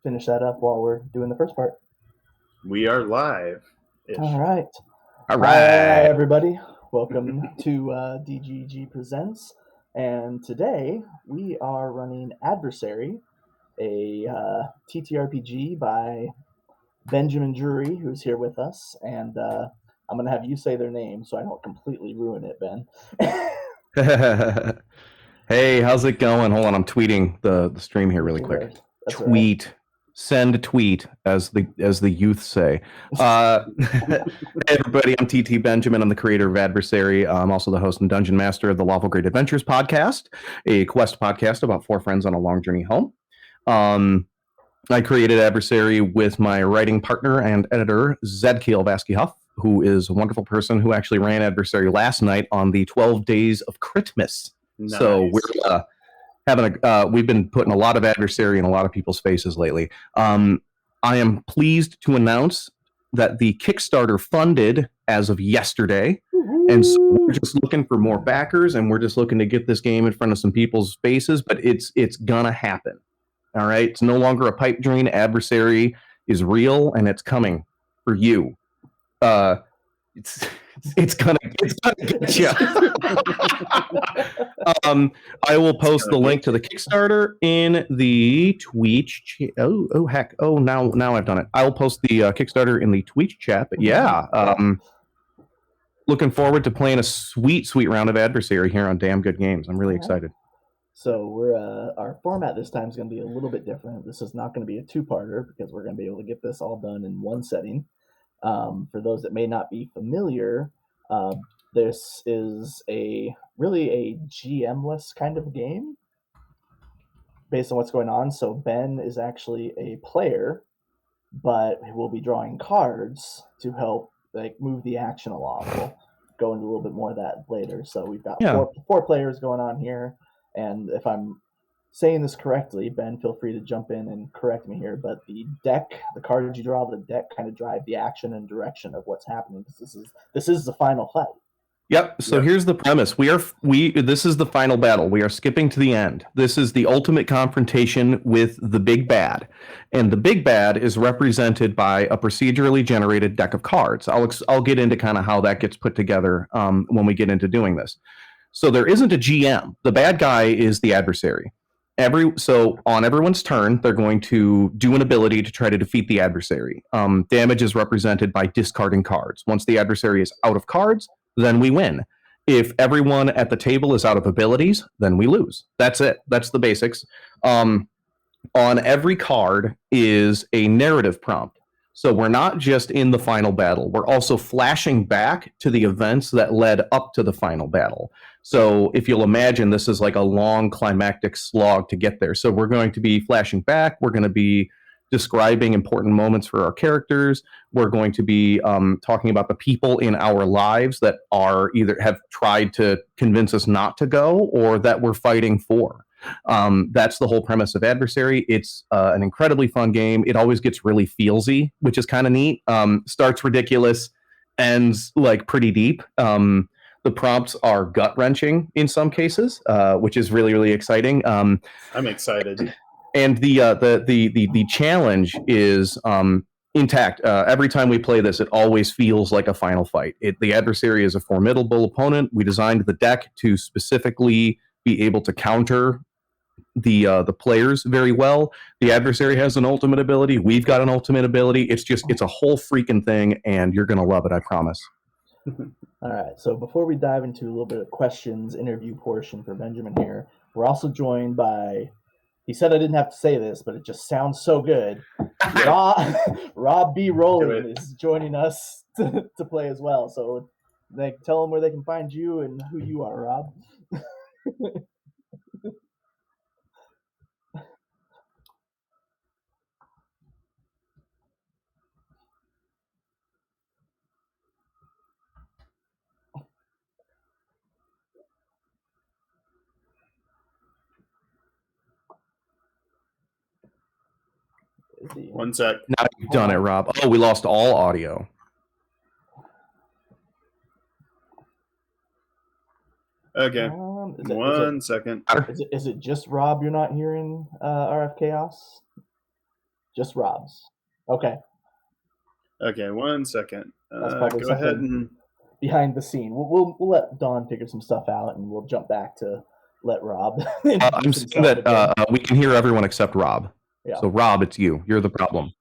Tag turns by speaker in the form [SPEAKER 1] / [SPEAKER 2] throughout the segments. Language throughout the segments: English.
[SPEAKER 1] finish that up while we're doing the first part.
[SPEAKER 2] We are live.
[SPEAKER 1] All right.
[SPEAKER 3] All
[SPEAKER 1] Hi,
[SPEAKER 3] right.
[SPEAKER 1] everybody. Welcome to DGG Presents. And today we are running Adversary, a TTRPG by Benjamin Drury, who's here with us. And I'm going to have you say their name so I don't completely ruin it, Ben.
[SPEAKER 3] Hey, how's it going? Hold on, I'm tweeting the stream here really quick.
[SPEAKER 1] That's
[SPEAKER 3] tweet. Right. Send a tweet, as the youth say. Hey everybody, I'm TT Benjamin. I'm the creator of Adversary. I'm also the host and dungeon master of the Lawful Great Adventures podcast, a quest podcast about four friends on a long journey home. I created Adversary with my writing partner and editor, Zadkiel, Vaske-Huff, who is a wonderful person who actually ran Adversary last night on the 12 Days of Christmas. Nice. So we're we've been putting a lot of Adversary in a lot of people's faces lately. I am pleased to announce that the Kickstarter funded as of yesterday. And so we're just looking for more backers, and we're just looking to get this game in front of some people's faces, but it's gonna happen. All right, it's no longer a pipe dream. Adversary is real, and it's coming for you. It's gonna get you. I will post the link to the Kickstarter in the Twitch. Oh heck! Oh, now I've done it. I will post the Kickstarter in the Twitch chat. But yeah, looking forward to playing a sweet round of Adversary here on Damn Good Games. I'm really excited.
[SPEAKER 1] So we're our format this time is going to be a little bit different. This is not going to be a two-parter because we're going to be able to get this all done in one setting. For those that may not be familiar, this is really a GM-less kind of game based on what's going on. So Ben is actually a player, but we'll be drawing cards to help move the action along. We'll go into a little bit more of that later. So we've got four players going on here. And if I'm saying this correctly, Ben, feel free to jump in and correct me here, but the cards you draw, the deck kind of drive the action and direction of what's happening. This is the final fight.
[SPEAKER 3] Yep. So here's the premise. This is the final battle. We are skipping to the end. This is the ultimate confrontation with the big bad. And the big bad is represented by a procedurally generated deck of cards. I'll get into kind of how that gets put together when we get into doing this. So there isn't a GM. The bad guy is the adversary. So on everyone's turn, they're going to do an ability to try to defeat the adversary. Damage is represented by discarding cards. Once the adversary is out of cards, then we win. If everyone at the table is out of abilities, then we lose. That's it. That's the basics. On every card is a narrative prompt. So we're not just in the final battle. We're also flashing back to the events that led up to the final battle. So if you'll imagine, this is like a long climactic slog to get there. So we're going to be flashing back. We're going to be describing important moments for our characters. We're going to be talking about the people in our lives that are either have tried to convince us not to go or that we're fighting for. That's the whole premise of Adversary. It's an incredibly fun game. It always gets really feelsy, which is kind of neat. Starts ridiculous, ends like pretty deep. The prompts are gut-wrenching in some cases, which is really, really exciting.
[SPEAKER 2] I'm excited.
[SPEAKER 3] And the challenge is intact. Every time we play this, it always feels like a final fight. The adversary is a formidable opponent. We designed the deck to specifically be able to counter the players very well. The adversary has an ultimate ability. We've got an ultimate ability. It's a whole freaking thing, and you're gonna love it, I promise.
[SPEAKER 1] All right. So before we dive into a little bit of questions, interview portion for Benjamin here, we're also joined by. He said I didn't have to say this, but it just sounds so good. Rob B. Rowland is joining us to play as well. So tell them where they can find you and who you are, Rob.
[SPEAKER 2] One sec.
[SPEAKER 3] Now you've done it, Rob. Oh, we lost all audio.
[SPEAKER 2] Okay. One second.
[SPEAKER 1] Is it just Rob you're not hearing, RF Chaos? Just Rob's. Okay.
[SPEAKER 2] Okay, 1 second.
[SPEAKER 1] That's probably
[SPEAKER 2] go ahead and
[SPEAKER 1] behind the scene. We'll let Dawn figure some stuff out, and we'll jump back to let Rob.
[SPEAKER 3] I'm saying that we can hear everyone except Rob. Yeah. So Rob, it's you. You're the problem.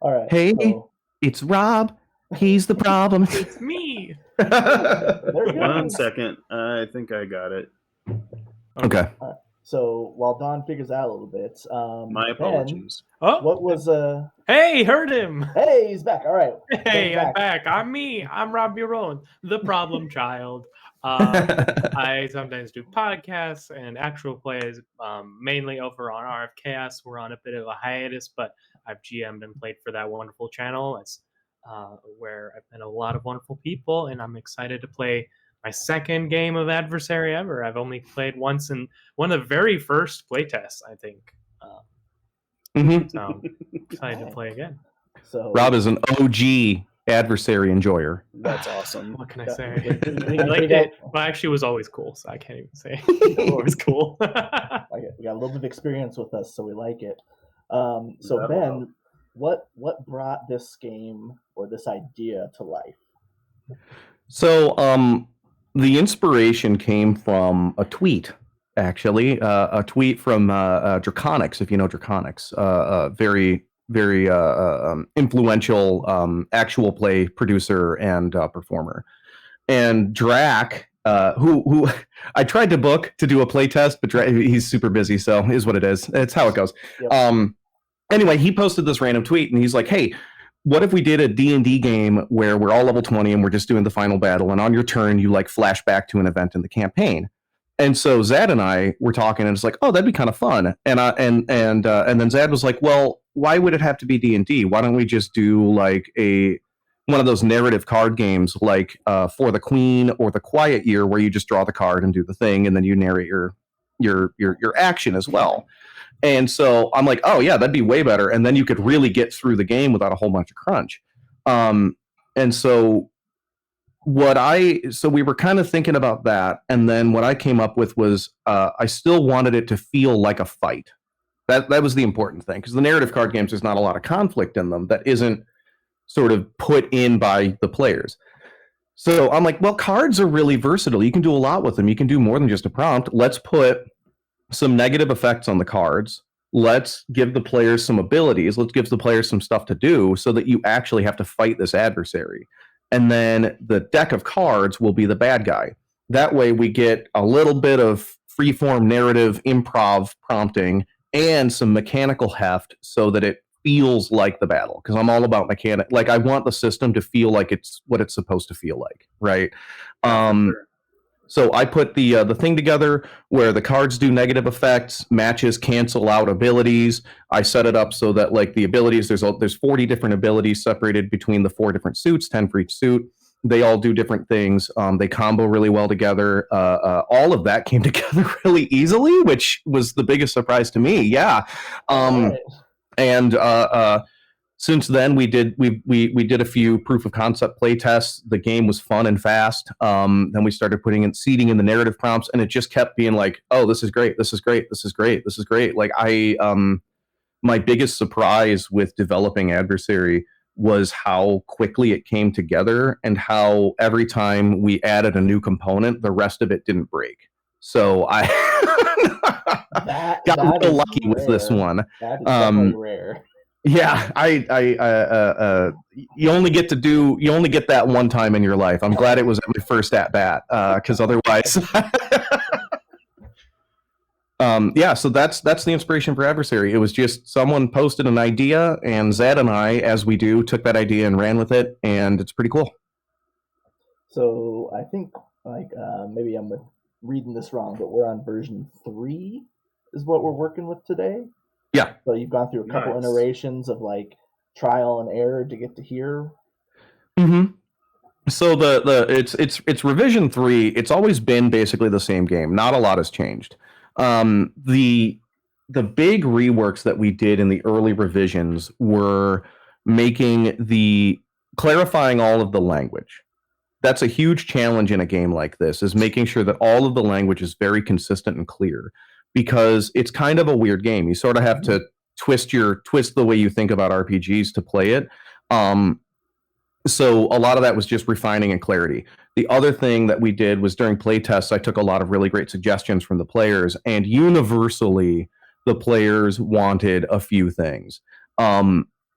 [SPEAKER 1] All right.
[SPEAKER 3] Hey, it's Rob. He's the problem.
[SPEAKER 4] It's me.
[SPEAKER 2] 1 second. I think I got it.
[SPEAKER 3] Okay.
[SPEAKER 1] So while Dawn figures out a little bit,
[SPEAKER 2] my apologies.
[SPEAKER 1] Ben, what was
[SPEAKER 4] Hey, heard him.
[SPEAKER 1] Hey, he's back. All right.
[SPEAKER 4] Hey, I'm back. I'm me. I'm Rob Buron, the problem child. I sometimes do podcasts and actual plays, mainly over on RFKS. We're on a bit of a hiatus, but I've GM'd and played for that wonderful channel. It's where I've met a lot of wonderful people, and I'm excited to play my second game of Adversary ever. I've only played once in one of the very first playtests, I think. So excited to play again.
[SPEAKER 3] So Rob is an OG Adversary enjoyer.
[SPEAKER 2] That's awesome.
[SPEAKER 4] What can I say? I liked it, but actually it was always cool, so I can't even say it was cool.
[SPEAKER 1] We got a little bit of experience with us, so we like it. So Ben, what brought this game or this idea to life?
[SPEAKER 3] So the inspiration came from a tweet, actually, a tweet from Draconics, if you know Draconics, very, very influential actual play producer and performer. And Drac, who I tried to book to do a play test, but he's super busy, so is what it is. It's how it goes. Yep. Anyway, he posted this random tweet, and he's like, hey, what if we did a D&D game where we're all level 20 and we're just doing the final battle, and on your turn you like flash back to an event in the campaign? And so Zad and I were talking, and it's like, oh, that'd be kind of fun. And then Zad was like, well, why would it have to be D&D? Why don't we just do like one of those narrative card games, like For the Queen or The Quiet Year, where you just draw the card and do the thing, and then you narrate your action as well. And so I'm like, oh yeah, that'd be way better. And then you could really get through the game without a whole bunch of crunch. And so we were kind of thinking about that. And then what I came up with was I still wanted it to feel like a fight. That was the important thing, because the narrative card games, there's not a lot of conflict in them that isn't sort of put in by the players. So I'm like, well, cards are really versatile. You can do a lot with them. You can do more than just a prompt. Let's put some negative effects on the cards. Let's give the players some abilities. Let's give the players some stuff to do so that you actually have to fight this adversary. And then the deck of cards will be the bad guy. That way we get a little bit of freeform narrative improv prompting and some mechanical heft so that it feels like the battle. Because I'm all about mechanic. Like, I want the system to feel like it's what it's supposed to feel like, right? So I put the thing together where the cards do negative effects, matches cancel out abilities. I set it up so that like the abilities, there's 40 different abilities separated between the 4 different suits, 10 for each suit. They all do different things. They combo really well together. All of that came together really easily, which was the biggest surprise to me. Yeah. And since then, we did a few proof of concept play tests. The game was fun and fast. Then we started seeding in the narrative prompts, and it just kept being like, "Oh, this is great! This is great! This is great! This is great!" Like my biggest surprise with developing Adversary was how quickly it came together, and how every time we added a new component, the rest of it didn't break. So I got a little lucky with this one.
[SPEAKER 1] That is definitely rare.
[SPEAKER 3] Yeah, you only get that one time in your life. I'm glad it was at my first at bat, because otherwise, So that's the inspiration for Adversary. It was just someone posted an idea, and Zad and I, as we do, took that idea and ran with it, and it's pretty cool.
[SPEAKER 1] So I think maybe I'm reading this wrong, but we're on version 3 is what we're working with today.
[SPEAKER 3] Yeah.
[SPEAKER 1] So you've gone through a couple iterations of like trial and error to get to here.
[SPEAKER 3] Mm-hmm. So it's revision 3. It's always been basically the same game. Not a lot has changed. The big reworks that we did in the early revisions were clarifying all of the language. That's a huge challenge in a game like this, is making sure that all of the language is very consistent and clear, because it's kind of a weird game. You sort of have to twist the way you think about RPGs to play it. So a lot of that was just refining and clarity. The other thing that we did was during play tests, I took a lot of really great suggestions from the players, and universally, the players wanted a few things.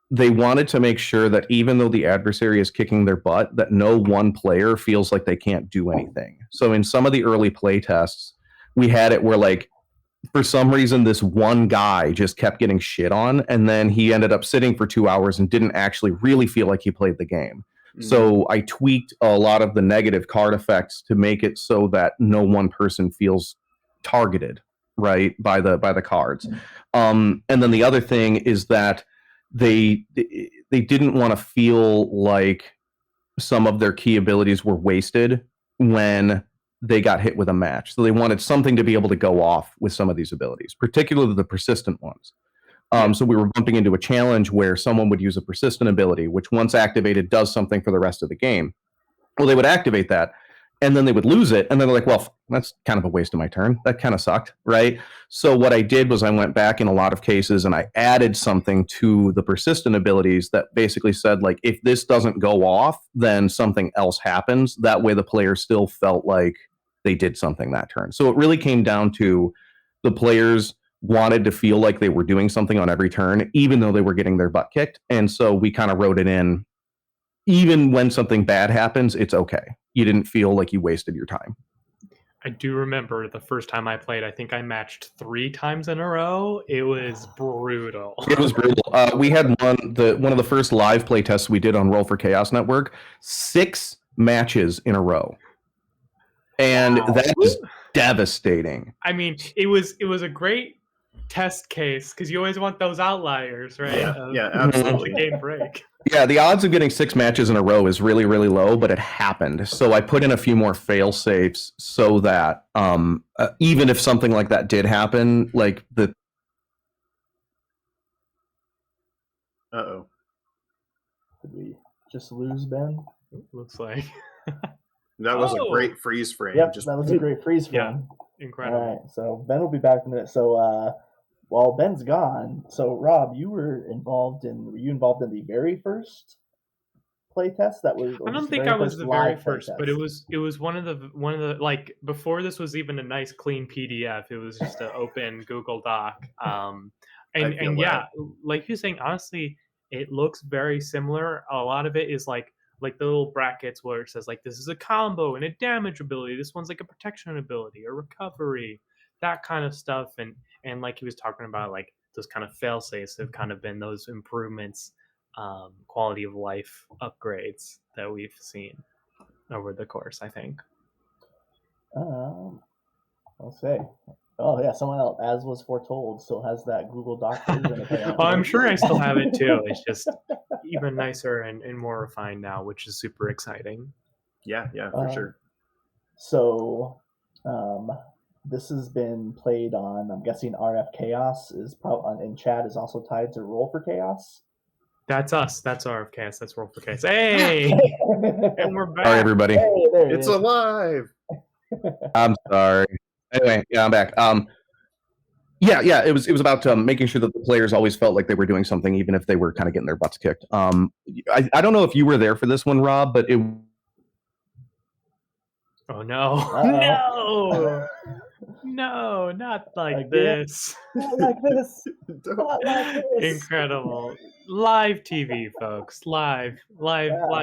[SPEAKER 3] They wanted to make sure that even though the adversary is kicking their butt, that no one player feels like they can't do anything. So in some of the early play tests, we had it where, like, for some reason, this one guy just kept getting shit on, and then he ended up sitting for 2 hours and didn't actually really feel like he played the game. Mm-hmm. So I tweaked a lot of the negative card effects to make it so that no one person feels targeted, right, by the cards. And then the other thing is that they didn't want to feel like some of their key abilities were wasted when they got hit with a match. So they wanted something to be able to go off with some of these abilities, particularly the persistent ones. So we were bumping into a challenge where someone would use a persistent ability, which once activated does something for the rest of the game. Well, they would activate that, and then they would lose it, and then they're like, well, that's kind of a waste of my turn. That kind of sucked, right? So what I did was I went back in a lot of cases and I added something to the persistent abilities that basically said, like, if this doesn't go off, then something else happens. That way the player still felt like they did something that turn. So it really came down to the players wanted to feel like they were doing something on every turn, even though they were getting their butt kicked. And so we kind of wrote it in. Even when something bad happens, it's okay. You didn't feel like you wasted your time.
[SPEAKER 4] I do remember the first time I played, I think I matched 3 times in a row. It was brutal.
[SPEAKER 3] It was brutal. We had one of the first live play tests we did on Roll for Chaos Network, 6 matches in a row. And that is devastating.
[SPEAKER 4] I mean, it was a great test case because you always want those outliers, right?
[SPEAKER 2] Yeah, absolutely.
[SPEAKER 4] The game break.
[SPEAKER 3] Yeah, the odds of getting 6 matches in a row is really, really low, but it happened. So I put in a few more fail safes so that even if something like that did happen, like the.
[SPEAKER 1] Did we just lose Ben?
[SPEAKER 4] Looks like.
[SPEAKER 2] That was a great freeze frame.
[SPEAKER 1] Yep, that was a great freeze frame.
[SPEAKER 4] Yeah, incredible.
[SPEAKER 1] All right, so Ben will be back in a minute. So while Ben's gone, so Rob, were you involved in the very first playtest?
[SPEAKER 4] I don't think I was the very first, but it was one of the like before this was even a nice clean PDF. It was just an open Google Doc. And yeah, like you're saying, honestly, it looks very similar. A lot of it is like the little brackets where it says like this is a combo and a damage ability. This one's like a protection ability or recovery, that kind of stuff. And like he was talking about, like those kind of fail safes have kind of been those improvements, quality of life upgrades that we've seen over the course, I think.
[SPEAKER 1] I'll say. Oh yeah, someone else, as was foretold, still has that Google Doc version.
[SPEAKER 4] Well, I'm sure I still have it too. It's just even nicer and more refined now, which is super exciting.
[SPEAKER 2] Yeah, for sure.
[SPEAKER 1] So, this has been played on. I'm guessing RF Chaos is probably in chat is also tied to Roll for Chaos.
[SPEAKER 4] That's us. That's RF Chaos. That's Roll for Chaos. Hey, and we're back.
[SPEAKER 3] All right, everybody.
[SPEAKER 1] Hey,
[SPEAKER 2] it's alive.
[SPEAKER 3] I'm sorry. Anyway, yeah, I'm back. Yeah. It was about making sure that the players always felt like they were doing something, even if they were kind of getting their butts kicked. I don't know if you were there for this one, Rob, but it.
[SPEAKER 4] Oh no! No, not like this.
[SPEAKER 1] Not like this. Not like this.
[SPEAKER 4] Incredible. Live TV, folks. Live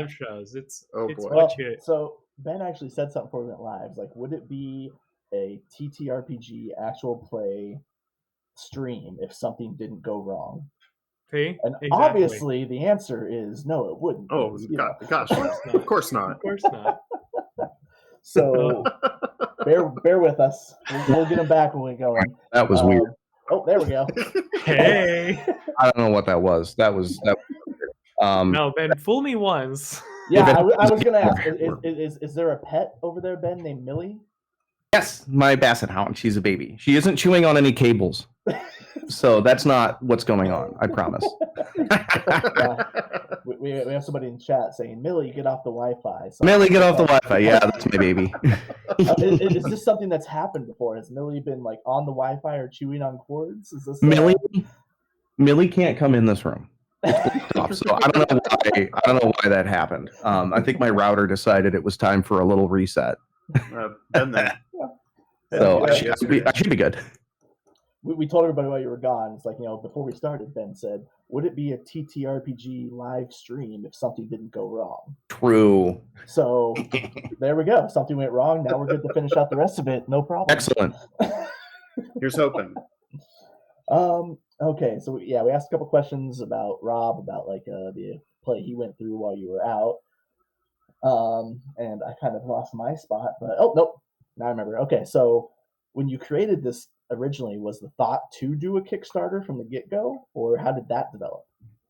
[SPEAKER 4] shows. It's
[SPEAKER 2] boy.
[SPEAKER 4] what you.
[SPEAKER 1] So Ben actually said something for that lives. Like, would it be a TTRPG actual play stream if something didn't go wrong?
[SPEAKER 4] See?
[SPEAKER 1] And
[SPEAKER 4] exactly.
[SPEAKER 1] Obviously the answer is no, it wouldn't.
[SPEAKER 2] Oh gosh, of course not.
[SPEAKER 4] Of course not.
[SPEAKER 1] So bear with us. We'll get them back when we go.
[SPEAKER 3] That was weird.
[SPEAKER 1] Oh, there we go.
[SPEAKER 4] Hey.
[SPEAKER 3] I don't know what that was. That was
[SPEAKER 4] No, Ben, fool me once.
[SPEAKER 1] Yeah, I was gonna ask. Is there a pet over there, Ben, named Millie?
[SPEAKER 3] Yes, my basset hound. She's a baby. She isn't chewing on any cables. So that's not what's going on, I promise.
[SPEAKER 1] We have somebody in chat saying, Millie, get off the Wi-Fi.
[SPEAKER 3] Millie, get off the Wi-Fi. Yeah, that's my baby.
[SPEAKER 1] Is this something that's happened before? Has Millie been like on the Wi-Fi or chewing on cords? Is this
[SPEAKER 3] Millie Millie can't come in this room. It's off, so I don't know why that happened. I think my router decided it was time for a little reset.
[SPEAKER 2] Been there.
[SPEAKER 3] So I should be good.
[SPEAKER 1] We told everybody while you were gone. It's like, before we started, Ben said, would it be a TTRPG live stream if something didn't go wrong?
[SPEAKER 3] True.
[SPEAKER 1] So there we go. Something went wrong. Now we're good to finish out the rest of it. No problem.
[SPEAKER 3] Excellent.
[SPEAKER 2] Here's hoping.
[SPEAKER 1] Okay, so we asked a couple questions about Rob, about like the play he went through while you were out. And I kind of lost my spot, but nope, now I remember. Okay, so when you created this originally, was the thought to do a Kickstarter from the get-go, or how did that develop?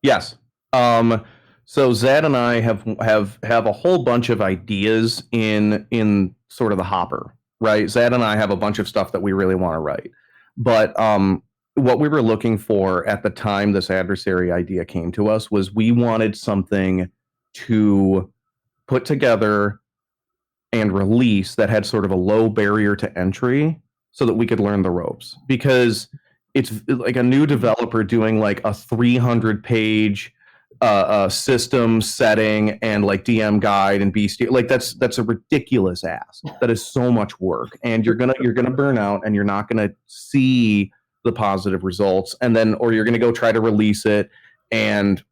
[SPEAKER 3] Yes. So Zad and I have a whole bunch of ideas in sort of the hopper, right? Zad and I have a bunch of stuff that we really want to write, but what we were looking for at the time this adversary idea came to us was we wanted something to put together and release that had sort of a low barrier to entry so that we could learn the ropes, because it's like a new developer doing like a 300-page system setting and like DM guide and beast, like that's a ridiculous ask. That is so much work, and you're gonna burn out, and you're not gonna see the positive results, and then or you're gonna go try to release it, and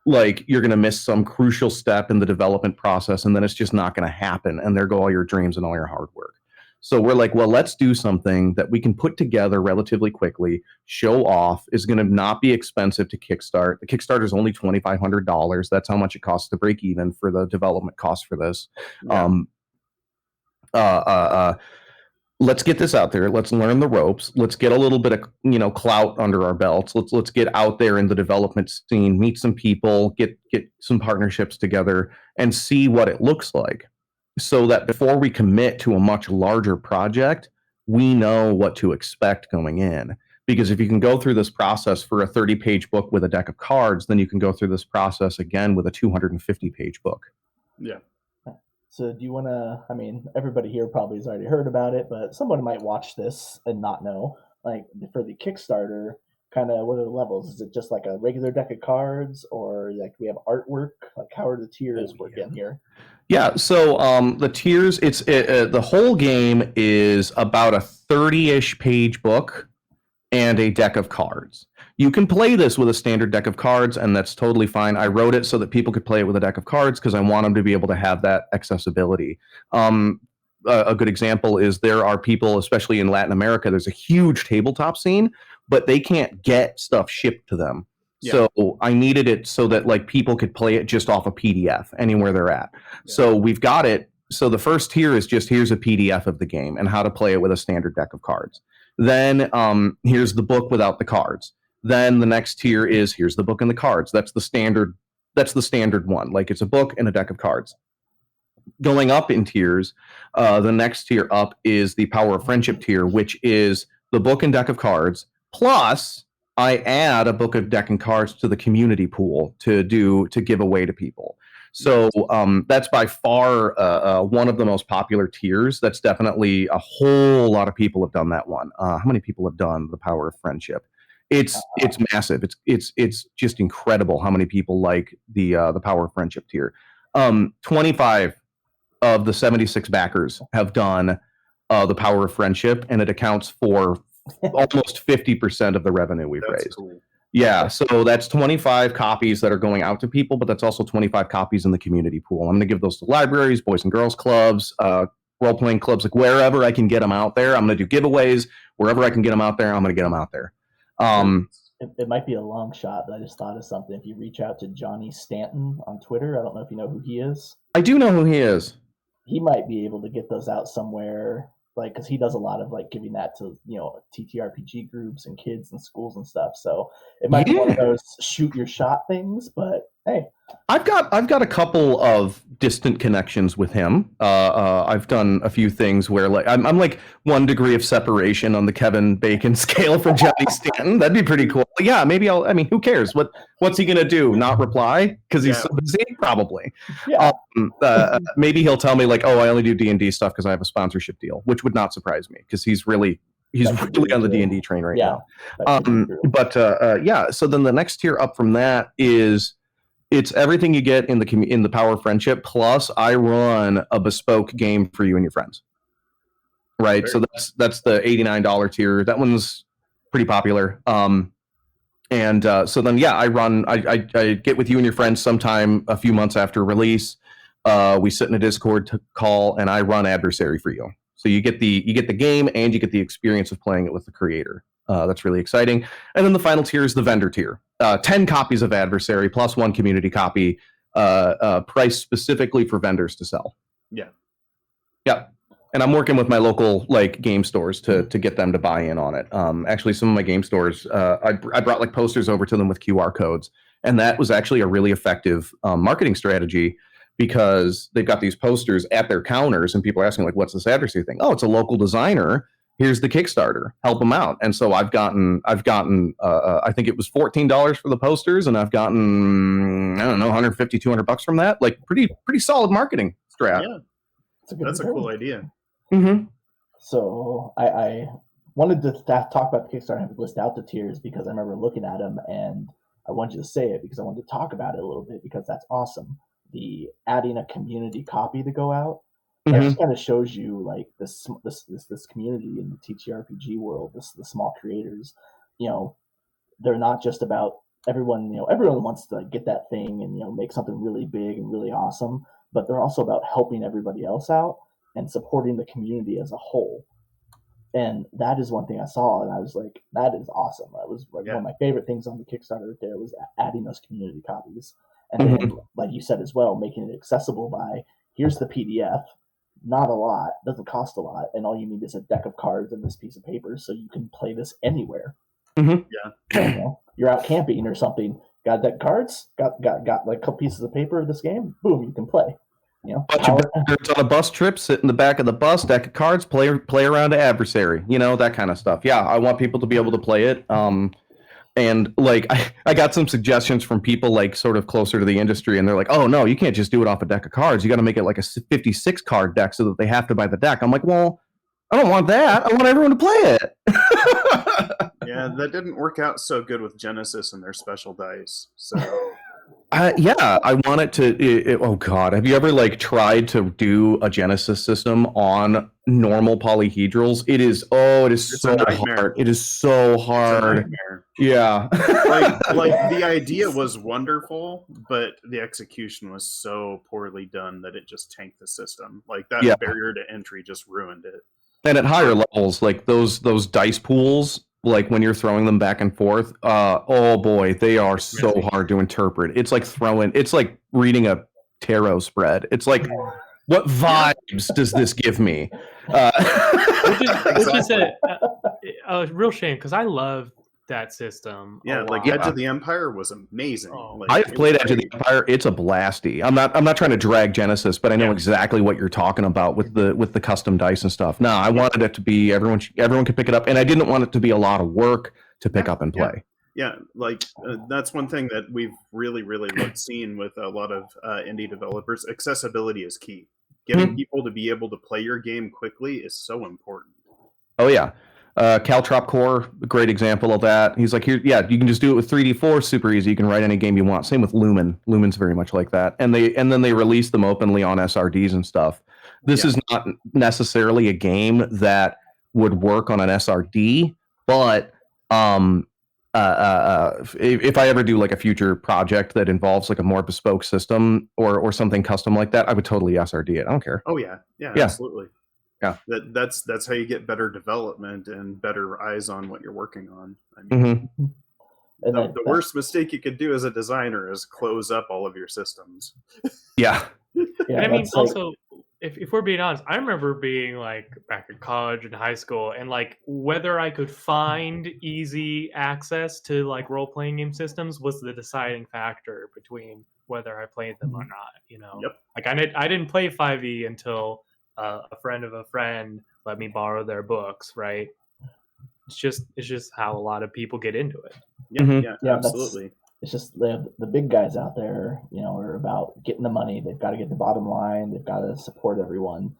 [SPEAKER 3] like you're gonna miss some crucial step in the development process, and then it's just not gonna happen, and there go all your dreams and all your hard work. So we're like, well, let's do something that we can put together relatively quickly, show off, is going to not be expensive to kickstart. The Kickstarter is only $2,500. That's how much it costs to break even for the development cost for this.
[SPEAKER 2] Yeah.
[SPEAKER 3] Let's get this out there. Let's learn the ropes. Let's get a little bit of clout under our belts. Let's get out there in the development scene, meet some people, get some partnerships together, and see what it looks like, so that before we commit to a much larger project, we know what to expect going in. Because if you can go through this process for a 30-page book with a deck of cards, then you can go through this process again with a 250-page book.
[SPEAKER 2] Yeah.
[SPEAKER 1] So do you want to, everybody here probably has already heard about it, but someone might watch this and not know, like for the Kickstarter, kind of what are the levels? Is it just like a regular deck of cards, or like we have artwork? Like how are the tiers working here?
[SPEAKER 3] Yeah, so the tiers, the whole game is about a 30-ish page book and a deck of cards. You can play this with a standard deck of cards, and that's totally fine. I wrote it so that people could play it with a deck of cards because I want them to be able to have that accessibility. A good example is there are people, especially in Latin America, there's a huge tabletop scene, but they can't get stuff shipped to them. Yeah. So I needed it so that like people could play it just off a PDF anywhere they're at. Yeah. So we've got it. So the first tier is just here's a PDF of the game and how to play it with a standard deck of cards. Then here's the book without the cards. Then the next tier is here's the book and the cards. That's the standard one. Like it's a book and a deck of cards. Going up in tiers, the next tier up is the Power of Friendship tier, which is the book and deck of cards plus I add a book of deck and cards to the community pool to give away to people. So that's by far one of the most popular tiers. That's definitely a whole lot of people have done that one. How many people have done the Power of Friendship? It's massive. It's just incredible how many people like the Power of Friendship tier. 25 of the 76 backers have done the Power of Friendship, and it accounts for almost 50% of the revenue we've raised. Cool. Yeah, so that's 25 copies that are going out to people, but that's also 25 copies in the community pool. I'm going to give those to libraries, boys and girls clubs, role-playing clubs, like wherever I can get them out there. I'm going to do giveaways. Wherever I can get them out there, I'm going to get them out there.
[SPEAKER 1] It might be a long shot, but I just thought of something. If you reach out to Johnny Stanton on Twitter, I don't know if you know who he is.
[SPEAKER 3] I do know who he is.
[SPEAKER 1] He might be able to get those out somewhere, like, because he does a lot of like giving that to TTRPG groups and kids and schools and stuff. So it might be one of those shoot your shot things. But hey,
[SPEAKER 3] I've got a couple of distant connections with him. I've done a few things where like I'm like 1 degree of separation on the Kevin Bacon scale from Johnny Stanton. That'd be pretty cool. Yeah, maybe who cares? What's he gonna do? Not reply because he's so busy? Probably. Yeah. Maybe he'll tell me like, oh, I only do D&D stuff because I have a sponsorship deal, which would not surprise me because he's really he's
[SPEAKER 1] That's
[SPEAKER 3] really on the
[SPEAKER 1] really
[SPEAKER 3] D&D train right
[SPEAKER 1] yeah,
[SPEAKER 3] now. So then the next tier up from that is it's everything you get in the Power of Friendship. Plus, I run a bespoke game for you and your friends. Right, so that's the $89 tier. That one's pretty popular. So then I get with you and your friends sometime a few months after release. We sit in a Discord call, and I run Adversary for you. So you get the game, and you get the experience of playing it with the creator. That's really exciting. And then the final tier is the vendor tier. 10 copies of Adversary plus 1 community copy, priced specifically for vendors to sell.
[SPEAKER 2] Yeah.
[SPEAKER 3] And I'm working with my local game stores to get them to buy in on it. Actually, some of my game stores, I brought posters over to them with QR codes, and that was actually a really effective marketing strategy because they've got these posters at their counters, and people are asking what's this Adversary thing? Oh, it's a local designer. Here's the Kickstarter. Help them out. And so I've gotten I think it was $14 for the posters, and I've gotten I don't know $150, $200 from that. Pretty solid marketing strat.
[SPEAKER 2] Yeah, that's a cool idea.
[SPEAKER 3] Mm-hmm.
[SPEAKER 1] So I wanted to talk about the Kickstarter and have it list out the tiers because I remember looking at them, and I wanted you to say it because I wanted to talk about it a little bit because that's awesome. The adding a community copy to go out, that just kind of shows you this community in the TTRPG world, the small creators. They're not just about everyone. Everyone wants to get that thing and make something really big and really awesome, but they're also about helping everybody else out and supporting the community as a whole. And that is one thing I saw, and I was like, that is awesome. That was one of my favorite things on the Kickstarter right there was adding those community copies. And then, like you said as well, making it accessible by, here's the PDF, not a lot, doesn't cost a lot, and all you need is a deck of cards and this piece of paper, so you can play this anywhere.
[SPEAKER 2] Yeah.
[SPEAKER 1] You're out camping or something, got deck cards, got a couple pieces of paper of this game, boom, you can play.
[SPEAKER 3] Bunch of birds on a bus trip, sit in the back of the bus, deck of cards, play around to Adversary, that kind of stuff. Yeah, I want people to be able to play it. And I got some suggestions from people sort of closer to the industry, and they're like, oh no, you can't just do it off a deck of cards. You got to make it like a 56 card deck so that they have to buy the deck. I'm like, well, I don't want that. I want everyone to play it.
[SPEAKER 2] Yeah, that didn't work out so good with Genesis and their special dice. So
[SPEAKER 3] I want it to. Oh God, have you ever tried to do a Genesis system on normal polyhedrals? It's so hard. It is so hard. Yeah.
[SPEAKER 2] the idea was wonderful, but the execution was so poorly done that it just tanked the system. That barrier to entry just ruined it.
[SPEAKER 3] And at higher levels, those dice pools, when you're throwing them back and forth, oh boy, they are so hard to interpret. It's it's like reading a tarot spread. It's like, what vibes does this give me?
[SPEAKER 4] Which is a real shame because I love that system.
[SPEAKER 2] Yeah, Edge of the Empire was amazing.
[SPEAKER 3] I've played Edge of the Empire. It's a blasty. I'm not trying to drag Genesis, but I know exactly what you're talking about with the custom dice and stuff. No, I wanted it to be everyone could pick it up, and I didn't want it to be a lot of work to pick up and play.
[SPEAKER 2] Yeah, that's one thing that we've really seen with a lot of indie developers. Accessibility is key. Getting people to be able to play your game quickly is so important.
[SPEAKER 3] Oh yeah. Caltrop Core, a great example of that. He's like, here, you can just do it with 3D4, super easy. You can write any game you want. Same with Lumen. Lumen's very much like that. And then they release them openly on SRDs and stuff. This is not necessarily a game that would work on an SRD, but if I ever do a future project that involves a more bespoke system or something custom like that, I would totally SRD it. I don't care.
[SPEAKER 2] Oh yeah, absolutely. Yeah, that's how you get better development and better eyes on what you're working on. I mean, the worst mistake you could do as a designer is close up all of your systems.
[SPEAKER 3] Yeah.
[SPEAKER 4] And I mean, also, if we're being honest, I remember being back in college and high school, and whether I could find easy access to role playing game systems was the deciding factor between whether I played them or not.
[SPEAKER 2] Yep.
[SPEAKER 4] I didn't play 5e until a friend of a friend let me borrow their books, right? It's just how a lot of people get into it.
[SPEAKER 2] Yeah, absolutely.
[SPEAKER 1] It's just the big guys out there, are about getting the money. They've got to get the bottom line. They've got to support everyone.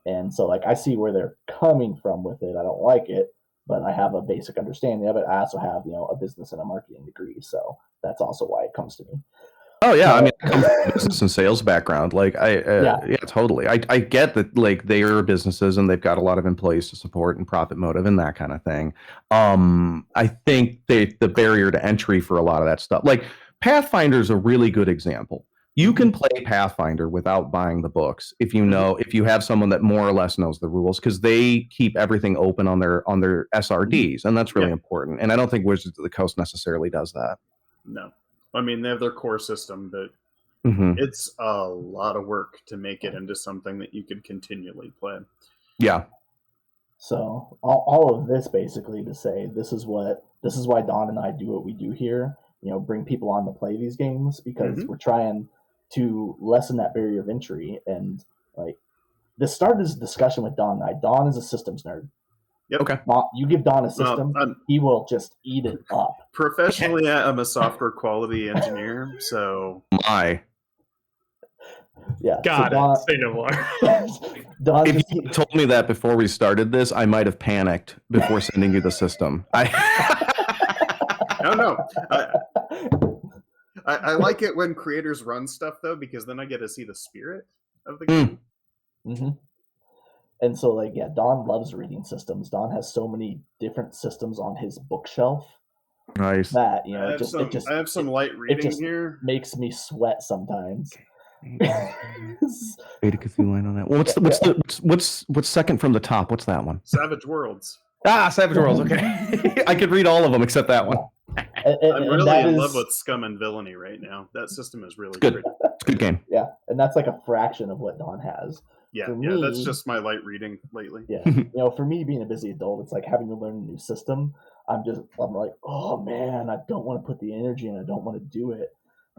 [SPEAKER 1] And so I see where they're coming from with it. I don't like it, but I have a basic understanding of it. I also have, a business and a marketing degree, so that's also why it comes to me.
[SPEAKER 3] Oh yeah, I mean, I come from a business and sales background. Like yeah, totally. I get that, like, they are businesses and they've got a lot of employees to support and profit motive and that kind of thing. I think the barrier to entry for a lot of that stuff, like Pathfinder is a really good example. You can play Pathfinder without buying the books if you have someone that more or less knows the rules, because they keep everything open on their SRDs, and that's really important. And I don't think Wizards of the Coast necessarily does that.
[SPEAKER 2] No. I mean, they have their core system, but it's a lot of work to make it into something that you could continually play.
[SPEAKER 3] Yeah.
[SPEAKER 1] So all of this basically to say this is why Don and I do what we do here. Bring people on to play these games, because we're trying to lessen that barrier of entry. And like, this started as a discussion with Don and I. Don is a systems nerd.
[SPEAKER 2] Yep.
[SPEAKER 3] Okay.
[SPEAKER 1] You give Don a system, he will just eat it up.
[SPEAKER 2] Professionally, I'm a software quality engineer, so
[SPEAKER 1] yeah.
[SPEAKER 4] Got
[SPEAKER 1] so
[SPEAKER 4] it. Say no more.
[SPEAKER 1] Don,
[SPEAKER 3] if you told me that before we started this, I might have panicked before sending you the system.
[SPEAKER 2] No. I like it when creators run stuff, though, because then I get to see the spirit of the game.
[SPEAKER 1] Mm-hmm. And so, like, Don loves reading systems. Don has so many different systems on his bookshelf.
[SPEAKER 3] Nice.
[SPEAKER 1] That
[SPEAKER 2] I have some light reading here.
[SPEAKER 1] Makes me sweat sometimes.
[SPEAKER 3] Beta Cthulhu line on that. What's second from the top? What's that one?
[SPEAKER 2] Savage Worlds.
[SPEAKER 3] Savage Worlds. Okay, I could read all of them except that one.
[SPEAKER 2] I'm really in love with Scum and Villainy right now. That system is really
[SPEAKER 3] good. It's a good game.
[SPEAKER 1] Yeah, and that's like a fraction of what Don has.
[SPEAKER 2] Yeah, that's just my light reading lately.
[SPEAKER 1] Yeah, for me, being a busy adult, it's like having to learn a new system. I'm like, oh man, I don't want to put the energy in. I don't want to do it.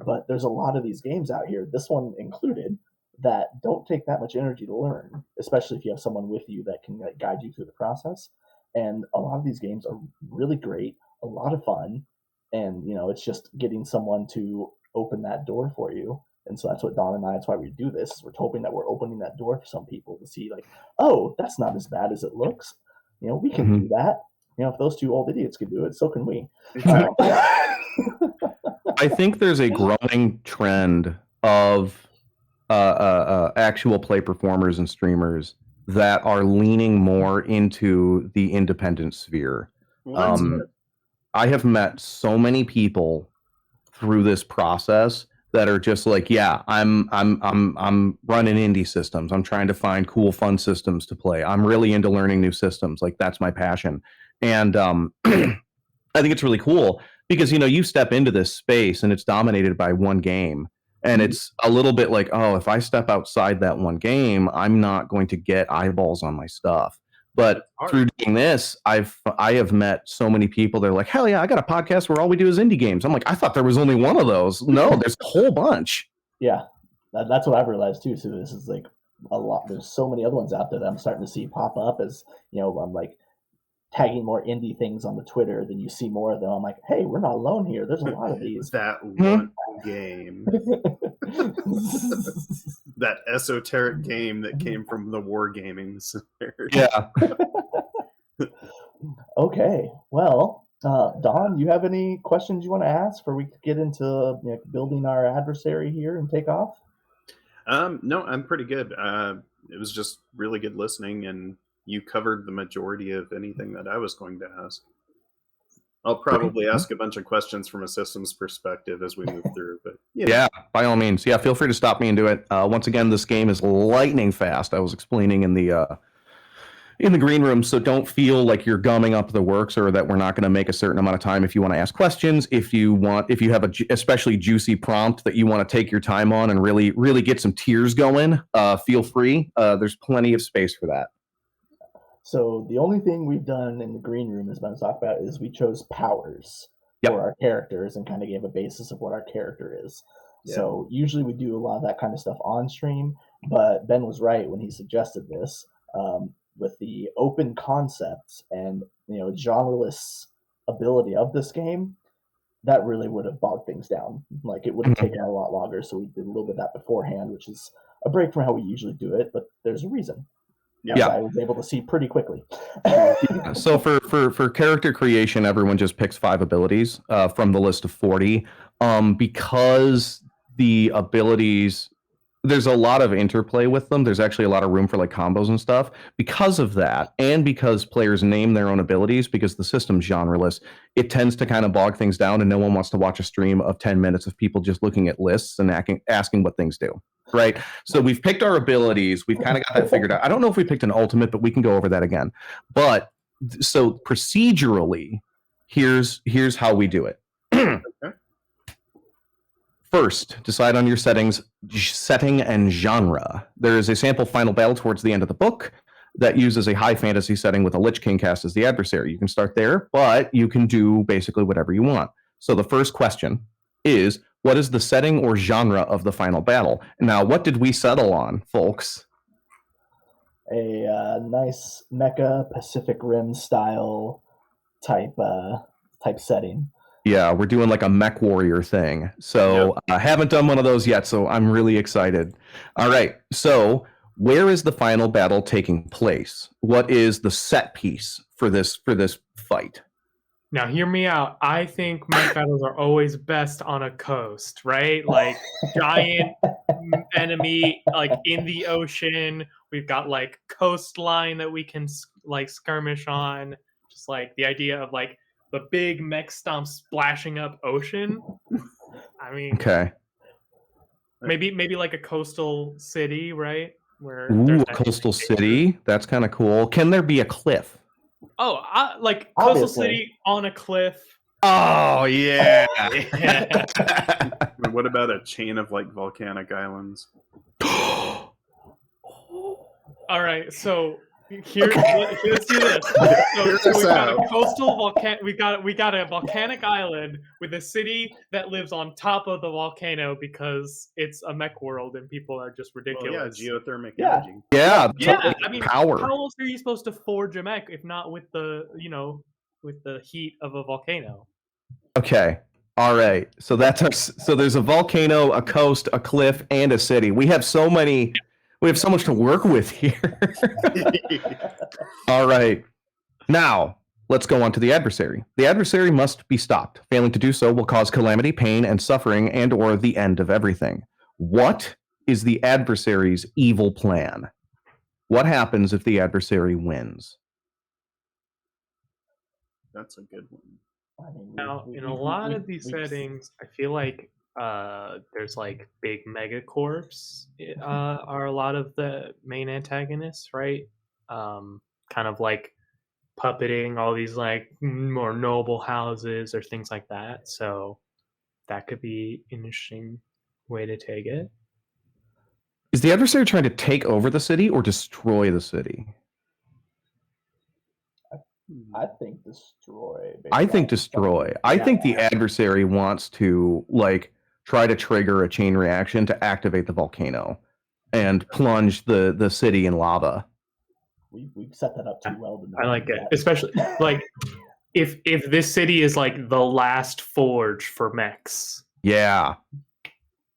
[SPEAKER 1] But there's a lot of these games out here, this one included, that don't take that much energy to learn, especially if you have someone with you that can guide you through the process. And a lot of these games are really great, a lot of fun, and it's just getting someone to open that door for you. And so that's what Don and that's why we do this. We're hoping that we're opening that door for some people to see, like, oh, that's not as bad as it looks. We can do that. If those two old idiots can do it, so can we.
[SPEAKER 2] Exactly.
[SPEAKER 3] I think there's a growing trend of actual play performers and streamers that are leaning more into the independent sphere. I have met so many people through this process that are just like, I'm running indie systems. I'm trying to find cool, fun systems to play. I'm really into learning new systems. Like, that's my passion. And I think it's really cool because, you step into this space and it's dominated by one game. And it's a little bit like, oh, if I step outside that one game, I'm not going to get eyeballs on my stuff. But through doing this, I have met so many people. They're like, hell yeah, I got a podcast where all we do is indie games. I'm like, I thought there was only one of those. No, there's a whole bunch.
[SPEAKER 1] Yeah, that's what I've realized too. So this is like a lot. There's so many other ones out there that I'm starting to see pop up as, I'm like tagging more indie things on the Twitter, then you see more of them. I'm like, hey, we're not alone here. There's a lot of these.
[SPEAKER 2] That one game. That esoteric game that came from the wargaming.
[SPEAKER 3] Yeah.
[SPEAKER 1] Okay. Well, Don, you have any questions you want to ask before we get into building our adversary here and take off?
[SPEAKER 2] No, I'm pretty good. It was just really good listening, and you covered the majority of anything that I was going to ask. I'll probably ask a bunch of questions from a systems perspective as we move through, but
[SPEAKER 3] yeah, by all means. Yeah, feel free to stop me and do it. Once again, this game is lightning fast. I was explaining in the green room, so don't feel like you're gumming up the works or that we're not going to make a certain amount of time. If you want to ask questions, if you have a especially juicy prompt that you want to take your time on and really, really get some tears going, feel free. There's plenty of space for that.
[SPEAKER 1] So the only thing we've done in the green room is Ben talked about is we chose powers for our characters and kind of gave a basis of what our character is. Yeah. So usually we do a lot of that kind of stuff on stream, but Ben was right when he suggested this. With the open concepts and genreless ability of this game, that really would have bogged things down. Like, it would have taken a lot longer. So we did a little bit of that beforehand, which is a break from how we usually do it, but there's a reason. Yeah. I was able to see pretty quickly.
[SPEAKER 3] So for character creation, everyone just picks 5 abilities from the list of 40. Because the abilities, there's a lot of interplay with them. There's actually a lot of room for like combos and stuff. Because of that, and because players name their own abilities, because the system's genreless, it tends to kind of bog things down, and no one wants to watch a stream of 10 minutes of people just looking at lists and asking what things do. Right. So we've picked our abilities. We've kind of got that figured out. I don't know if we picked an ultimate, but we can go over that again. But so procedurally, here's how we do it.
[SPEAKER 2] Okay.
[SPEAKER 3] First, decide on your setting and genre. There is a sample final battle towards the end of the book that uses a high fantasy setting with a Lich King cast as the adversary. You can start there, but you can do basically whatever you want. So the first question is, what is the setting or genre of the final battle? Now, what did we settle on, folks?
[SPEAKER 1] A nice mecha Pacific Rim style type setting.
[SPEAKER 3] Yeah, we're doing like a mech warrior thing. So I haven't done one of those yet, so I'm really excited. All right, so where is the final battle taking place? What is the set piece for this fight?
[SPEAKER 4] Now, hear me out. I think mech battles are always best on a coast, right? Like giant enemy, like in the ocean. We've got like coastline that we can like skirmish on. Just like the idea of like the big mech stomp splashing up ocean. I mean,
[SPEAKER 3] okay,
[SPEAKER 4] maybe like a coastal city, right? Where
[SPEAKER 3] a coastal city. That's kind of cool. Can there be a cliff?
[SPEAKER 4] Oh, like coastal city on a cliff.
[SPEAKER 3] Oh yeah.
[SPEAKER 2] What about a chain of like volcanic islands?
[SPEAKER 4] All right, so let's do this. So we got a coastal we got a volcanic island with a city that lives on top of the volcano because it's a mech world and people are just ridiculous.
[SPEAKER 2] Well, geothermic energy.
[SPEAKER 3] Yeah.
[SPEAKER 4] I mean,
[SPEAKER 3] power.
[SPEAKER 4] How else are you supposed to forge a mech if not with the heat of a volcano?
[SPEAKER 3] Okay. All right. So so there's a volcano, a coast, a cliff, and a city. We have so much to work with here. All right. Now, let's go on to the adversary. The adversary must be stopped. Failing to do so will cause calamity, pain, and suffering, and or the end of everything. What is the adversary's evil plan? What happens if the adversary wins?
[SPEAKER 2] That's a good one.
[SPEAKER 4] Now, in a lot of these settings, I feel like there's like big megacorps are a lot of the main antagonists, right? Kind of like puppeting all these like more noble houses or things like that. So that could be an interesting way to take it.
[SPEAKER 3] Is the adversary trying to take over the city or destroy the city?
[SPEAKER 1] I think destroy.
[SPEAKER 3] I think destroy. I think the adversary wants to like try to trigger a chain reaction to activate the volcano and plunge the city in lava.
[SPEAKER 1] We've set that up too well.
[SPEAKER 4] I like it, especially like if this city is like the last forge for mechs.
[SPEAKER 3] Yeah,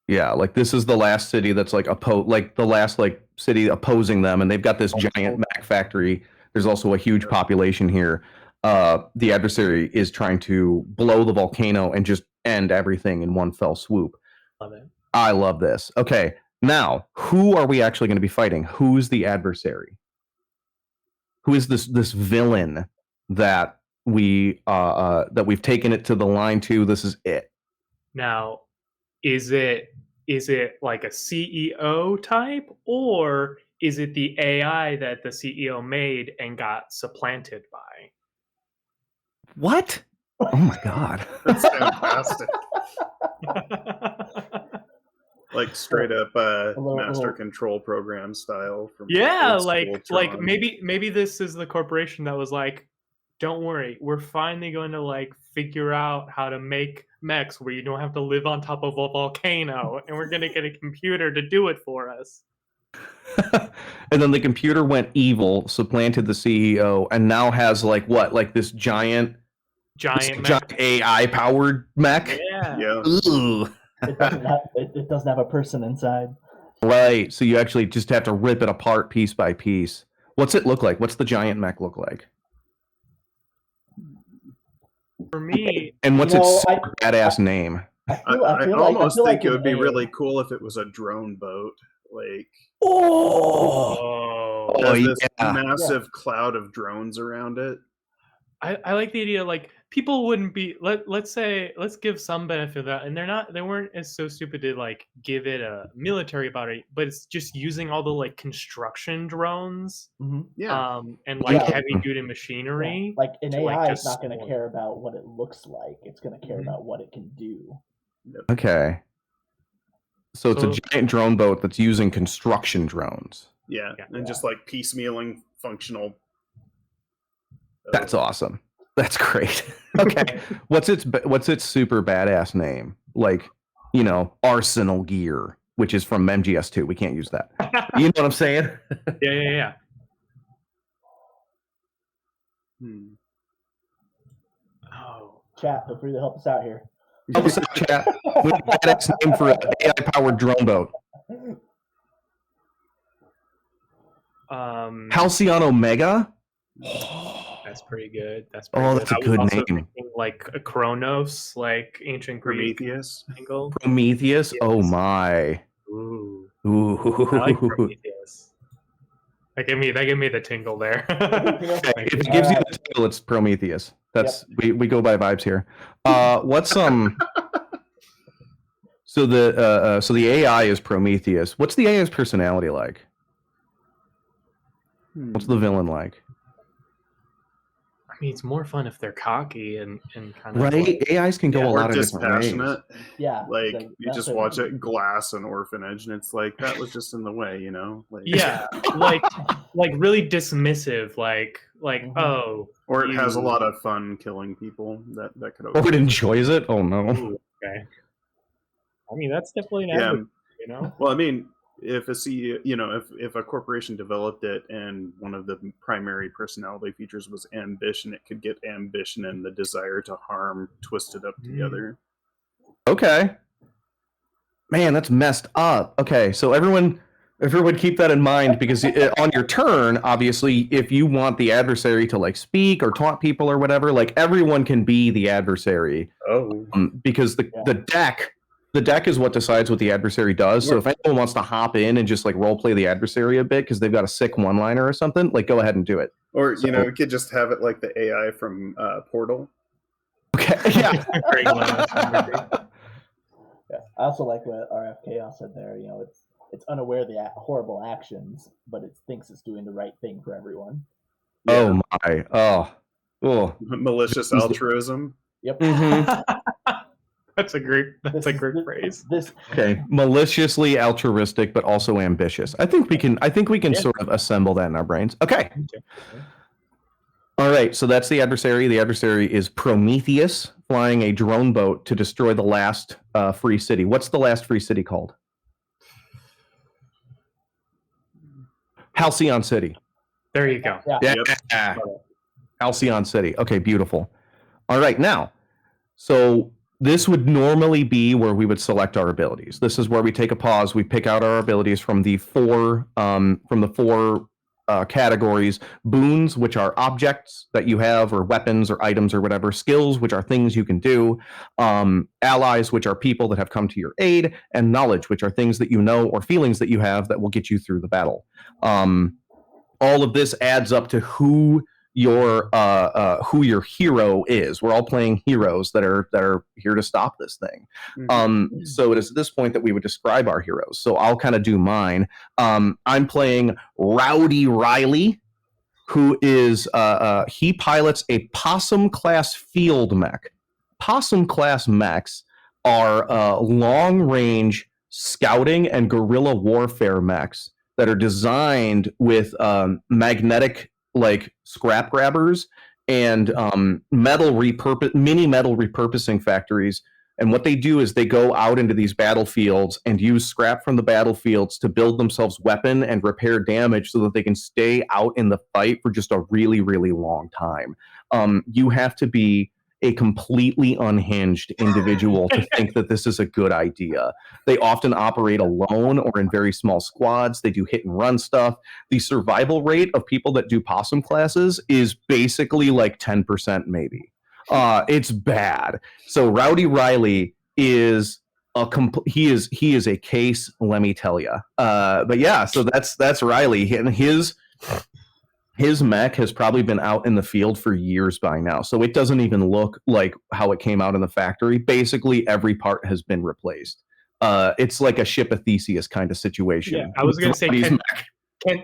[SPEAKER 3] like this is the last city that's like the last like city opposing them, and they've got this giant mech factory. There's also a huge population here. The adversary is trying to blow the volcano and just end everything in one fell swoop.
[SPEAKER 4] Love it.
[SPEAKER 3] I love this. Okay, now who are we actually going to be fighting? Who's the adversary? Who is this villain that we've taken it to the line to? This is it.
[SPEAKER 4] Now, is it like a CEO type, or is it the AI that the CEO made and got supplanted by?
[SPEAKER 3] What? Oh my god.
[SPEAKER 2] That's fantastic. Like straight up master control program style from
[SPEAKER 4] like maybe this is the corporation that was like, don't worry, we're finally going to like figure out how to make mechs where you don't have to live on top of a volcano, and we're going to get a computer to do it for us.
[SPEAKER 3] And then the computer went evil, supplanted the CEO, and now has like this giant AI powered mech.
[SPEAKER 4] Yeah.
[SPEAKER 3] Ooh.
[SPEAKER 1] It doesn't have a person inside.
[SPEAKER 3] Right. So you actually just have to rip it apart piece by piece. What's it look like? What's the giant mech look like?
[SPEAKER 4] For me,
[SPEAKER 3] and what's its badass name?
[SPEAKER 2] I almost think it would be really cool if it was a drone boat, like this massive cloud of drones around it.
[SPEAKER 4] I like the idea, like people wouldn't be let's give some benefit of that, and they weren't as so stupid to like give it a military body, but it's just using all the like construction drones, and like heavy duty machinery.
[SPEAKER 1] Like an AI is not going to care about what it looks like; it's going to care about what it can do.
[SPEAKER 3] Okay, so it's a giant drone boat that's using construction drones.
[SPEAKER 2] And just like piecemealing functional.
[SPEAKER 3] That's awesome. That's great. Okay. What's its super badass name? Like, Arsenal Gear, which is from MGS2. We can't use that. You know what I'm saying?
[SPEAKER 4] Yeah.
[SPEAKER 1] Oh. Chat, feel free to help us out here.
[SPEAKER 3] Help us out, chat. We need a badass name for an AI-powered drone boat. Halcyon Omega?
[SPEAKER 4] That's pretty good. That's
[SPEAKER 3] a good name.
[SPEAKER 4] Like a Kronos, like ancient Greek.
[SPEAKER 3] Prometheus.
[SPEAKER 4] Yes.
[SPEAKER 3] Oh my.
[SPEAKER 4] Ooh. I like Prometheus. That gave me the tingle there.
[SPEAKER 3] If it gives you the tingle, it's Prometheus. That's we go by vibes here. What's So the AI is Prometheus. What's the AI's personality like? What's the villain like?
[SPEAKER 4] I mean, it's more fun if they're cocky and kind of
[SPEAKER 3] right. AIs can go a lot of different ways.
[SPEAKER 1] Yeah,
[SPEAKER 2] like you just watch it, Glass and Orphanage, and it's like that was just in the way, Like,
[SPEAKER 4] like really dismissive, like oh,
[SPEAKER 2] or it has a lot of fun killing people. That could.
[SPEAKER 3] Or it enjoys it. Oh no.
[SPEAKER 4] Ooh, okay. I mean, that's definitely an advocate,
[SPEAKER 2] Well, I mean, if a CEO, if a corporation developed it and one of the primary personality features was ambition, it could get ambition and the desire to harm twisted up together.
[SPEAKER 3] Okay. Man, that's messed up. Okay, so everyone keep that in mind, because on your turn, obviously, if you want the adversary to like speak or taunt people or whatever, like everyone can be the adversary.
[SPEAKER 2] Oh.
[SPEAKER 3] Because the deck is what decides what the adversary does. So if anyone wants to hop in and just like role play the adversary a bit because they've got a sick one-liner or something, like go ahead and do it.
[SPEAKER 2] Or we could just have it like the AI from Portal.
[SPEAKER 3] Okay. Yeah.
[SPEAKER 1] I also like what RF Chaos said there. It's unaware of the horrible actions, but it thinks it's doing the right thing for everyone.
[SPEAKER 3] Yeah. Oh my! Oh.
[SPEAKER 2] Malicious altruism.
[SPEAKER 1] Yep.
[SPEAKER 4] Mm-hmm. That's a great phrase.
[SPEAKER 3] Okay, maliciously altruistic, but also ambitious. I think we can sort of assemble that in our brains. Okay. All right, so that's the adversary. The adversary is Prometheus, flying a drone boat to destroy the last free city. What's the last free city called? Halcyon City.
[SPEAKER 4] There you go.
[SPEAKER 3] Yeah. Yep. Halcyon City. Okay, beautiful. All right, now, so this would normally be where we would select our abilities. This is where we take a pause. We pick out our abilities from the four categories: boons, which are objects that you have, or weapons, or items, or whatever; skills, which are things you can do; allies, which are people that have come to your aid; and knowledge, which are things that you know or feelings that you have that will get you through the battle. All of this adds up to who your hero is. We're all playing heroes that are here to stop this thing. So it is at this point that we would describe our heroes. So I'll kind of do mine. I'm playing Rowdy Riley, who is he pilots a possum class field mech. Possum class mechs are long range scouting and guerrilla warfare mechs that are designed with magnetic like scrap grabbers and mini metal repurposing factories. And what they do is they go out into these battlefields and use scrap from the battlefields to build themselves weapon and repair damage so that they can stay out in the fight for just a really, really long time. You have to be a completely unhinged individual to think that this is a good idea. They often operate alone or in very small squads. They do hit and run stuff. The survival rate of people that do possum classes is basically like 10% maybe. It's bad. So Rowdy Riley is he is a case, let me tell you. But yeah, so that's Riley, and his mech has probably been out in the field for years by now, so it doesn't even look like how it came out in the factory. Basically, every part has been replaced. It's like a Ship of Theseus kind of situation.
[SPEAKER 4] Yeah, I was going to say,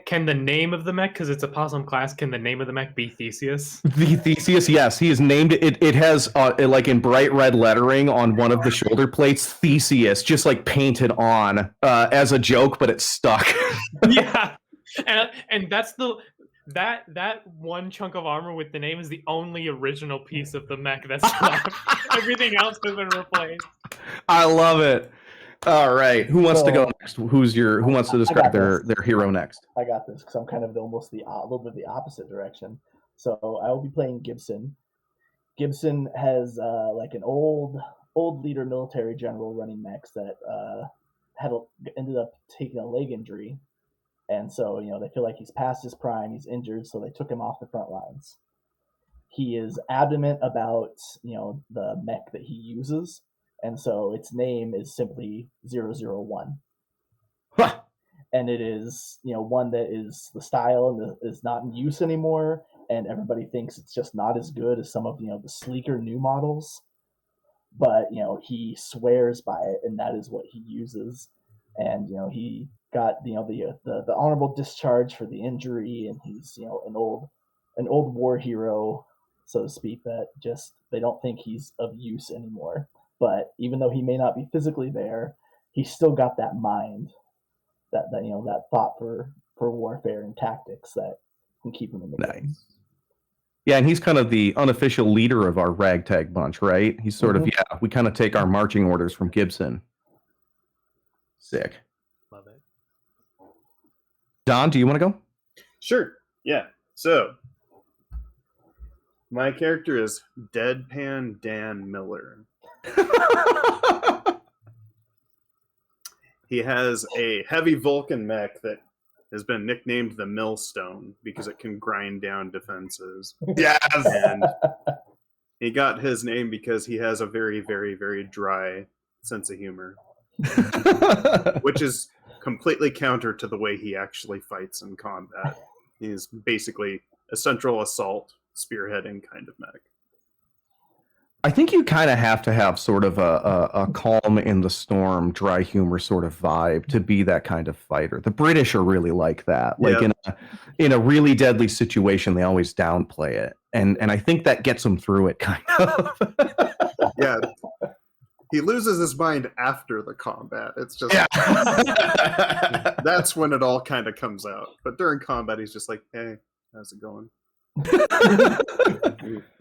[SPEAKER 4] can the name of the mech, because it's a possum class, can the name of the mech be Theseus?
[SPEAKER 3] The Theseus, yes. He is named it. It has, like in bright red lettering on one of the shoulder plates, Theseus, just like painted on as a joke, but it's stuck.
[SPEAKER 4] Yeah. And that's that one chunk of armor with the name is the only original piece of the mech that's left. Everything else has been replaced.
[SPEAKER 3] I love it. All right, who wants to go next? Who wants to describe their hero next?
[SPEAKER 1] I got this because I'm kind of almost a little bit the opposite direction. So I will be playing Gibson. Gibson has like an old leader military general running mechs that ended up taking a leg injury, and so they feel like he's past his prime, he's injured, so they took him off the front lines. He is adamant about the mech that he uses. And so its name is simply 001.
[SPEAKER 3] Huh.
[SPEAKER 1] And it is, one that is the style and is not in use anymore. And everybody thinks it's just not as good as some of, the sleeker new models. But, he swears by it, and that is what he uses. And, he got, the honorable discharge for the injury, and he's, an old war hero, so to speak, that just, they don't think he's of use anymore. But even though he may not be physically there, he's still got that mind, that thought for warfare and tactics that can keep him in the game.
[SPEAKER 3] Yeah, and he's kind of the unofficial leader of our ragtag bunch, right? He's sort of, we kind of take our marching orders from Gibson. Sick.
[SPEAKER 4] Love it.
[SPEAKER 3] Don, do you want to go?
[SPEAKER 2] Sure. Yeah. So, my character is Deadpan Dan Miller. He has a heavy Vulcan mech that has been nicknamed the Millstone because it can grind down defenses.
[SPEAKER 3] Yes!
[SPEAKER 2] And he got his name because he has a very, very, very dry sense of humor. Which is completely counter to the way he actually fights in combat. He's basically a central assault, spearheading kind of mech.
[SPEAKER 3] I think you kind of have to have sort of a calm in the storm, dry humor sort of vibe to be that kind of fighter. The British are really like that. Like in a really deadly situation, they always downplay it, and I think that gets them through it, kind of.
[SPEAKER 2] Yeah, he loses his mind after the combat. It's just that's when it all kind of comes out. But during combat, he's just like, "Hey, how's it going?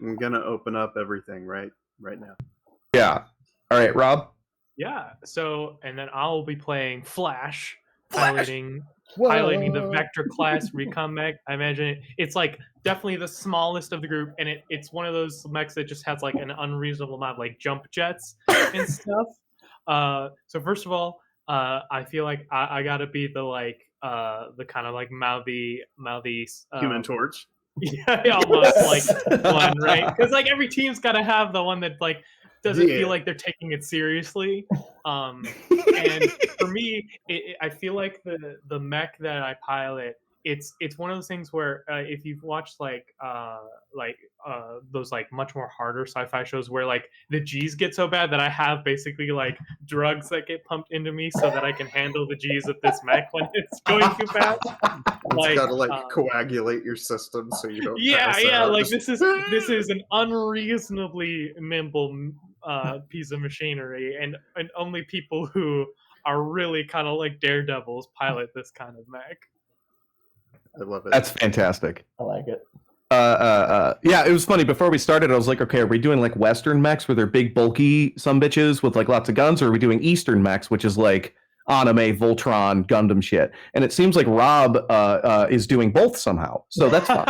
[SPEAKER 2] I'm gonna open up everything right now."
[SPEAKER 3] Yeah. All right, Rob.
[SPEAKER 4] Yeah. So, and then I'll be playing Flash. piloting the Vector class recon mech. I imagine it's like definitely the smallest of the group, and it's one of those mechs that just has like an unreasonable amount of like jump jets and stuff. So first of all, I feel like I gotta be the kind of like mouthy
[SPEAKER 2] Human Torch.
[SPEAKER 4] Yeah, almost like one, right? Because like every team's gotta have the one that like doesn't feel like they're taking it seriously. And for me, I feel like the mech that I pilot, it's one of those things where if you've watched those like much more harder sci-fi shows where like the G's get so bad that I have basically like drugs that get pumped into me so that I can handle the G's of this mech when it's going too fast.
[SPEAKER 2] It's gotta coagulate your system so you don't.
[SPEAKER 4] Yeah. Like this is an unreasonably nimble piece of machinery, and only people who are really kind of like daredevils pilot this kind of mech.
[SPEAKER 2] I love it.
[SPEAKER 3] That's fantastic.
[SPEAKER 1] I like it.
[SPEAKER 3] Yeah, it was funny. Before we started, I was like, okay, are we doing like Western mechs where they're big, bulky sumbitches with like lots of guns, or are we doing Eastern mechs, which is like anime, Voltron, Gundam shit. And it seems like Rob is doing both somehow. So that's fun.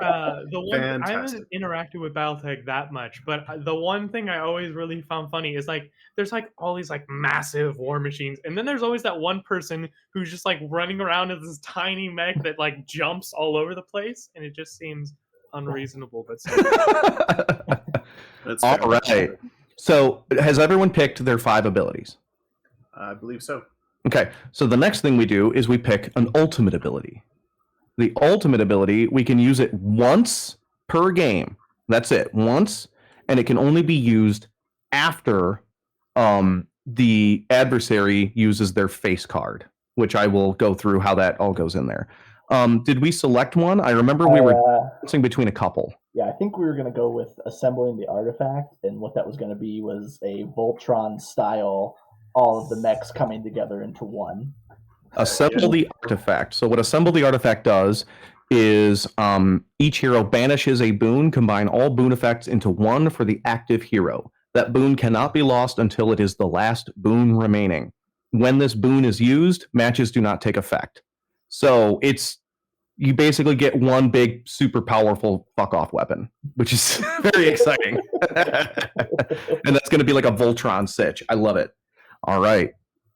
[SPEAKER 4] I haven't interacted with Battletech that much, but the one thing I always really found funny is like there's like all these like massive war machines, and then there's always that one person who's just like running around in this tiny mech that like jumps all over the place, and it just seems unreasonable. But
[SPEAKER 2] That's
[SPEAKER 3] all right. So has everyone picked their 5 abilities?
[SPEAKER 2] I believe so.
[SPEAKER 3] Okay. So the next thing we do is we pick an ultimate ability. The ultimate ability, we can use it once per game. That's it, once, and it can only be used after the adversary uses their face card, which I will go through how that all goes in there. Did we select one? I remember we were bouncing between a couple.
[SPEAKER 1] Yeah, I think we were going to go with assembling the artifact, and what that was going to be was a Voltron style, all of the mechs coming together into one.
[SPEAKER 3] Assemble the artifact. So what Assemble the Artifact does is each hero banishes a boon, combine all boon effects into one for the active hero. That boon cannot be lost until it is the last boon remaining. When this boon is used, matches do not take effect. So you basically get one big, super powerful fuck-off weapon, which is very exciting. And that's going to be like a Voltron sitch. I love it. All right.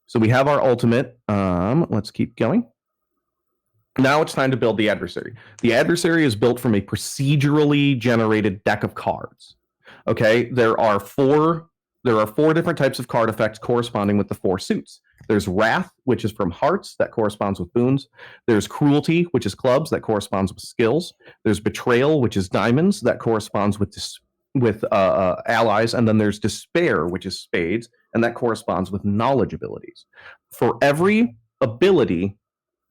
[SPEAKER 3] So we have our ultimate. Let's keep going. Now it's time to build the adversary. The adversary is built from a procedurally generated deck of cards. Okay, there are four different types of card effects corresponding with the 4 suits. There's Wrath, which is from hearts, that corresponds with boons. There's Cruelty, which is clubs, that corresponds with skills. There's Betrayal, which is diamonds, that corresponds with allies. And then there's Despair, which is spades, and that corresponds with knowledge abilities. For every ability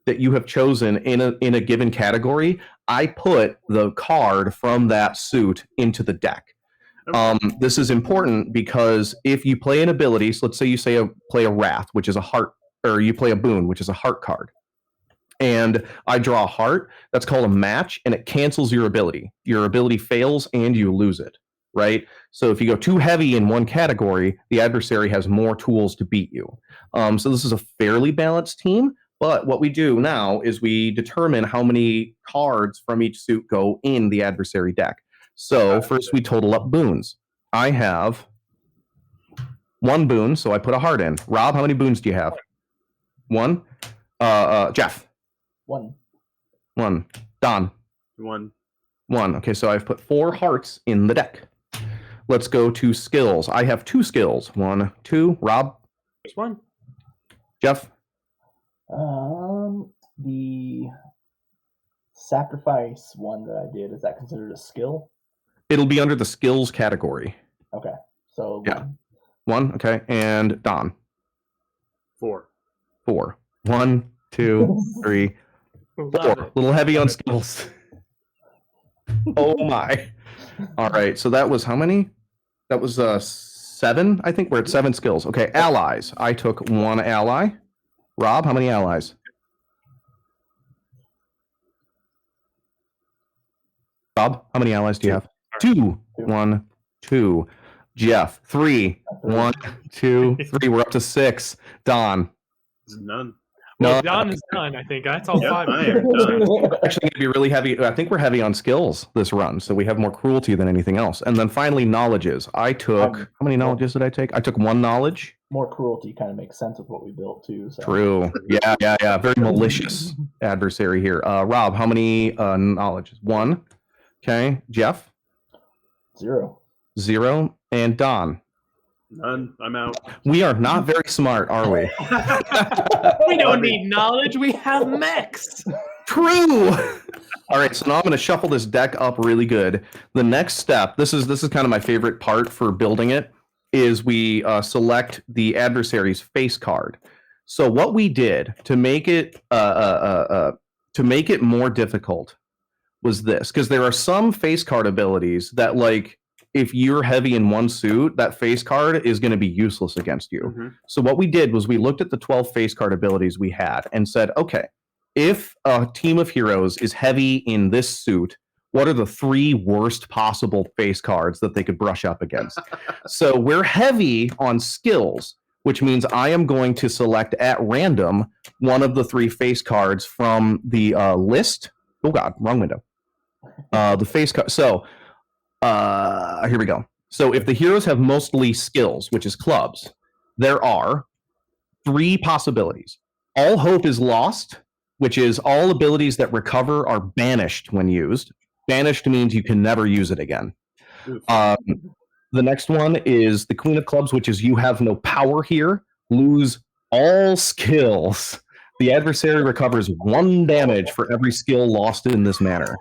[SPEAKER 3] that you have chosen in a given category, I put the card from that suit into the deck. This is important because if you play an ability, so let's say you play a Wrath, which is a heart, or you play a boon, which is a heart card, and I draw a heart, that's called a match, and it cancels your ability. Your ability fails and you lose it, right? So if you go too heavy in one category, the adversary has more tools to beat you. So this is a fairly balanced team, but what we do now is we determine how many cards from each suit go in the adversary deck. So first we total up boons. I have 1 boon, so I put a heart in. Rob, how many boons do you have? 1. Jeff?
[SPEAKER 1] 1.
[SPEAKER 3] 1. Don?
[SPEAKER 2] 1.
[SPEAKER 3] 1. Okay, so I've put 4 hearts in the deck. Let's go to skills. I have 2 skills. 1, 2. Rob?
[SPEAKER 4] Just 1.
[SPEAKER 3] Jeff?
[SPEAKER 1] The sacrifice one that I did, is that considered a skill?
[SPEAKER 3] It'll be under the skills category.
[SPEAKER 1] Okay, so
[SPEAKER 3] yeah. 1, okay. And Don?
[SPEAKER 2] 4.
[SPEAKER 3] 4. 1, 2, 3, 4. A little heavy on skills. Oh my. All right, so that was how many? That was 7, I think. We're at 7 skills. Okay, allies. I took 1 ally. Rob, how many allies? Rob, how many allies do you have? 2. 1, 2. Jeff, 3. 1, 2, 3. We're up to 6. Don?
[SPEAKER 2] None.
[SPEAKER 4] Well, Don is done, I think. That's all 5.
[SPEAKER 2] I am done.
[SPEAKER 3] Actually going to be really heavy. I think we're heavy on skills this run, so we have more cruelty than anything else. And then finally, knowledges. I took, how many knowledges did I take? I took 1 knowledge.
[SPEAKER 1] More cruelty kind of makes sense with what we built, too. So.
[SPEAKER 3] True. Yeah. Very malicious adversary here. Rob, how many knowledges? 1. Okay. Jeff?
[SPEAKER 1] 0.
[SPEAKER 3] 0. And Don?
[SPEAKER 2] None. I'm out.
[SPEAKER 3] We are not very smart, are we?
[SPEAKER 4] We don't need knowledge. We have mechs.
[SPEAKER 3] True. All right, so now I'm going to shuffle this deck up really good. The next step, this is kind of my favorite part for building it, is we select the adversary's face card. So what we did to make it more difficult was this, because there are some face card abilities that, like, if you're heavy in one suit, that face card is going to be useless against you. Mm-hmm. So what we did was we looked at the 12 face card abilities we had and said, okay, if a team of heroes is heavy in this suit, what are the 3 worst possible face cards that they could brush up against? So we're heavy on skills, which means I am going to select at random one of the 3 face cards from the list. Oh God, wrong window. The face card. So here we go. So if the heroes have mostly skills, which is clubs, there are 3 possibilities. All hope is lost, which is all abilities that recover are banished when used. Banished means you can never use it again. The next one is the Queen of Clubs, which is you have no power here. Lose all skills. The adversary recovers 1 damage for every skill lost in this manner.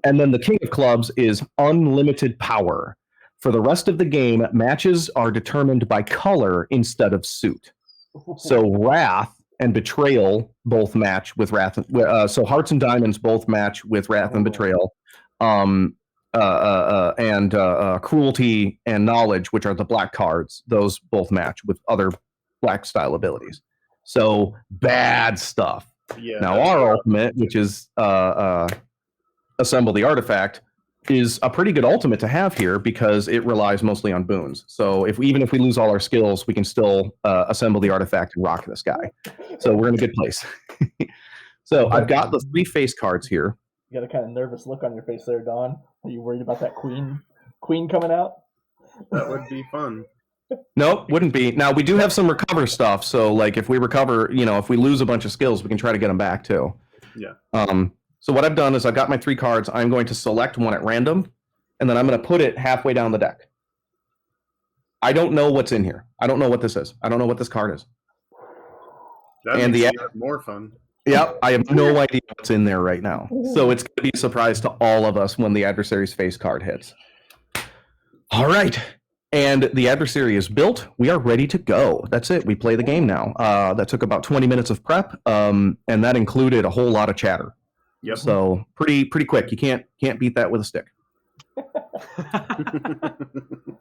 [SPEAKER 3] And then the King of Clubs is unlimited power. For the rest of the game, matches are determined by color instead of suit. So Wrath and Betrayal both match with Wrath. So Hearts and Diamonds both match with Wrath and Betrayal. And Cruelty and Knowledge, which are the black cards, those both match with other black style abilities. So bad stuff.
[SPEAKER 2] Yeah.
[SPEAKER 3] Now our ultimate, which is Assemble the Artifact, is a pretty good ultimate to have here because it relies mostly on boons. So even if we lose all our skills, we can still assemble the artifact and rock this guy. So we're in a good place. So I've got the 3 face cards here.
[SPEAKER 1] You got a kind of nervous look on your face there, Don. Are you worried about that queen coming out?
[SPEAKER 2] That would be fun.
[SPEAKER 3] Nope, wouldn't be. Now we do have some recover stuff. So like if we recover, if we lose a bunch of skills, we can try to get them back too.
[SPEAKER 2] Yeah.
[SPEAKER 3] So what I've done is I've got my 3 cards. I'm going to select one at random, and then I'm going to put it halfway down the deck. I don't know what's in here. I don't know what this is. I don't know what this card is.
[SPEAKER 2] That makes it more fun.
[SPEAKER 3] Yep, I have no idea what's in there right now. So it's going to be a surprise to all of us when the adversary's face card hits. All right. And the adversary is built. We are ready to go. That's it. We play the game now. That took about 20 minutes of prep, and that included a whole lot of chatter.
[SPEAKER 2] Yep.
[SPEAKER 3] So pretty quick. You can't beat that with a stick.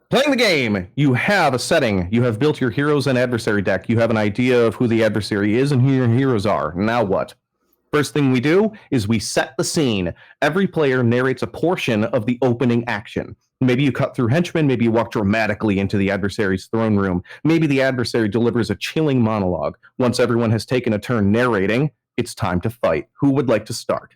[SPEAKER 3] Playing the game, you have a setting. You have built your heroes and adversary deck. You have an idea of who the adversary is and who your heroes are. Now what? First thing we do is we set the scene. Every player narrates a portion of the opening action. Maybe you cut through henchmen. Maybe you walk dramatically into the adversary's throne room. Maybe the adversary delivers a chilling monologue. Once everyone has taken a turn narrating, it's time to fight. Who would like to start?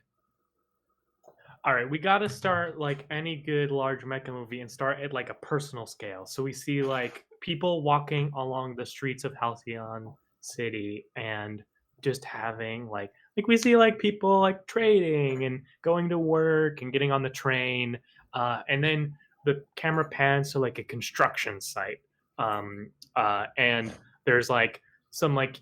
[SPEAKER 4] All right, we got to start like any good large mecha movie and start at like a personal scale. So we see like people walking along the streets of Halcyon City and just having like we see like people like trading and going to work and getting on the train. And then the camera pans to like a construction site. And there's like some like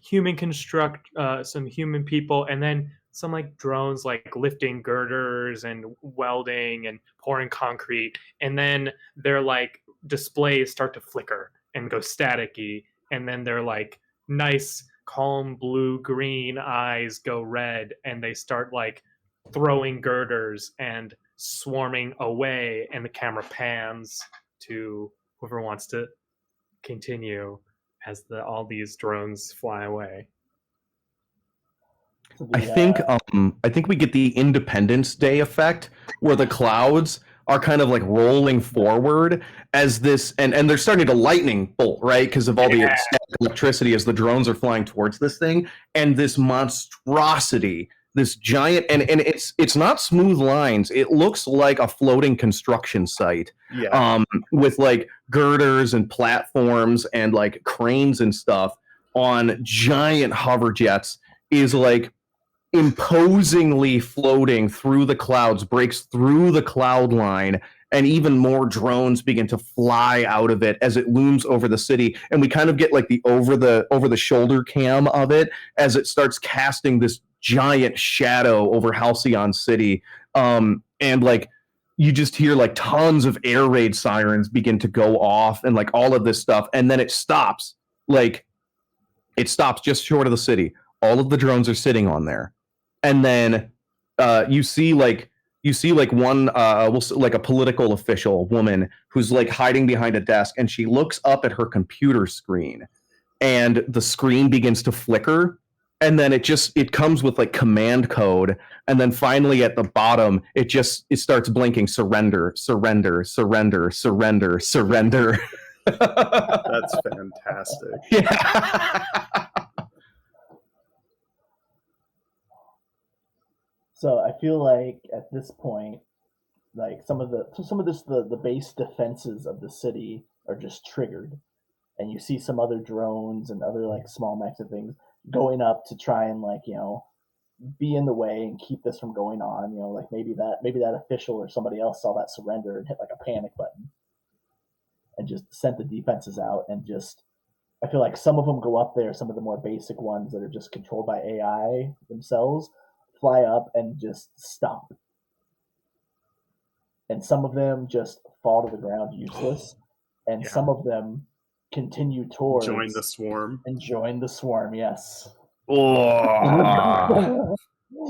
[SPEAKER 4] some human people, and then some like drones like lifting girders and welding and pouring concrete, and then their like displays start to flicker and go staticky, and then their like nice calm blue green eyes go red, and they start like throwing girders and swarming away, and the camera pans to whoever wants to continue as all these drones fly away.
[SPEAKER 3] I think we get the Independence Day effect where the clouds are kind of like rolling forward as this, and they're starting to lightning bolt, right? Because of all the static electricity as the drones are flying towards this thing, and this monstrosity, this giant, and it's not smooth lines. It looks like a floating construction site, with like girders and platforms and like cranes and stuff on giant hover jets, is like imposingly floating through the clouds, breaks through the cloud line, and even more drones begin to fly out of it as it looms over the city. And we kind of get like the over the shoulder cam of it as it starts casting this giant shadow over Halcyon City. And like you just hear like tons of air raid sirens begin to go off and like all of this stuff, and then it stops. Like it stops just short of the city. All of the drones are sitting on there. And then you see like one like a political official woman who's like hiding behind a desk, and she looks up at her computer screen, and the screen begins to flicker, and then it comes with like command code, and then finally at the bottom it starts blinking surrender, surrender, surrender, surrender, surrender.
[SPEAKER 2] That's fantastic.
[SPEAKER 3] Yeah.
[SPEAKER 1] So I feel like at this point, like some of the base defenses of the city are just triggered, and you see some other drones and other like small mechs and things going up to try and like be in the way and keep this from going on. Like maybe that official or somebody else saw that surrender and hit like a panic button and just sent the defenses out. And just I feel like some of them go up there, some of the more basic ones that are just controlled by AI themselves fly up and just stop. And some of them just fall to the ground useless, and some of them continue towards
[SPEAKER 2] join the swarm.
[SPEAKER 1] Yes.
[SPEAKER 3] Oh,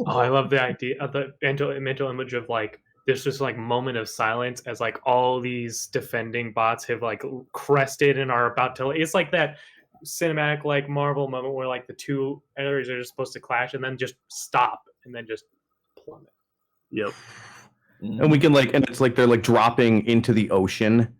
[SPEAKER 4] I love the idea of the mental image of like there's just like moment of silence as like all these defending bots have like crested and are about to. It's like that cinematic like Marvel moment where like the two areas are just supposed to clash and then just stop and then just plummet.
[SPEAKER 2] Yep.
[SPEAKER 3] And we can and it's like they're like dropping into the ocean.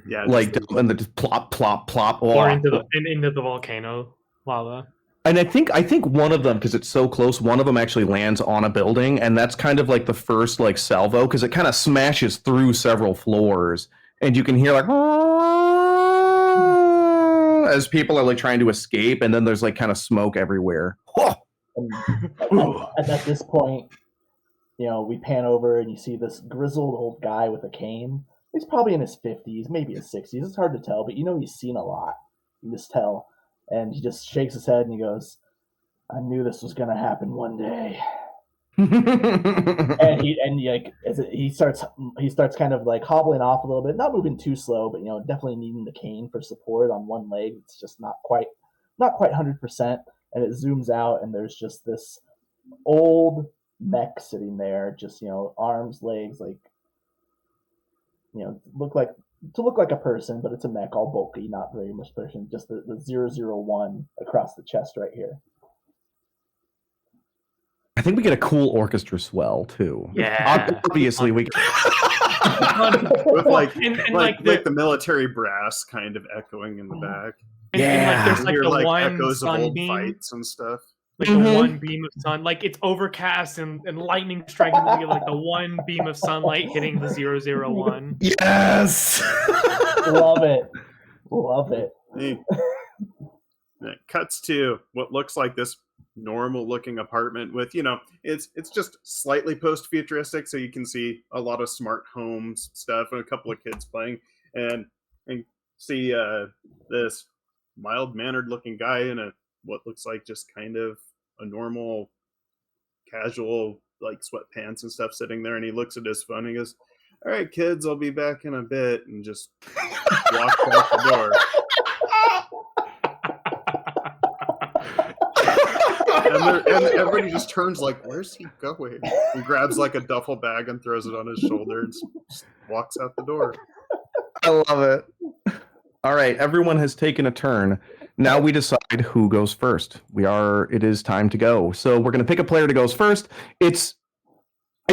[SPEAKER 2] Yeah.
[SPEAKER 3] And they just plop, plop, plop.
[SPEAKER 4] Or into the volcano lava.
[SPEAKER 3] And I think one of them, because it's so close, one of them actually lands on a building, and that's kind of like the first like salvo, because it kind of smashes through several floors, and you can hear like as people are like trying to escape, and then there's like kind of smoke everywhere.
[SPEAKER 1] At this point, we pan over and you see this grizzled old guy with a cane. He's probably in his 50s, maybe his 60s. It's hard to tell, but he's seen a lot. You can just tell. And he just shakes his head and he goes, "I knew this was going to happen one day." And he starts kind of like hobbling off a little bit, not moving too slow, but definitely needing the cane for support on one leg. It's just not quite 100%. And it zooms out, and there's just this old mech sitting there, just arms, legs, like look like a person, but it's a mech, all bulky, not very much person. Just the 001 across the chest right here.
[SPEAKER 3] I think we get a cool orchestra swell too.
[SPEAKER 4] Yeah,
[SPEAKER 3] obviously we.
[SPEAKER 2] With like the military brass kind of echoing in the back.
[SPEAKER 4] And there's like the one
[SPEAKER 2] echoes of old
[SPEAKER 4] beam.
[SPEAKER 2] fights and stuff.
[SPEAKER 4] Like the one beam of sun, like it's overcast and lightning striking like the one beam of sunlight hitting the 001.
[SPEAKER 3] Yes,
[SPEAKER 1] love it.
[SPEAKER 2] Hey. It cuts to what looks like this normal looking apartment with it's just slightly post-futuristic, so you can see a lot of smart homes stuff and a couple of kids playing and see this mild-mannered looking guy in what looks like just kind of a normal casual like sweatpants and stuff sitting there, and he looks at his phone and he goes, "All right, kids, I'll be back in a bit," and just walks out the door. And everybody just turns like, "Where's he going?" He grabs like a duffel bag and throws it on his shoulder and just walks out the door.
[SPEAKER 3] I love it. All right, everyone has taken a turn. Now we decide who goes first. It is time to go. So we're going to pick a player to goes first. It's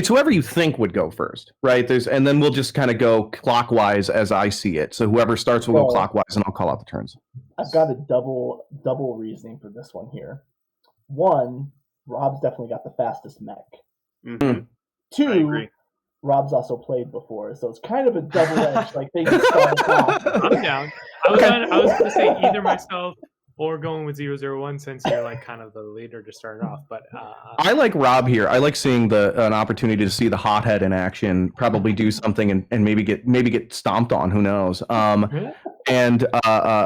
[SPEAKER 3] whoever you think would go first, right? And then we'll just kind of go clockwise as I see it. So whoever starts will go clockwise, and I'll call out the turns.
[SPEAKER 1] I've got a double reasoning for this one here. One, Rob's definitely got the fastest mech.
[SPEAKER 2] Mm-hmm.
[SPEAKER 1] Two, Rob's also played before, so it's kind of a double-edged like thing. I'm
[SPEAKER 4] down. I was going to say either myself or going with 001 since you're like kind of the leader to start off. But
[SPEAKER 3] I like Rob here. I like seeing an opportunity to see the hothead in action, probably do something and maybe get stomped on. Who knows? And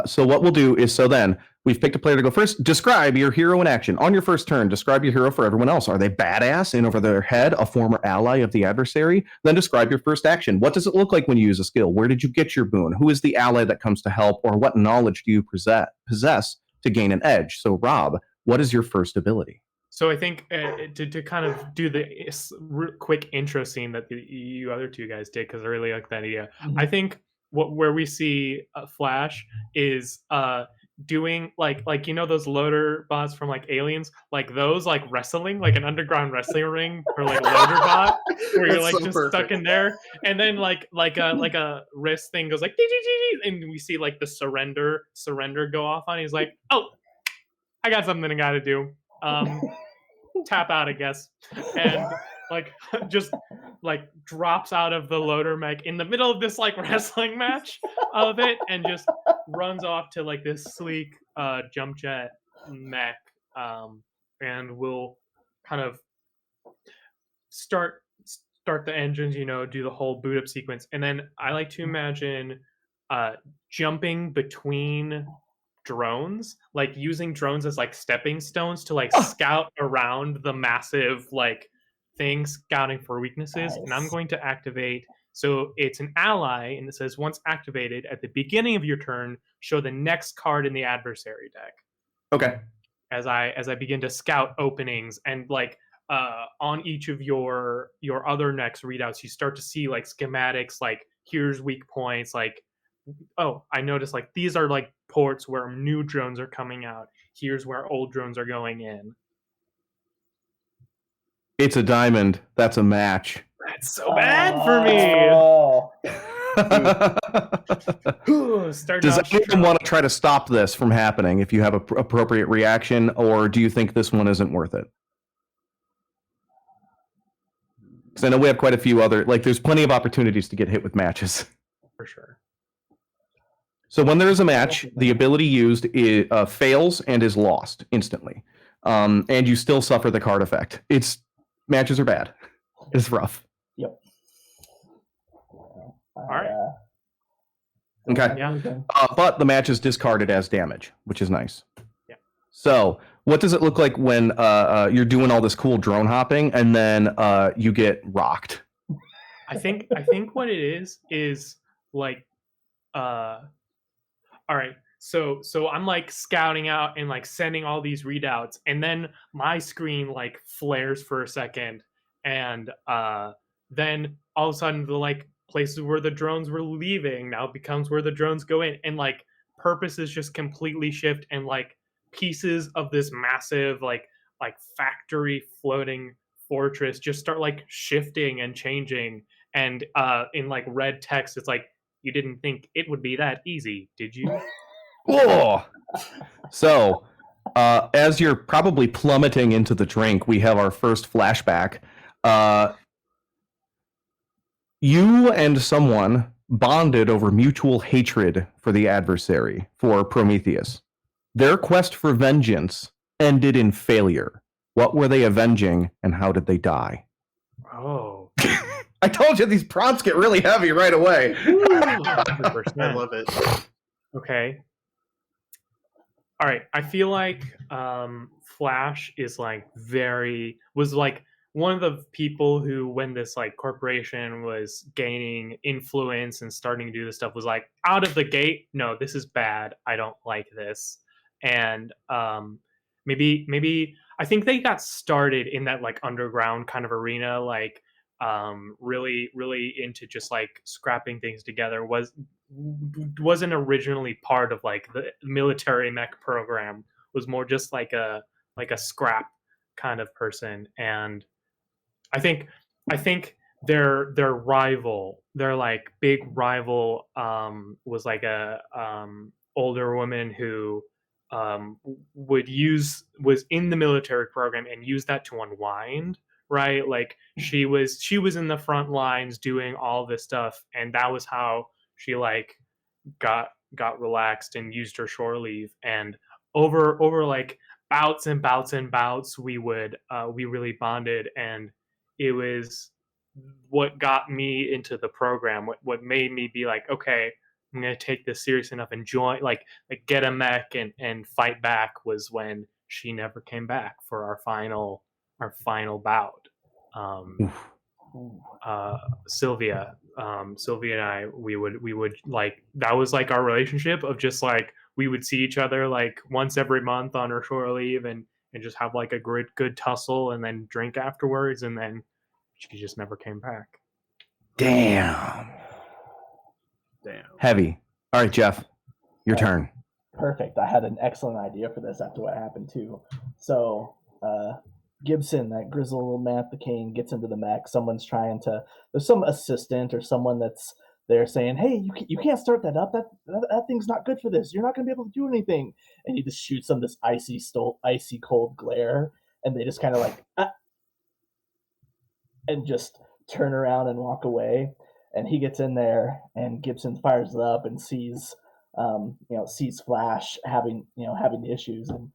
[SPEAKER 3] so what we'll do is, so then we've picked a player to go first. Describe your hero in action. On your first turn, describe your hero for everyone else. Are they badass, in over their head, a former ally of the adversary? Then describe your first action. What does it look like when you use a skill? Where did you get your boon? Who is the ally that comes to help? Or what knowledge do you possess to gain an edge? So Rob, what is your first ability?
[SPEAKER 4] So I think to kind of do the quick intro scene that you other two guys did, because I really like that idea. Mm-hmm. I think where we see Flash is doing like those loader bots from like Aliens, like those like wrestling, like an underground wrestling ring for like loader bot, where you're like so just perfect. Stuck in there, and then like a wrist thing goes like and we see like the surrender go off on. He's like, oh, I got something I gotta do. Tap out, I guess, and like just like drops out of the loader mech in the middle of this like wrestling match of it, and just runs off to like this sleek jump jet mech, and we'll kind of start the engines, do the whole boot up sequence, and then I like to imagine jumping between drones, like using drones as like stepping stones to like scout around the massive like thing, scouting for weaknesses. Nice. And I'm going to activate, so it's an ally, and it says once activated at the beginning of your turn, show the next card in the adversary deck.
[SPEAKER 3] Okay.
[SPEAKER 4] As I begin to scout openings, and like on each of your other next readouts, you start to see like schematics, like here's weak points, like, oh, I noticed like these are like ports where new drones are coming out. Here's where old drones are going in.
[SPEAKER 3] It's a diamond. That's a match.
[SPEAKER 4] That's so bad for me.
[SPEAKER 3] Does anyone want to try to stop this from happening if you have an appropriate reaction, or do you think this one isn't worth it? Because I know we have quite a few other, like there's plenty of opportunities to get hit with matches.
[SPEAKER 4] For sure.
[SPEAKER 3] So when there is a match, the ability used fails and is lost instantly. And you still suffer the card effect. Matches are bad. It's rough.
[SPEAKER 1] Yep.
[SPEAKER 4] All right.
[SPEAKER 3] Okay.
[SPEAKER 4] Yeah.
[SPEAKER 3] But the match is discarded as damage, which is nice.
[SPEAKER 4] Yeah.
[SPEAKER 3] So what does it look like when you're doing all this cool drone hopping and then you get rocked?
[SPEAKER 4] I think what it is like all right, so I'm like scouting out and like sending all these readouts, and then my screen like flares for a second, and then all of a sudden the like places where the drones were leaving now becomes where the drones go in, and like purposes just completely shift, and like pieces of this massive like factory floating fortress just start like shifting and changing, and in like red text it's like, you didn't think it would be that easy, did you?
[SPEAKER 3] Whoa! So, as you're probably plummeting into the drink, we have our first flashback. You and someone bonded over mutual hatred for the adversary, for Prometheus. Their quest for vengeance ended in failure. What were they avenging, and how did they die?
[SPEAKER 4] Oh.
[SPEAKER 3] I told you these prompts get really heavy right away.
[SPEAKER 4] 100%.
[SPEAKER 2] I love it.
[SPEAKER 4] Okay. All right. I feel like Flash is like was like one of the people who, when this like corporation was gaining influence and starting to do this stuff, was like out of the gate, no, this is bad. I don't like this. And maybe I think they got started in that like underground kind of arena, like really into just like scrapping things together. Wasn't originally part of like the military mech program, was more just like a scrap kind of person. And I think their rival, their like big rival, was like a older woman who was in the military program and used that to unwind, right? Like she was in the front lines doing all this stuff, and that was how she like got relaxed and used her shore leave. And over like bouts and bouts and bouts, we really bonded, and it was what got me into the program, what made me be like, okay, I'm gonna take this serious enough and join, like get a mech and fight back, was when she never came back for our final bout. Sylvia and I, we would like, that was like our relationship of just like, we would see each other like once every month on her shore leave, and just have like a good tussle and then drink afterwards, and then she just never came back.
[SPEAKER 3] Damn. Heavy. All right, Jeff, your turn.
[SPEAKER 1] Perfect. I had an excellent idea for this after what happened too. So Gibson, that grizzled little man with the cane, gets into the mech. Someone's trying to. There's some assistant or someone that's there saying, "Hey, you can't start that up. That thing's not good for this. You're not going to be able to do anything." And he just shoots them this icy cold glare, and they just kind of like and just turn around and walk away. And he gets in there, and Gibson fires it up and sees sees Flash having the issues, and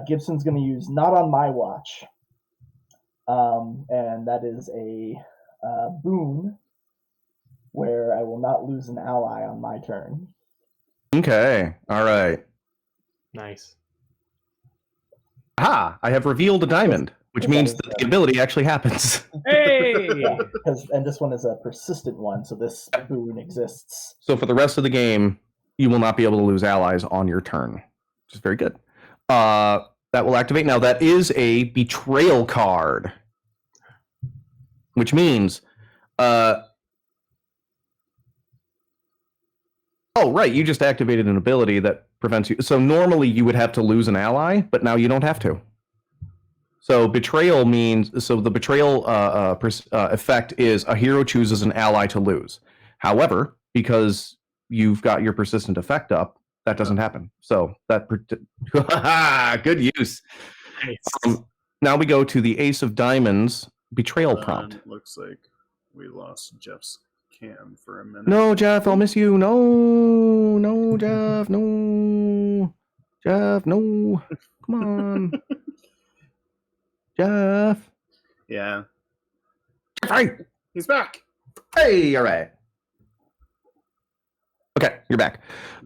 [SPEAKER 1] Gibson's going to use not on my watch, and that is a boon where I will not lose an ally on my turn.
[SPEAKER 3] Okay, all right.
[SPEAKER 4] Nice.
[SPEAKER 3] Ah, I have revealed a diamond, which means that the ability actually happens.
[SPEAKER 4] Hey!
[SPEAKER 1] And this one is a persistent one, so this boon exists.
[SPEAKER 3] So for the rest of the game, you will not be able to lose allies on your turn, which is very good. That will activate. Now, that is a betrayal card, which means... Oh, right. You just activated an ability that prevents you. So normally you would have to lose an ally, but now you don't have to. So betrayal means... So the betrayal effect is a hero chooses an ally to lose. However, because you've got your persistent effect up, that doesn't happen. So that... Good use.
[SPEAKER 4] Nice.
[SPEAKER 3] Now we go to the Ace of Diamonds betrayal prompt.
[SPEAKER 2] Looks like we lost Jeff's cam for a minute.
[SPEAKER 3] No, Jeff, I'll miss you. No, Jeff, no. Jeff, no. Come on. Jeff.
[SPEAKER 2] Yeah.
[SPEAKER 3] Hey.
[SPEAKER 2] He's back.
[SPEAKER 3] Hey, all right. Okay, you're back.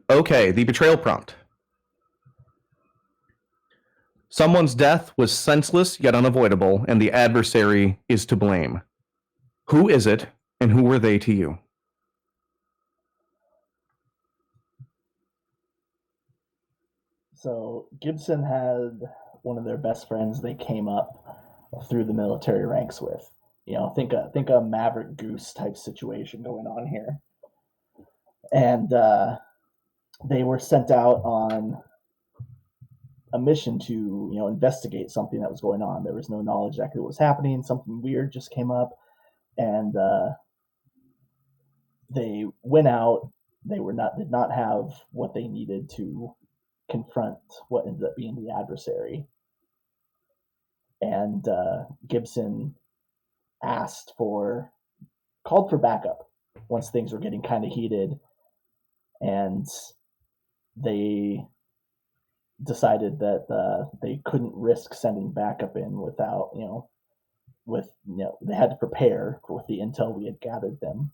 [SPEAKER 3] Okay, the betrayal prompt. Someone's death was senseless yet unavoidable, and the adversary is to blame. Who is it, and who were they to you?
[SPEAKER 1] So Gibson had one of their best friends they came up through the military ranks with. Think a Maverick Goose type situation going on here. And they were sent out on a mission to investigate something that was going on. There was no knowledge exactly what was happening. Something weird just came up, and they went out. They did not have what they needed to confront what ended up being the adversary. And Gibson called for backup once things were getting kind of heated, and they decided that they couldn't risk sending backup in without, they had to prepare with the intel we had gathered them.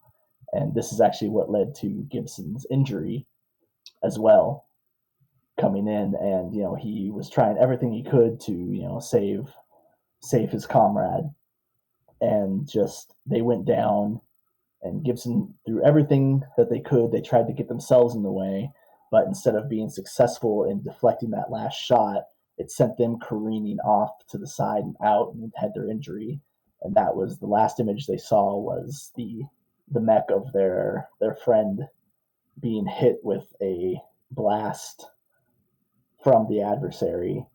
[SPEAKER 1] And this is actually what led to Gibson's injury as well, coming in. And, he was trying everything he could to, save his comrade. And just, they went down, and Gibson, through everything that they could, they tried to get themselves in the way. But instead of being successful in deflecting that last shot, it sent them careening off to the side and out and had their injury. And that was the last image they saw, was the mech of their friend being hit with a blast from the adversary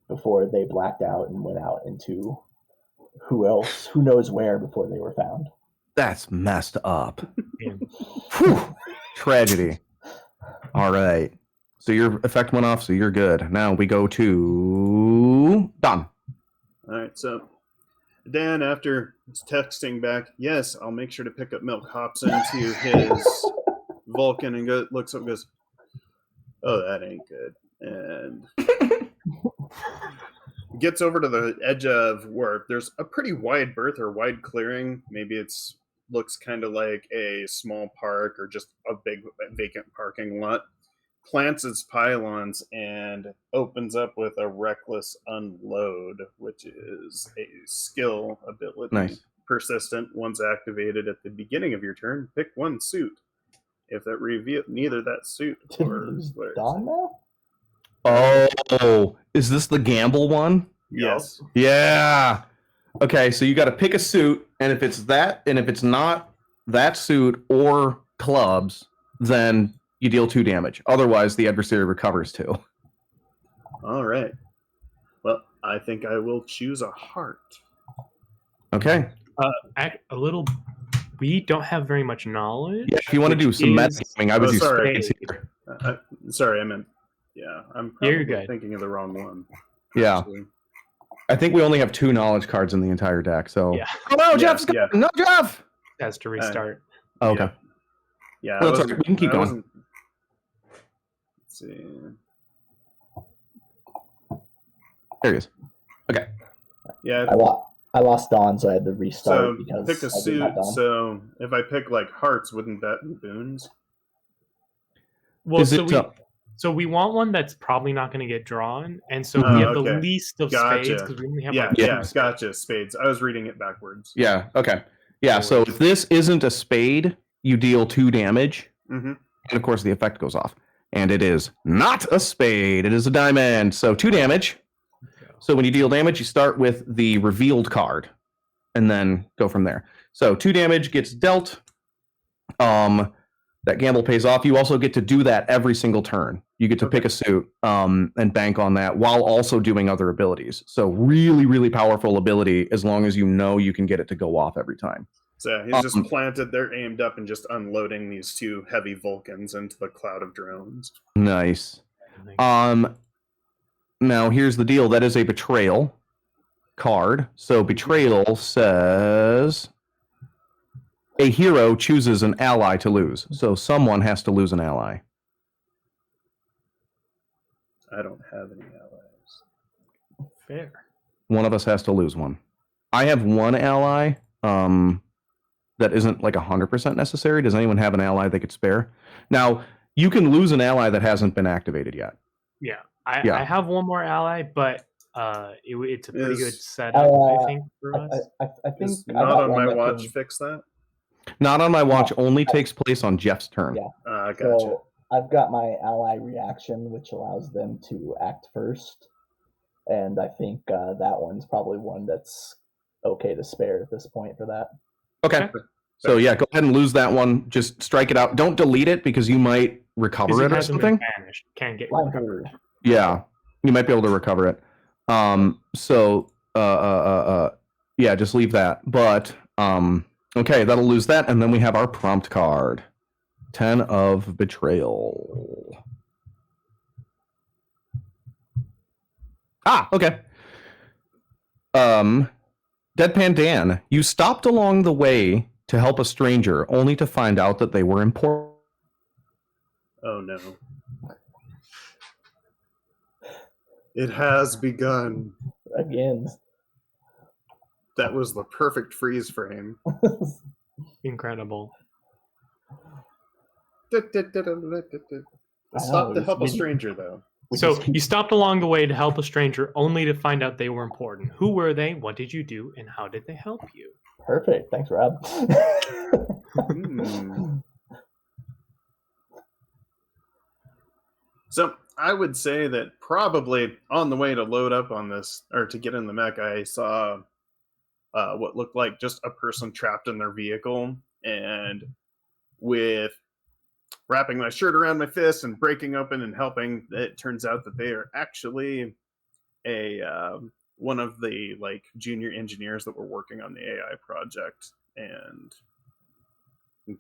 [SPEAKER 1] before they blacked out and went out into who knows where before they were found.
[SPEAKER 3] That's messed up. Whew. Tragedy. All right. So your effect went off, so you're good. Now we go to Don.
[SPEAKER 2] All right, so Dan, after texting back, yes, I'll make sure to pick up milk, hops into his Vulcan and looks up and goes, oh, that ain't good. And gets over to the edge of where there's a pretty wide berth or wide clearing. Maybe looks kind of like a small park or just a big vacant parking lot. Plants its pylons and opens up with a reckless unload, which is a skill ability.
[SPEAKER 3] Nice.
[SPEAKER 2] Persistent. Once activated at the beginning of your turn, pick one suit. If that reveal neither that suit or
[SPEAKER 1] Dawn now?
[SPEAKER 3] Oh, is this the gamble one?
[SPEAKER 2] Yes.
[SPEAKER 3] Yeah. Okay, so you got to pick a suit, and if it's not that suit or clubs, then you deal 2 damage. Otherwise, the adversary recovers 2.
[SPEAKER 2] All right. Well, I think I will choose a heart.
[SPEAKER 3] Okay.
[SPEAKER 4] A little. We don't have very much knowledge.
[SPEAKER 3] Yeah, if you want to do some metagaming, I would use spades here.
[SPEAKER 2] Sorry, I meant. Yeah, I'm probably thinking of the wrong one.
[SPEAKER 3] Yeah.
[SPEAKER 2] Actually.
[SPEAKER 3] I think we only have 2 knowledge cards in the entire deck. So.
[SPEAKER 4] Yeah.
[SPEAKER 3] Oh no, Jeff's gone. No, Jeff
[SPEAKER 4] has to restart.
[SPEAKER 3] Okay.
[SPEAKER 2] Yeah.
[SPEAKER 3] Well, we can keep going.
[SPEAKER 2] Let's see.
[SPEAKER 3] There he is. Okay.
[SPEAKER 2] Yeah.
[SPEAKER 1] I lost Dawn, so I had to restart.
[SPEAKER 2] So
[SPEAKER 1] because
[SPEAKER 2] pick a suit. So if I pick like hearts, wouldn't that be boons?
[SPEAKER 4] Well, so we want one that's probably not going to get drawn, and so we have the least of spades because we only have
[SPEAKER 2] gotcha. Spades. I was reading it backwards.
[SPEAKER 3] Yeah. Okay. Yeah. So if this isn't a spade, you deal 2 damage, and of course the effect goes off. And it is not a spade; it is a diamond. So 2 damage. So when you deal damage, you start with the revealed card, and then go from there. So 2 damage gets dealt. That gamble pays off. You also get to do that every single turn. You get to pick a suit and bank on that while also doing other abilities. So really, really powerful ability as long as you know you can get it to go off every time.
[SPEAKER 2] So he's just planted there, aimed up, and just unloading these 2 heavy Vulcans into the cloud of drones.
[SPEAKER 3] Nice. Now here's the deal. That is a betrayal card. So betrayal says a hero chooses an ally to lose. So someone has to lose an ally.
[SPEAKER 2] I don't have any allies.
[SPEAKER 4] Fair.
[SPEAKER 3] One of us has to lose one. I have one ally that isn't like 100% necessary. Does anyone have an ally they could spare? Now, you can lose an ally that hasn't been activated yet.
[SPEAKER 4] Yeah. I have one more ally, but it's a pretty good setup, I think, for us.
[SPEAKER 1] I think
[SPEAKER 2] not on my watch fix that?
[SPEAKER 3] Not on my watch, only takes place on Jeff's turn.
[SPEAKER 1] Yeah.
[SPEAKER 2] Gotcha.
[SPEAKER 1] So I've got my ally reaction, which allows them to act first. And I think that one's probably one that's okay to spare at this point for that.
[SPEAKER 3] Okay. So yeah, go ahead and lose that one. Just strike it out. Don't delete it because you might recover it or something.
[SPEAKER 4] Can't get recovered.
[SPEAKER 3] Yeah, you might be able to recover it. Yeah, just leave that. But okay, that'll lose that, and then we have our prompt card, 10 of Betrayal. Okay. Deadpan Dan, you stopped along the way to help a stranger, only to find out that they were important.
[SPEAKER 2] Oh no. It has begun.
[SPEAKER 1] Again.
[SPEAKER 2] That was the perfect freeze frame.
[SPEAKER 4] Incredible.
[SPEAKER 2] Stop to help a stranger, though.
[SPEAKER 4] So you stopped along the way to help a stranger, only to find out they were important. Who were they? What did you do? And how did they help you?
[SPEAKER 1] Perfect. Thanks, Rob.
[SPEAKER 2] So I would say that probably on the way to load up on this, or to get in the mech, I saw what looked like just a person trapped in their vehicle, and with wrapping my shirt around my fist and breaking open and helping, it turns out that they are actually one of the junior engineers that were working on the AI project, and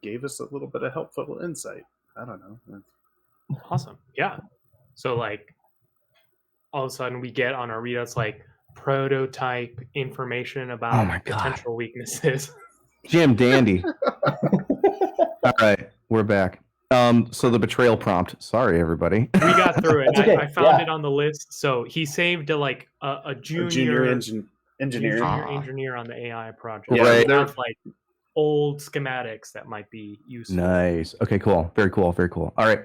[SPEAKER 2] gave us a little bit of helpful insight. I don't know.
[SPEAKER 4] Awesome. Yeah. So all of a sudden we get on our readouts prototype information about potential weaknesses.
[SPEAKER 3] Jim Dandy. All right, we're back. So the betrayal prompt. Sorry, everybody.
[SPEAKER 4] We got through it.
[SPEAKER 1] Okay.
[SPEAKER 4] I found it on the list. So he saved a junior engineer on the AI project.
[SPEAKER 3] Yeah, right.
[SPEAKER 4] They have old schematics that might be useful.
[SPEAKER 3] Nice. Okay, cool. Very cool. Very cool. All right.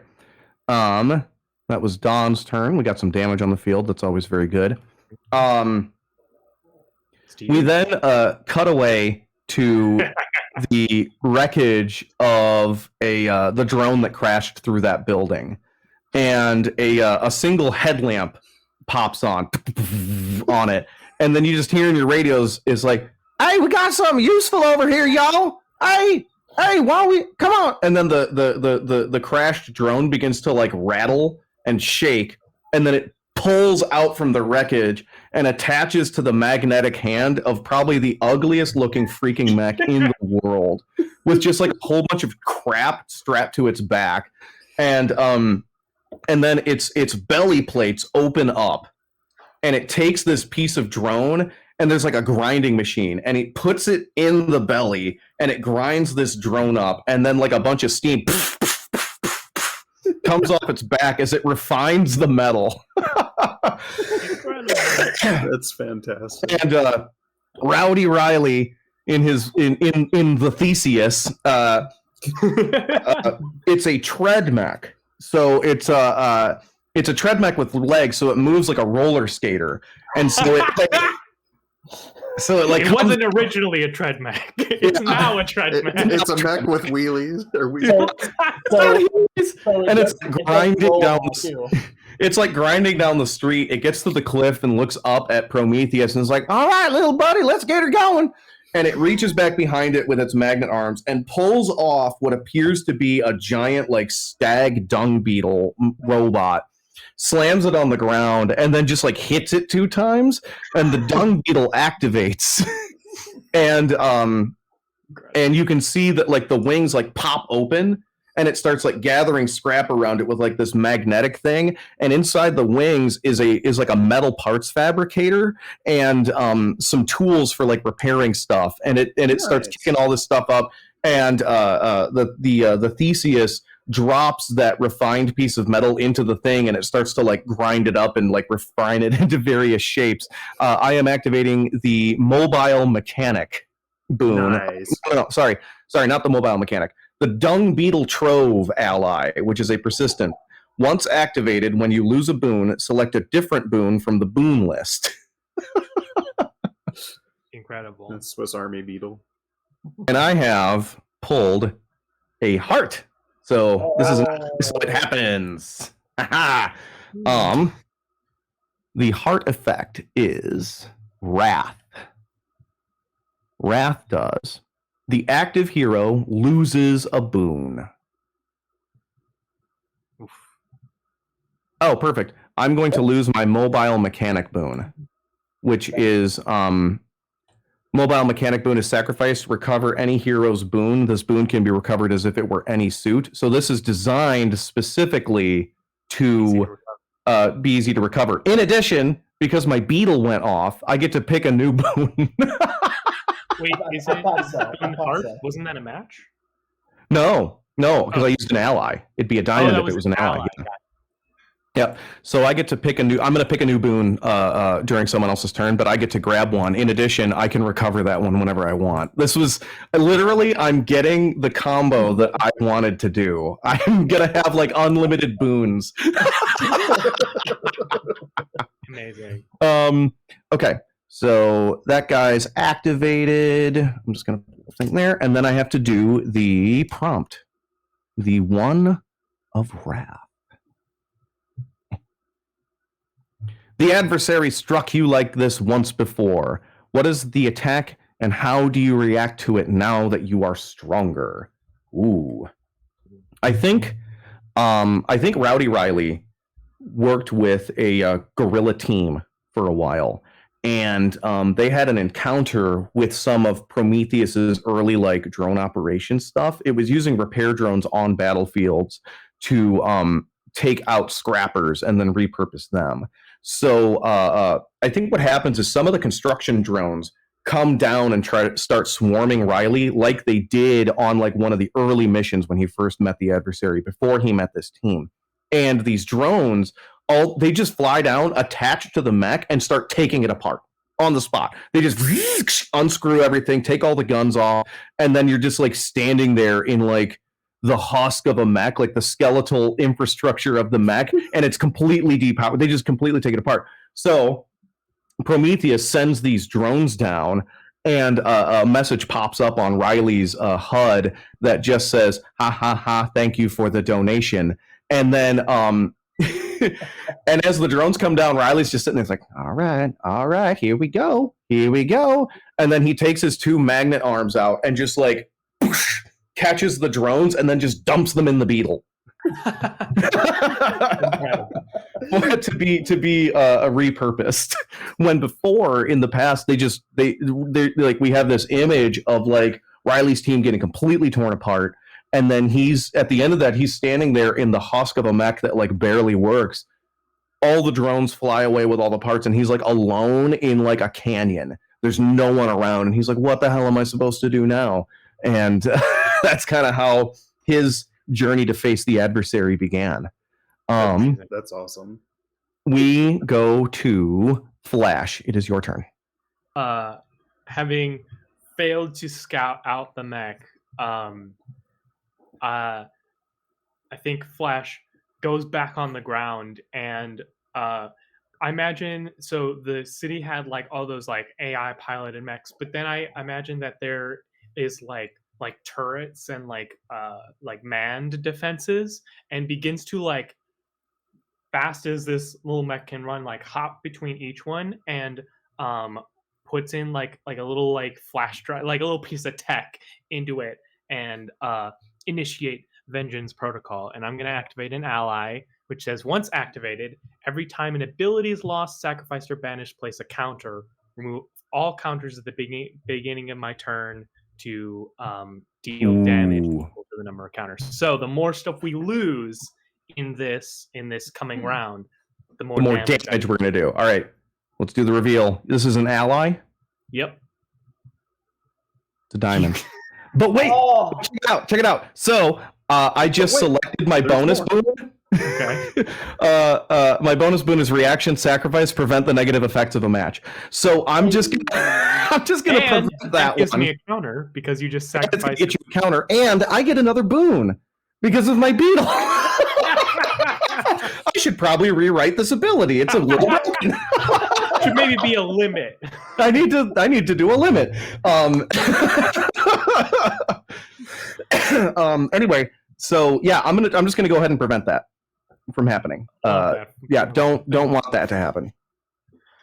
[SPEAKER 3] That was Don's turn. We got some damage on the field. That's always very good. We then cut away to the wreckage of the drone that crashed through that building, and a single headlamp pops on it, and then you just hear in your radios is like, "Hey, we got something useful over here, y'all! Hey, hey, come on. And then the crashed drone begins to like rattle and shake, and then it pulls out from the wreckage and attaches to the magnetic hand of probably the ugliest looking freaking mech in the world, with just like a whole bunch of crap strapped to its back. And then its belly plates open up, and it takes this piece of drone, and there's like a grinding machine, and it puts it in the belly, and it grinds this drone up, and then like a bunch of steam comes off its back as it refines the metal.
[SPEAKER 2] That's fantastic.
[SPEAKER 3] And Rowdy Riley in the Theseus, it's a tread mech. So it's a tread mech with legs, so it moves like a roller skater, and so it
[SPEAKER 4] wasn't originally a tread mech. It's now a tread mech.
[SPEAKER 2] It's a mech with wheelies or
[SPEAKER 3] and it's grinding down. It's like grinding down the street. It gets to the cliff and looks up at Prometheus and is like, "All right, little buddy, let's get her going." And it reaches back behind it with its magnet arms and pulls off what appears to be a giant, like, stag dung beetle robot, slams it on the ground, and then just, like, hits it 2 times, and the dung beetle activates. And you can see that, like, the wings, like, pop open, and it starts, like, gathering scrap around it with, like, this magnetic thing, and inside the wings is like a metal parts fabricator and some tools for, like, repairing stuff, and it starts kicking all this stuff up, and the Theseus drops that refined piece of metal into the thing, and it starts to, like, grind it up and, like, refine it into various shapes. I am activating the mobile mechanic boon.
[SPEAKER 2] Nice.
[SPEAKER 3] No, sorry, not the mobile mechanic. The Dung Beetle Trove ally, which is a persistent. Once activated, when you lose a boon, select a different boon from the boon list.
[SPEAKER 4] Incredible.
[SPEAKER 2] That's Swiss Army Beetle.
[SPEAKER 3] And I have pulled a heart. So this is so it happens. The heart effect is Wrath. Wrath does. The active hero loses a boon. Oof. Oh, perfect. I'm going to lose my mobile mechanic boon, which is mobile mechanic boon is sacrificed. Recover any hero's boon. This boon can be recovered as if it were any suit. So this is designed specifically to be easy to recover. In addition, because my beetle went off, I get to pick a new boon.
[SPEAKER 4] Wait, is it heart? Wasn't that a match?
[SPEAKER 3] No, because I used an ally. It'd be a diamond if it was an ally. Yeah. So I get to pick I'm going to pick a new boon during someone else's turn, but I get to grab one. In addition, I can recover that one whenever I want. This was literally, I'm getting the combo that I wanted to do. I'm going to have, like, unlimited boons.
[SPEAKER 4] Amazing.
[SPEAKER 3] Okay. So that guy's activated. I'm just going to put the thing there. And then I have to do the prompt. The One of Wrath. The adversary struck you like this once before. What is the attack, and how do you react to it now that you are stronger? Ooh. I think Rowdy Riley worked with a guerrilla team for a while. And they had an encounter with some of Prometheus's early, like, drone operation stuff. It was using repair drones on battlefields to take out scrappers and then repurpose them. So I think what happens is some of the construction drones come down and try to start swarming Riley like they did on, like, one of the early missions when he first met the adversary before he met this team. And these drones, they just fly down, attach to the mech, and start taking it apart on the spot. They just unscrew everything, take all the guns off, and then you're just, like, standing there in, like, the husk of a mech, like the skeletal infrastructure of the mech, and it's completely depowered. They just completely take it apart. So Prometheus sends these drones down, and a message pops up on Riley's HUD that just says, "Ha ha ha! Thank you for the donation." And then, and as the drones come down, Riley's just sitting there, like, all right, here we go. And then he takes his 2 magnet arms out and just, like, catches the drones and then just dumps them in the beetle. to be repurposed, when before in the past they like, we have this image of like Riley's team getting completely torn apart, and then he's at the end of that, he's standing there in the husk of a mech that like barely works. All the drones fly away with all the parts, and he's like alone in like a canyon. There's no one around, and he's like, what the hell am I supposed to do now? And that's kind of how his journey to face the adversary began.
[SPEAKER 2] That's awesome.
[SPEAKER 3] We go to Flash. It is your turn.
[SPEAKER 4] Having failed to scout out the mech, I think Flash goes back on the ground, and I imagine, so the city had like all those like AI piloted mechs, but then I imagine that there is like turrets and like manned defenses, and begins to like, fast as this little mech can run, like hop between each one, and puts in like a little like flash drive, like a little piece of tech into it, and initiate Vengeance Protocol. And I'm going to activate an ally, which says, once activated, every time an ability is lost, sacrificed, or banished, place a counter. Remove all counters at the beginning of my turn to deal damage equal to the number of counters. So the more stuff we lose in this coming round, the more
[SPEAKER 3] damage we're going to do. All right, let's do the reveal. This is an ally?
[SPEAKER 4] Yep.
[SPEAKER 3] It's a diamond. But wait, check it out. So I just selected my bonus boon.
[SPEAKER 4] Okay.
[SPEAKER 3] My bonus boon is reaction, sacrifice, prevent the negative effects of a match. So I'm just gonna prevent that
[SPEAKER 4] gives
[SPEAKER 3] one.
[SPEAKER 4] Me a counter because you just sacrificed.
[SPEAKER 3] Get you a counter, and I get another boon because of my beetle. I should probably rewrite this ability. It's a little broken.
[SPEAKER 4] Should maybe be a limit.
[SPEAKER 3] I need to do a limit. Anyway, so yeah, I'm just gonna go ahead and prevent that from happening. Yeah, don't want that to happen.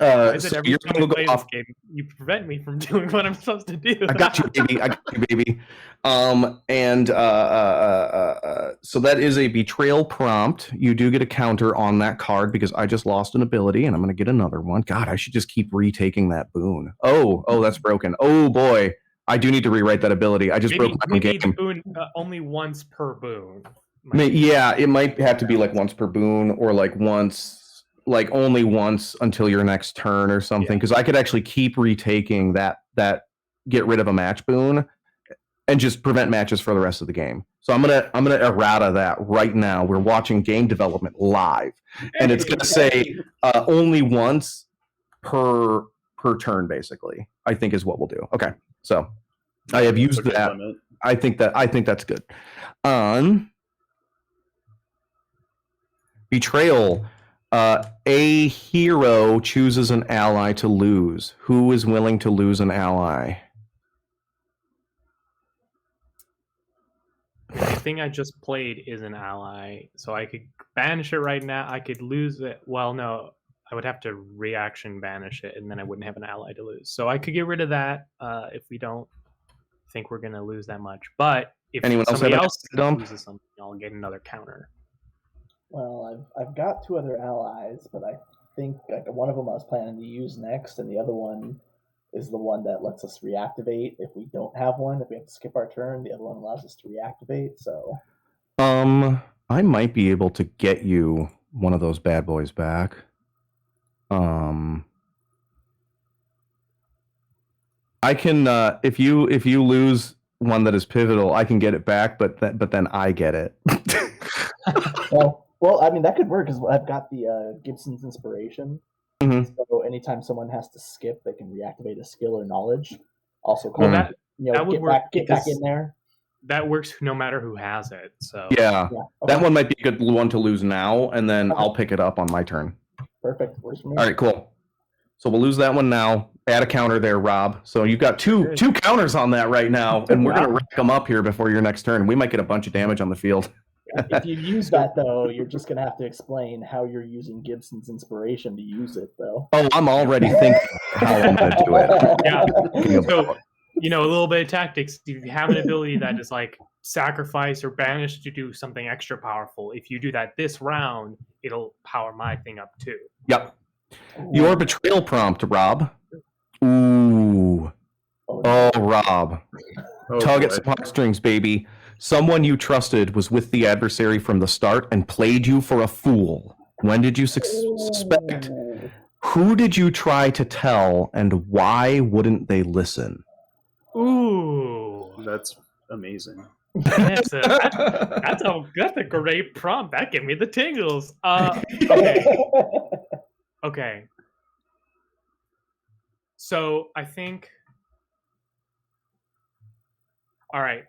[SPEAKER 4] So every time we play this game, you prevent me from doing what I'm supposed to do.
[SPEAKER 3] I got you, baby. So that is a betrayal prompt. You do get a counter on that card because I just lost an ability, and I'm going to get another one. God, I should just keep retaking that boon. Oh, that's broken. Oh boy, I do need to rewrite that ability. I just broke my game.
[SPEAKER 4] The boon only once per boon.
[SPEAKER 3] Yeah, it might have to be like once per boon, or like only once until your next turn or something, because I could actually keep retaking that get rid of a match boon and just prevent matches for the rest of the game. So I'm gonna errata that right now. We're watching game development live, and it's gonna say only once per turn, basically, I think is what we'll do. Okay, so I have used that. I think that's good. Betrayal. A hero chooses an ally to lose. Who is willing to lose an ally?
[SPEAKER 4] The thing I just played is an ally, so I could banish it right now. I could lose it. Well, no, I would have to reaction banish it, and then I wouldn't have an ally to lose. So I could get rid of that if we don't think we're going to lose that much. But if somebody else loses something, I'll get another counter.
[SPEAKER 1] Well, I've got two other allies, but I think like one of them I was planning to use next, and the other one is the one that lets us reactivate if we don't have one. If we have to skip our turn, the other one allows us to reactivate. So,
[SPEAKER 3] I might be able to get you one of those bad boys back. I can if you lose one that is pivotal, I can get it back, but then I get it.
[SPEAKER 1] Well, I mean, that could work because I've got the Gibson's Inspiration. Mm-hmm. So anytime someone has to skip, they can reactivate a skill or knowledge. Also,
[SPEAKER 4] that would work.
[SPEAKER 1] Get back in there.
[SPEAKER 4] That works no matter who has it. So
[SPEAKER 3] yeah. Okay. That one might be a good one to lose now, and then I'll pick it up on my turn.
[SPEAKER 1] Perfect. Works for me.
[SPEAKER 3] All right, cool. So we'll lose that one now. Add a counter there, Rob. So you've got two counters on that right now, and we're going to rack them up here before your next turn. We might get a bunch of damage on the field.
[SPEAKER 1] If you use that, though, you're just going to have to explain how you're using Gibson's Inspiration to use it, though.
[SPEAKER 3] Oh, I'm already thinking how I'm going to do it.
[SPEAKER 4] Yeah. So, a little bit of tactics. If you have an ability that is like sacrifice or banish to do something extra powerful. If you do that this round, it'll power my thing up too.
[SPEAKER 3] Yep. Your betrayal prompt, Rob. Ooh. Oh, Rob. Tug at some heartstrings, baby. Someone you trusted was with the adversary from the start and played you for a fool. When did you suspect? Who did you try to tell, and why wouldn't they listen?
[SPEAKER 4] Ooh.
[SPEAKER 2] That's amazing.
[SPEAKER 4] That's a great prompt. That gave me the tingles. Okay. So I think. All right,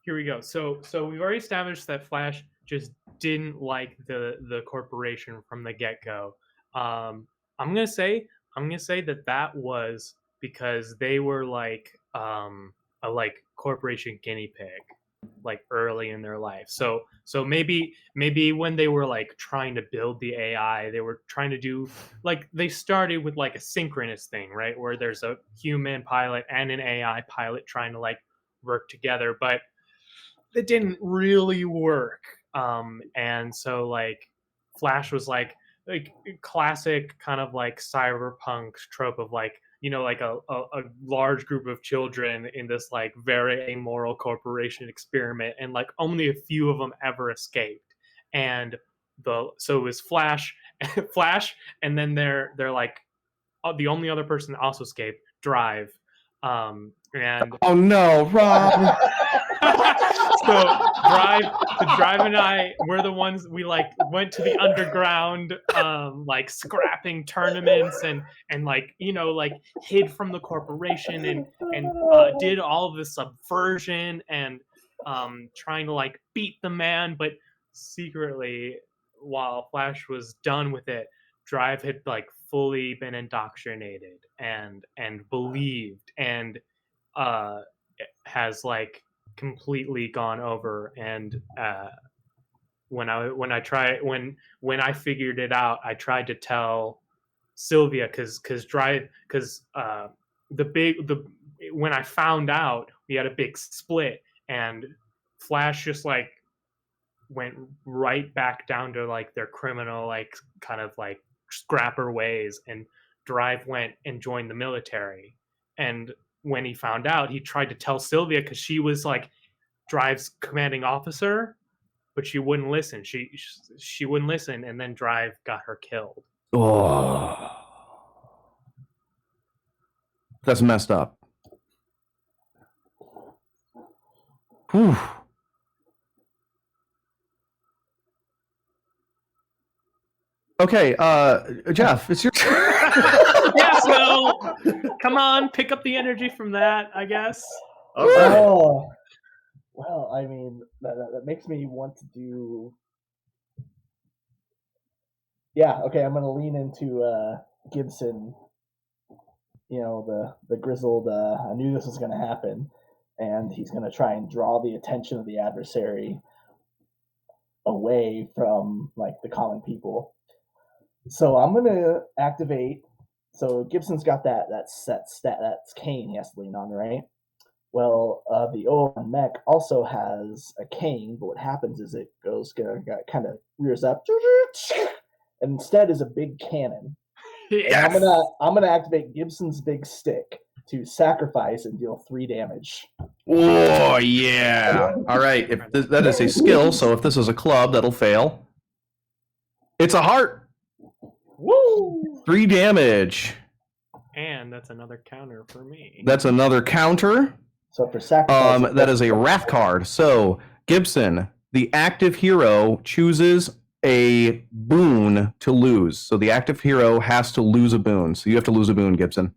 [SPEAKER 4] here we go. So we've already established that Flash just didn't like the corporation from the get-go. I'm gonna say that was because they were like a like corporation guinea pig, like early in their life. So maybe when they were like trying to build the AI, they were trying to do like they started with like a synchronous thing, right, where there's a human pilot and an AI pilot trying to like work together, but it didn't really work. And so like Flash was like classic kind of like cyberpunk trope of like, you know, like a large group of children in this like very amoral corporation experiment, and like only a few of them ever escaped. And so it was Flash, and then they're like the only other person that also escaped, Drive. And
[SPEAKER 3] oh no, Rob.
[SPEAKER 4] So Drive and I were the ones, we like went to the underground like scrapping tournaments and like, you know, like hid from the corporation and did all of the subversion and trying to like beat the man, but secretly while Flash was done with it, Drive had like fully been indoctrinated and believed and has like completely gone over. And when I figured it out, I tried to tell Sylvia because when I found out, we had a big split, and Flash just like went right back down to like their criminal like kind of like scrapper ways, and Drive went and joined the military. And when he found out, he tried to tell Sylvia because she was like Drive's commanding officer, but she wouldn't listen. She wouldn't listen, and then Drive got her killed.
[SPEAKER 3] Oh, that's messed up. Whew. Okay, Jeff, it's your turn.
[SPEAKER 4] Yeah, so come on, pick up the energy from that, I guess.
[SPEAKER 1] Oh, well, I mean, that makes me want to do. Yeah, okay, I'm gonna lean into Gibson. You know, the grizzled. I knew this was gonna happen, and he's gonna try and draw the attention of the adversary away from like the common people. So I'm gonna activate. So Gibson's got that stat. That's cane he has to lean on, right? Well, the O1 mech also has a cane, but what happens is it kind of rears up, and instead is a big cannon.
[SPEAKER 4] Yes.
[SPEAKER 1] And I'm gonna activate Gibson's big stick to sacrifice and deal 3 damage.
[SPEAKER 3] Oh yeah! All right, if that is a skill, so if this is a club, that'll fail. It's a heart.
[SPEAKER 1] Woo!
[SPEAKER 3] 3 damage.
[SPEAKER 4] And that's another counter for me.
[SPEAKER 3] That's another counter.
[SPEAKER 1] So for sacrifice,
[SPEAKER 3] that is a wrath card. So Gibson, the active hero, chooses a boon to lose. So the active hero has to lose a boon. So you have to lose a boon, Gibson.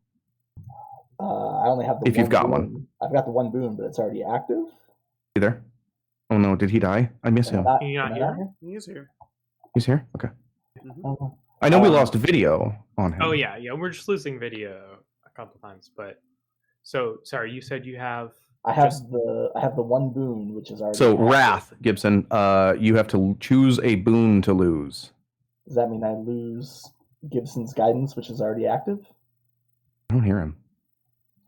[SPEAKER 1] I only have the
[SPEAKER 3] if you've got one.
[SPEAKER 1] I've got the 1 boon, but it's already active.
[SPEAKER 3] You there? Oh no, did he die? I miss him.
[SPEAKER 4] He's not here?
[SPEAKER 2] He's here.
[SPEAKER 3] He's here? Okay.
[SPEAKER 2] Mm-hmm.
[SPEAKER 3] I know we lost video on him.
[SPEAKER 4] Oh yeah, we're just losing video a couple times, but so sorry, you said you have
[SPEAKER 1] I have the 1 boon, which is already
[SPEAKER 3] so
[SPEAKER 1] active.
[SPEAKER 3] Wrath, Gibson, you have to choose a boon to lose.
[SPEAKER 1] Does that mean I lose Gibson's guidance, which is already active?
[SPEAKER 3] I don't hear him.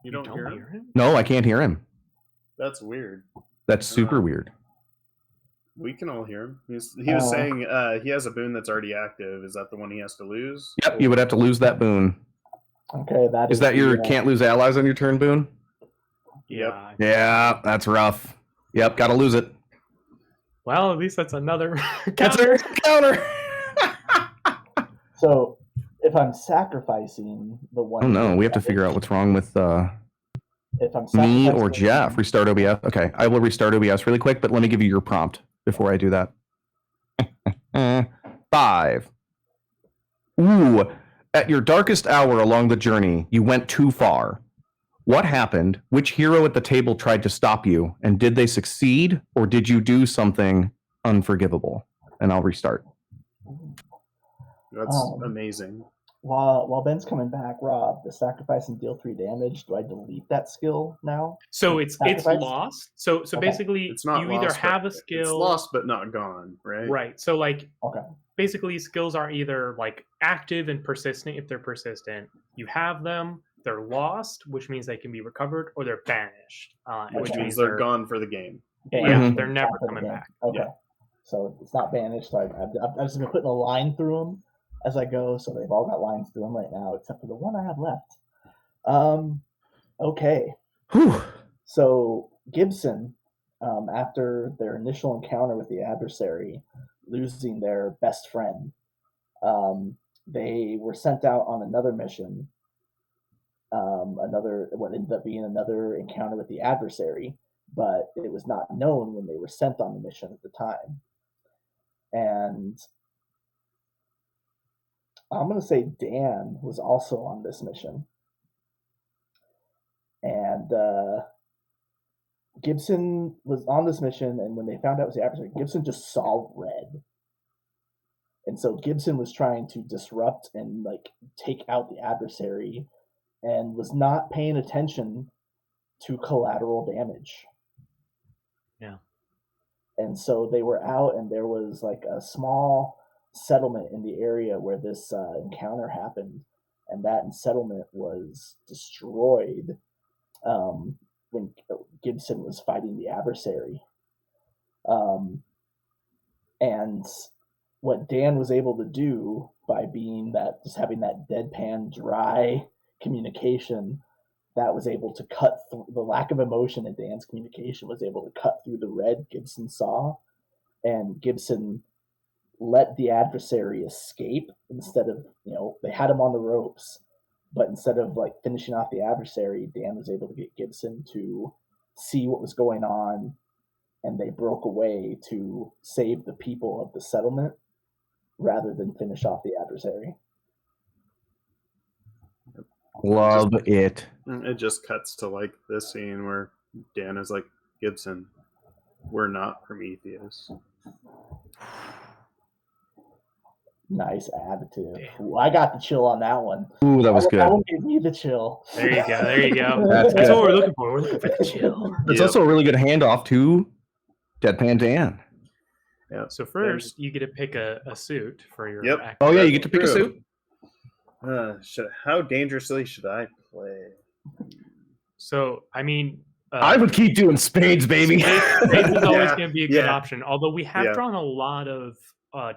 [SPEAKER 2] You don't hear him?
[SPEAKER 3] No, I can't hear him.
[SPEAKER 2] That's weird.
[SPEAKER 3] That's super weird.
[SPEAKER 2] We can all hear him. He was saying he has a boon that's already active. Is that the one he has to lose?
[SPEAKER 3] Yep, you would have to lose that boon.
[SPEAKER 1] Okay,
[SPEAKER 3] is that your can't lose allies on your turn boon?
[SPEAKER 2] Yep.
[SPEAKER 3] Yeah, that's rough. Yep, gotta lose it.
[SPEAKER 4] Well, at least that's another
[SPEAKER 3] counter.
[SPEAKER 1] So, if I'm sacrificing the one...
[SPEAKER 3] Oh no, we have to figure out what's wrong with
[SPEAKER 1] if I'm
[SPEAKER 3] me or Jeff. Restart OBS. Okay, I will restart OBS really quick, but let me give you your prompt before I do that. 5. Ooh, at your darkest hour along the journey, you went too far. What happened? Which hero at the table tried to stop you? And did they succeed? Or did you do something unforgivable? And I'll restart.
[SPEAKER 2] That's amazing.
[SPEAKER 1] While Ben's coming back, Rob, the sacrifice and deal 3 damage, do I delete that skill now?
[SPEAKER 4] So it's lost. So basically
[SPEAKER 2] it's not
[SPEAKER 4] you
[SPEAKER 2] lost,
[SPEAKER 4] either have a skill.
[SPEAKER 2] It's lost but not gone, right?
[SPEAKER 4] Right. So basically skills are either like active and persistent if they're persistent. You have them, they're lost, which means they can be recovered, or they're banished.
[SPEAKER 2] Which means they're gone for the game.
[SPEAKER 4] Yeah, they're never coming back.
[SPEAKER 1] Okay.
[SPEAKER 2] Yeah.
[SPEAKER 1] So it's not banished. So I've just been putting a line through them as I go, so they've all got lines through them right now, except for the one I have left. Okay.
[SPEAKER 3] Whew.
[SPEAKER 1] So Gibson, after their initial encounter with the adversary, losing their best friend, they were sent out on another mission. What ended up being another encounter with the adversary, but it was not known when they were sent on the mission at the time. And I'm going to say Dan was also on this mission. And Gibson was on this mission, and when they found out it was the adversary, Gibson just saw red. And so Gibson was trying to disrupt and take out the adversary and was not paying attention to collateral damage.
[SPEAKER 4] Yeah.
[SPEAKER 1] And so they were out, and there was a small settlement in the area where this encounter happened, and that settlement was destroyed when Gibson was fighting the adversary. And what Dan was able to do by being just having that deadpan, dry communication, that was able to cut through the lack of emotion in Dan's communication, was able to cut through the red Gibson saw, and Gibson let the adversary escape instead of, they had him on the ropes, but instead of finishing off the adversary, Dan was able to get Gibson to see what was going on, and they broke away to save the people of the settlement rather than finish off the adversary.
[SPEAKER 3] Love it.
[SPEAKER 2] It just cuts to this scene where Dan is like, Gibson, we're not Prometheus.
[SPEAKER 1] Nice additive. Ooh, I got the chill on that one.
[SPEAKER 3] Ooh, that was good.
[SPEAKER 1] That one gave me the chill.
[SPEAKER 4] There you go. That's what we're looking for. We're looking for the chill.
[SPEAKER 3] It's also a really good handoff to Deadpan Dan.
[SPEAKER 2] Yeah.
[SPEAKER 4] So first, you get to pick a suit for your.
[SPEAKER 2] Yep.
[SPEAKER 3] Oh yeah, you get to pick a suit.
[SPEAKER 2] How dangerously should I play?
[SPEAKER 4] So I mean,
[SPEAKER 3] I would keep doing spades, baby.
[SPEAKER 4] Spades is always going to be a good option. Although we have drawn a lot of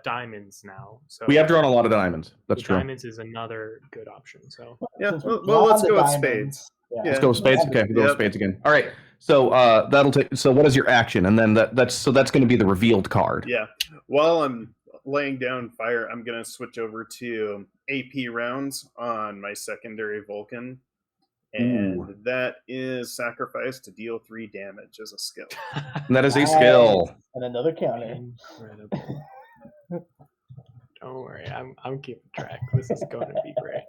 [SPEAKER 4] diamonds now. So
[SPEAKER 3] we have drawn a lot of diamonds. That's true.
[SPEAKER 4] Diamonds is another good option. So
[SPEAKER 2] well, let's go with spades.
[SPEAKER 1] Yeah.
[SPEAKER 3] Let's go with spades. Okay, we'll go with spades again. All right. So that'll take. So what is your action? And then that's going to be the revealed card.
[SPEAKER 2] Yeah. While I'm laying down fire, I'm going to switch over to AP rounds on my secondary Vulcan. And that is sacrifice to deal 3 damage as a skill.
[SPEAKER 3] And that is a skill.
[SPEAKER 1] And another counter.
[SPEAKER 4] Incredible. Don't worry, I'm keeping track. This is going to be great.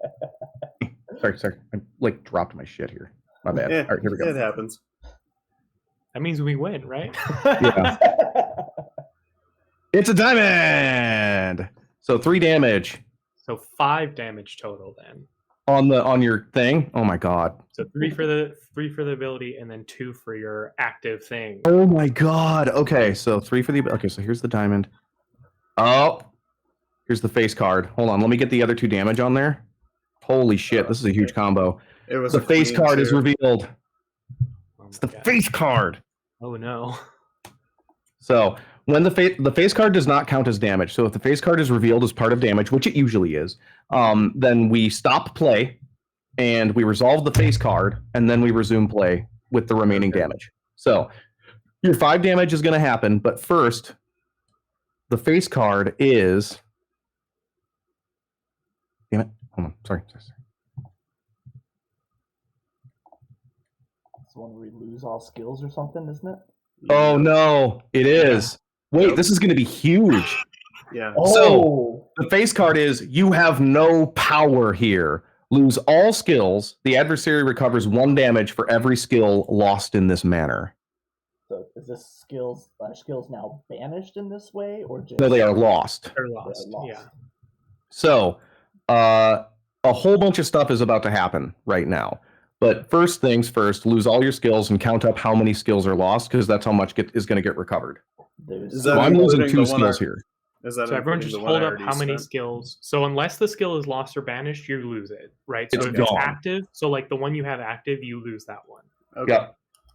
[SPEAKER 3] Sorry. I dropped my shit here. My bad. All right, here we go.
[SPEAKER 2] It happens.
[SPEAKER 4] That means we win, right?
[SPEAKER 3] Yeah. It's a diamond. So 3 damage.
[SPEAKER 4] So 5 damage total then.
[SPEAKER 3] On your thing? Oh my god.
[SPEAKER 4] So 3 for the ability, and then 2 for your active thing.
[SPEAKER 3] Oh my god. Okay, so 3 for the. Okay, so here's the diamond. Oh, here's the face card. Hold on, let me get the other 2 damage on there. Holy shit, this is a huge combo.
[SPEAKER 2] It was
[SPEAKER 3] the face card
[SPEAKER 2] too.
[SPEAKER 3] is revealed.
[SPEAKER 4] Oh
[SPEAKER 3] It's the face card.
[SPEAKER 4] Oh no.
[SPEAKER 3] So when the face card does not count as damage, so if the face card is revealed as part of damage, which it usually is, then we stop play and we resolve the face card, and then we resume play with the remaining damage. So your 5 damage is going to happen, but first, the face card is... Damn it. Hold on. Sorry.
[SPEAKER 1] It's the one where we lose all skills or something, isn't it?
[SPEAKER 3] Oh, no. It is. Wait, this is going to be huge.
[SPEAKER 2] Yeah.
[SPEAKER 3] So the face card is, you have no power here. Lose all skills. The adversary recovers 1 damage for every skill lost in this manner.
[SPEAKER 1] So is this skills now banished in this way, or just...
[SPEAKER 3] No, they are lost.
[SPEAKER 4] They're lost. Yeah.
[SPEAKER 3] So a whole bunch of stuff is about to happen right now. But first things first, lose all your skills and count up how many skills are lost, because that's how much is going to get recovered. So I'm losing 2 skills here.
[SPEAKER 4] So everyone just hold up how many skills. So unless the skill is lost or banished, you lose it, right? So if it's active, so like the one you have active, you lose that one.
[SPEAKER 2] Okay.
[SPEAKER 3] Yeah.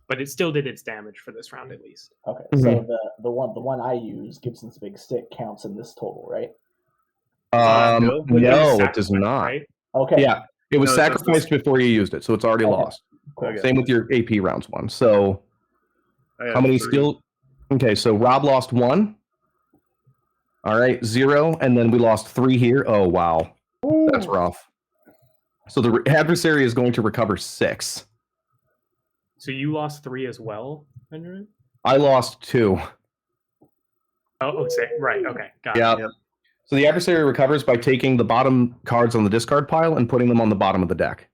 [SPEAKER 4] But it still did its damage for this round at least.
[SPEAKER 1] Okay, so the one I use, Gibson's Big Stick, counts in this total, right?
[SPEAKER 3] No, it does not. Right?
[SPEAKER 1] Okay.
[SPEAKER 3] Yeah, it was sacrificed before you used it, so it's already lost.
[SPEAKER 1] Okay.
[SPEAKER 3] Same with your AP rounds one. So how many skills? Okay, so Rob lost 1. All right, 0, and then we lost 3 here. Oh, wow. Ooh. That's rough. So the adversary is going to recover 6.
[SPEAKER 4] So you lost 3 as well, Benjamin?
[SPEAKER 3] I lost 2.
[SPEAKER 4] Oh, right. Okay, got it.
[SPEAKER 3] Yep. So the adversary recovers by taking the bottom cards on the discard pile and putting them on the bottom of the deck.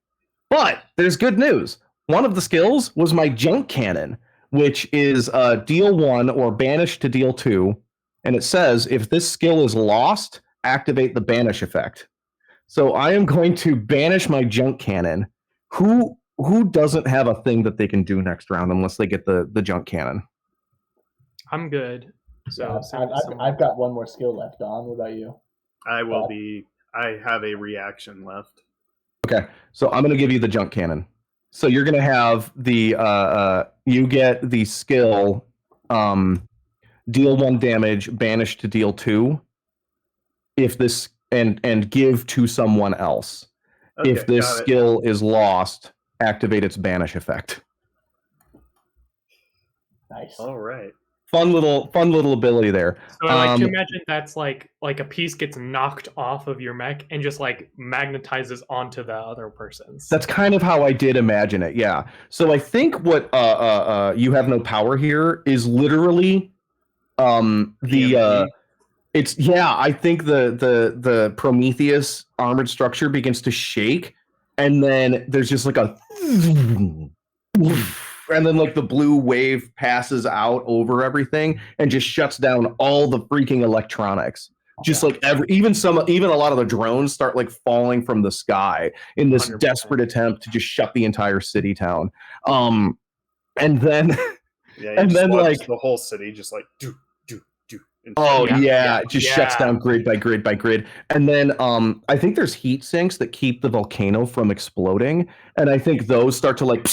[SPEAKER 3] But there's good news. One of the skills was my junk cannon, which is deal 1 or banish to deal 2. And it says, if this skill is lost, activate the banish effect. So I am going to banish my junk cannon. Who doesn't have a thing that they can do next round unless they get the junk cannon?
[SPEAKER 4] I'm good. So
[SPEAKER 1] I've got 1 more skill left on. What about you?
[SPEAKER 2] I have a reaction left.
[SPEAKER 3] Okay, so I'm going to give you the junk cannon. So you're going to have the you get the skill deal 1 damage, banish to deal 2. If this and give to someone else. Okay, if this skill is lost, activate its banish effect.
[SPEAKER 1] Nice.
[SPEAKER 2] All right.
[SPEAKER 3] Fun little ability there.
[SPEAKER 4] So I like to imagine that's like a piece gets knocked off of your mech and just like magnetizes onto the other person's.
[SPEAKER 3] That's kind of how I did imagine it. Yeah. So I think what you have no power here is literally I think the Prometheus armored structure begins to shake, and then there's just like a and then like the blue wave passes out over everything and just shuts down all the freaking electronics. Just like even a lot of the drones start like falling from the sky in this 100%. Desperate attempt to just shut the entire city down. And then like
[SPEAKER 2] the whole city just like do.
[SPEAKER 3] It just shuts down grid by grid by grid. And then I think there's heat sinks that keep the volcano from exploding, and I think those start to like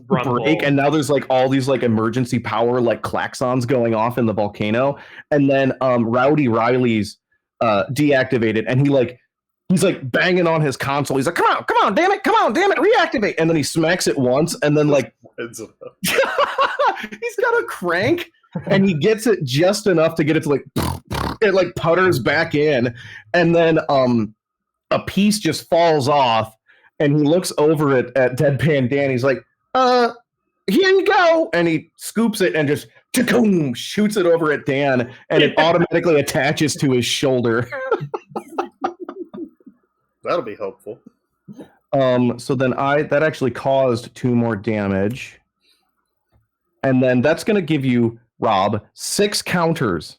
[SPEAKER 3] break, and now there's like all these like emergency power like klaxons going off in the volcano, and then Rowdy Riley's deactivated, and he's like banging on his console. He's like, come on, damn it, reactivate. And then he smacks it once, and then like he's got a crank, and he gets it just enough to get it to like it like putters back in, and then a piece just falls off, and he looks over at Deadpan Dan. He's like, here you go, and he scoops it and just shoots it over at Dan, and it automatically attaches to his shoulder.
[SPEAKER 2] That'll be helpful.
[SPEAKER 3] So then that actually caused 2 more damage, and then that's going to give you, Rob, 6 counters.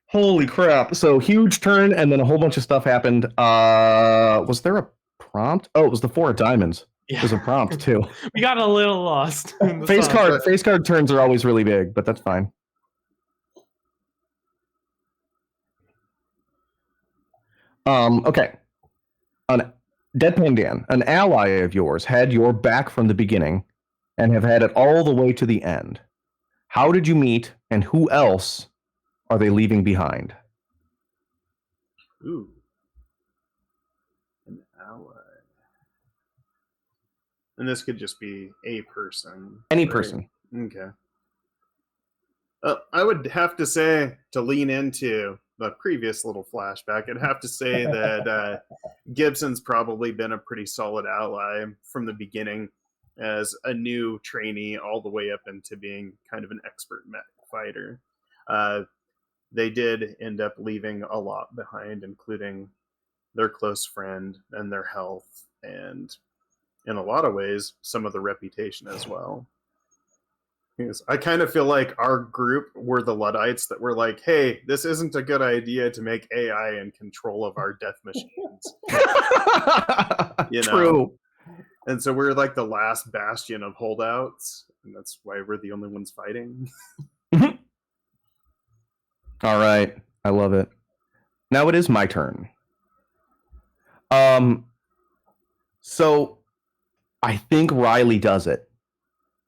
[SPEAKER 3] Holy crap. So huge turn, and then a whole bunch of stuff happened. Was there a prompt? Oh, it was the 4 of diamonds. Yeah. There's a prompt too.
[SPEAKER 4] We got a little lost.
[SPEAKER 3] Face card turns are always really big, but that's fine. Okay. An Deadpan Dan, an ally of yours, had your back from the beginning and have had it all the way to the end. How did you meet, and who else are they leaving behind?
[SPEAKER 2] Ooh. An ally. And this could just be a person.
[SPEAKER 3] Any person.
[SPEAKER 2] Okay. I would have to say, to lean into the previous little flashback, I'd have to say that Gibson's probably been a pretty solid ally from the beginning as a new trainee all the way up into being kind of an expert mech fighter. They did end up leaving a lot behind, including their close friend and their health, and in a lot of ways, some of the reputation as well. Because I kind of feel like our group were the Luddites that were like, hey, this isn't a good idea to make AI in control of our death machines.
[SPEAKER 3] True.
[SPEAKER 2] And so we're like the last bastion of holdouts, and that's why we're the only ones fighting.
[SPEAKER 3] All right. I love it. Now it is my turn. So I think Riley does it.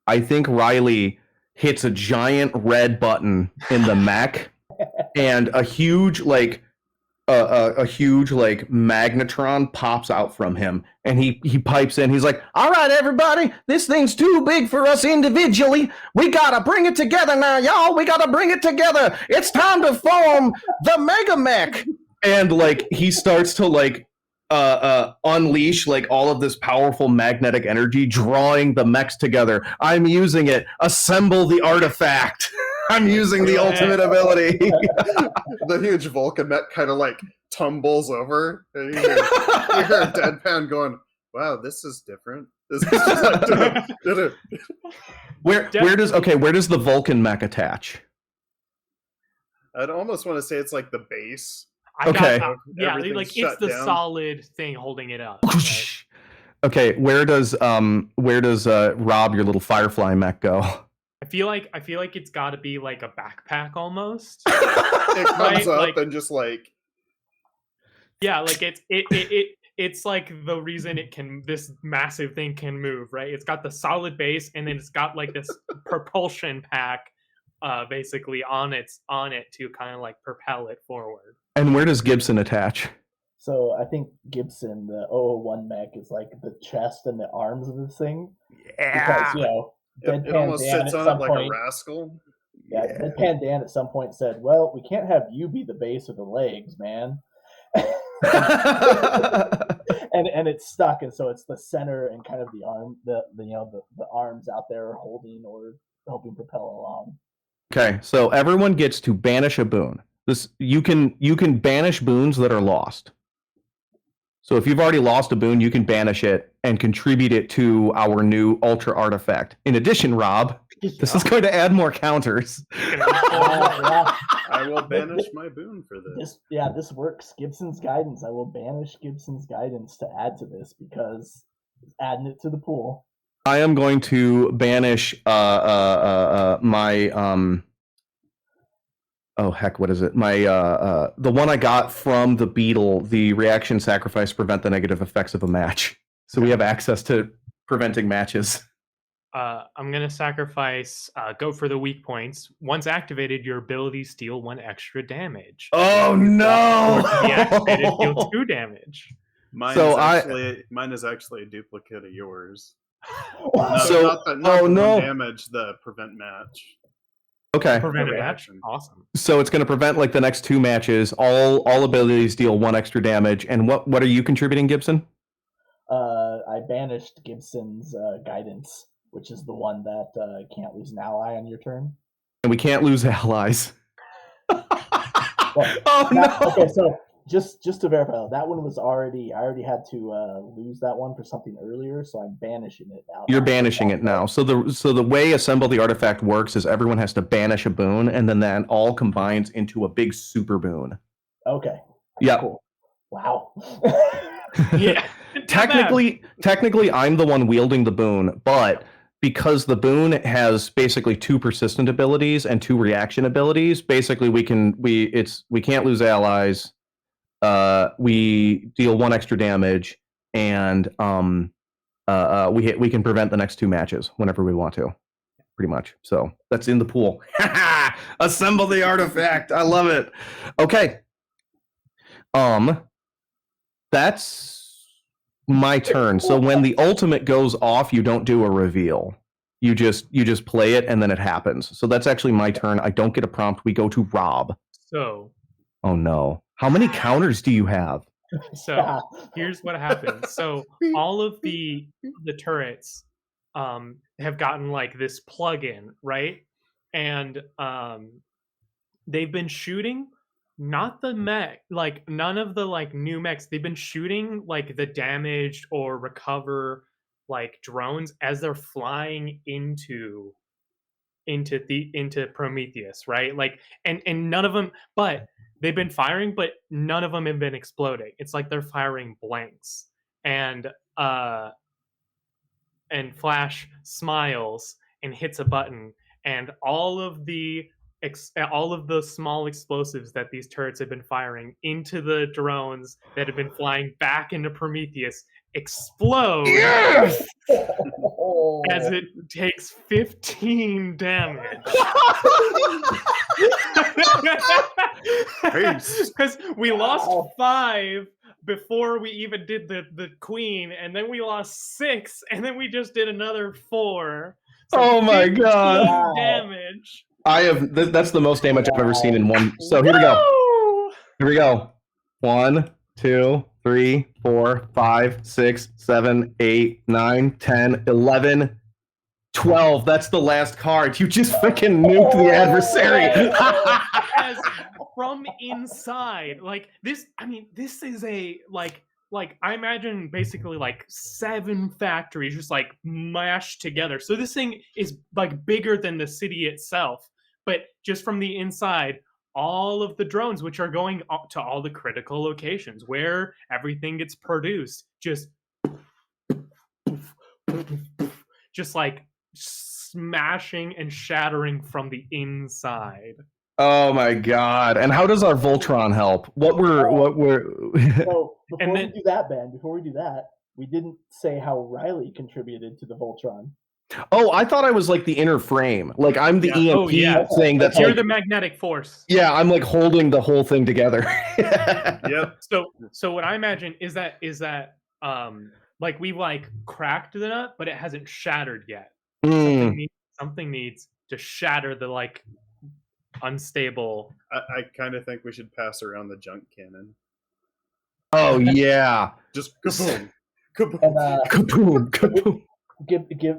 [SPEAKER 3] I think Riley hits a giant red button in the mech, and a huge magnetron pops out from him, and he pipes in. He's like, "All right, everybody, this thing's too big for us individually. We gotta bring it together now, y'all. We gotta bring it together. It's time to form the Mega Mech." And like he starts to unleash like all of this powerful magnetic energy, drawing the mechs together. I'm using it. Assemble the artifact. I'm using the ultimate ability.
[SPEAKER 2] The huge Vulcan mech kind of like tumbles over, and you hear Deadpan going, "Wow, this is different." This is just like,
[SPEAKER 3] where does the Vulcan mech attach?
[SPEAKER 2] I'd almost want to say it's like the base.
[SPEAKER 4] Like it's the down. Solid thing holding it up. Right?
[SPEAKER 3] Okay, where does Rob, your little Firefly mech, go?
[SPEAKER 4] I feel like it's got to be like a backpack almost.
[SPEAKER 2] It comes up
[SPEAKER 4] like,
[SPEAKER 2] and just like,
[SPEAKER 4] yeah, like it's like the reason this massive thing can move, right? It's got the solid base, and then it's got like this propulsion pack, basically on it to kind of like propel it forward.
[SPEAKER 3] And where does Gibson attach?
[SPEAKER 1] So I think Gibson, the 001 mech, is like the chest and the arms of this thing.
[SPEAKER 3] Yeah.
[SPEAKER 1] Because,
[SPEAKER 2] it almost sits on it like a rascal.
[SPEAKER 1] Yeah, Deadpan Dan at some point said, "Well, we can't have you be the base or the legs, man." and it's stuck, and so it's the center and kind of the arm, the arms out there holding or helping propel along.
[SPEAKER 3] Okay, so everyone gets to banish a boon. You can banish boons that are lost. So if you've already lost a boon, you can banish it and contribute it to our new Ultra Artifact. In addition, Rob, this is going to add more counters.
[SPEAKER 2] I will banish my boon for this.
[SPEAKER 1] This works. Gibson's Guidance. I will banish Gibson's Guidance to add to this because it's adding it to the pool.
[SPEAKER 3] I am going to banish my oh heck, what is it? My the one I got from the Beetle, the reaction sacrifice prevent the negative effects of a match. So we have access to preventing matches.
[SPEAKER 4] I'm gonna sacrifice. Go for the weak points. Once activated, your abilities deal 1 extra damage.
[SPEAKER 3] Oh no!
[SPEAKER 4] Deactivated, deal 2 damage.
[SPEAKER 2] Mine is actually a duplicate of yours. Not the damage. The prevent match.
[SPEAKER 3] Okay.
[SPEAKER 4] Prevent a match. Awesome.
[SPEAKER 3] So it's going to prevent like the next 2 matches. All abilities deal 1 extra damage. And what are you contributing, Gibson?
[SPEAKER 1] I banished Gibson's Guidance, which is the one that can't lose an ally on your turn.
[SPEAKER 3] And we can't lose allies.
[SPEAKER 1] No. Okay, so just to verify, that one was I already had to lose that one for something earlier, so I'm banishing it now.
[SPEAKER 3] You're banishing it now. So the way Assemble the Artifact works is everyone has to banish a boon, and then that all combines into a big super boon.
[SPEAKER 1] Okay.
[SPEAKER 3] Yeah.
[SPEAKER 1] Cool. Wow.
[SPEAKER 4] Yeah.
[SPEAKER 3] Technically, I'm the one wielding the boon, but because the boon has basically 2 persistent abilities and 2 reaction abilities, basically we can't lose allies. We deal 1 extra damage, and we can prevent the next 2 matches whenever we want to, pretty much. So that's in the pool. Assemble the artifact. I love it. Okay. That's my turn. So when the ultimate goes off, you don't do a reveal. You just play it and then it happens. So that's actually my turn. I don't get a prompt. We go to Rob.
[SPEAKER 4] So.
[SPEAKER 3] Oh no. How many counters do you have?
[SPEAKER 4] So here's what happens. So all of the turrets have gotten like this plug-in, right? And they've been shooting not the mech, like none of the like new mechs. They've been shooting like the damaged or recover like drones as they're flying into Prometheus, right? Like and none of them, but they've been firing, but none of them have been exploding. It's like they're firing blanks. And Flash smiles and hits a button, and all of the small explosives that these turrets have been firing into the drones that have been flying back into Prometheus explode.
[SPEAKER 3] Yes!
[SPEAKER 4] As it takes 15 damage. Because we lost 5 before we even did the queen, and then we lost 6, and then we just did another 4. So
[SPEAKER 3] oh my god!
[SPEAKER 4] Damage.
[SPEAKER 3] I have. That's the most damage I've ever seen in one. So here we go. Here we go. 1, 2, 3, 4, 5, 6, 7, 8, 9, 10, 11, 12. That's the last card. You just freaking nuked the adversary.
[SPEAKER 4] As from inside, like this. I mean, this is a like I imagine basically like 7 factories just like mashed together. So this thing is like bigger than the city itself, but just from the inside, all of the drones, which are going up to all the critical locations where everything gets produced, just like smashing and shattering from the inside.
[SPEAKER 3] Oh my god! And how does our Voltron help? What we're
[SPEAKER 1] So before we do that, we didn't say how Riley contributed to the Voltron.
[SPEAKER 3] Oh, I thought I was like the inner frame. Like I'm the EMP thing that's
[SPEAKER 4] you're
[SPEAKER 3] like,
[SPEAKER 4] the magnetic force.
[SPEAKER 3] Yeah, I'm like holding the whole thing together.
[SPEAKER 2] Yep.
[SPEAKER 4] So what I imagine is that like we've like cracked the nut, but it hasn't shattered yet. Something needs to shatter the like unstable.
[SPEAKER 2] I kind of think we should pass around the junk cannon.
[SPEAKER 3] Oh yeah.
[SPEAKER 2] Just kaboom.
[SPEAKER 3] Kaboom. Kaboom.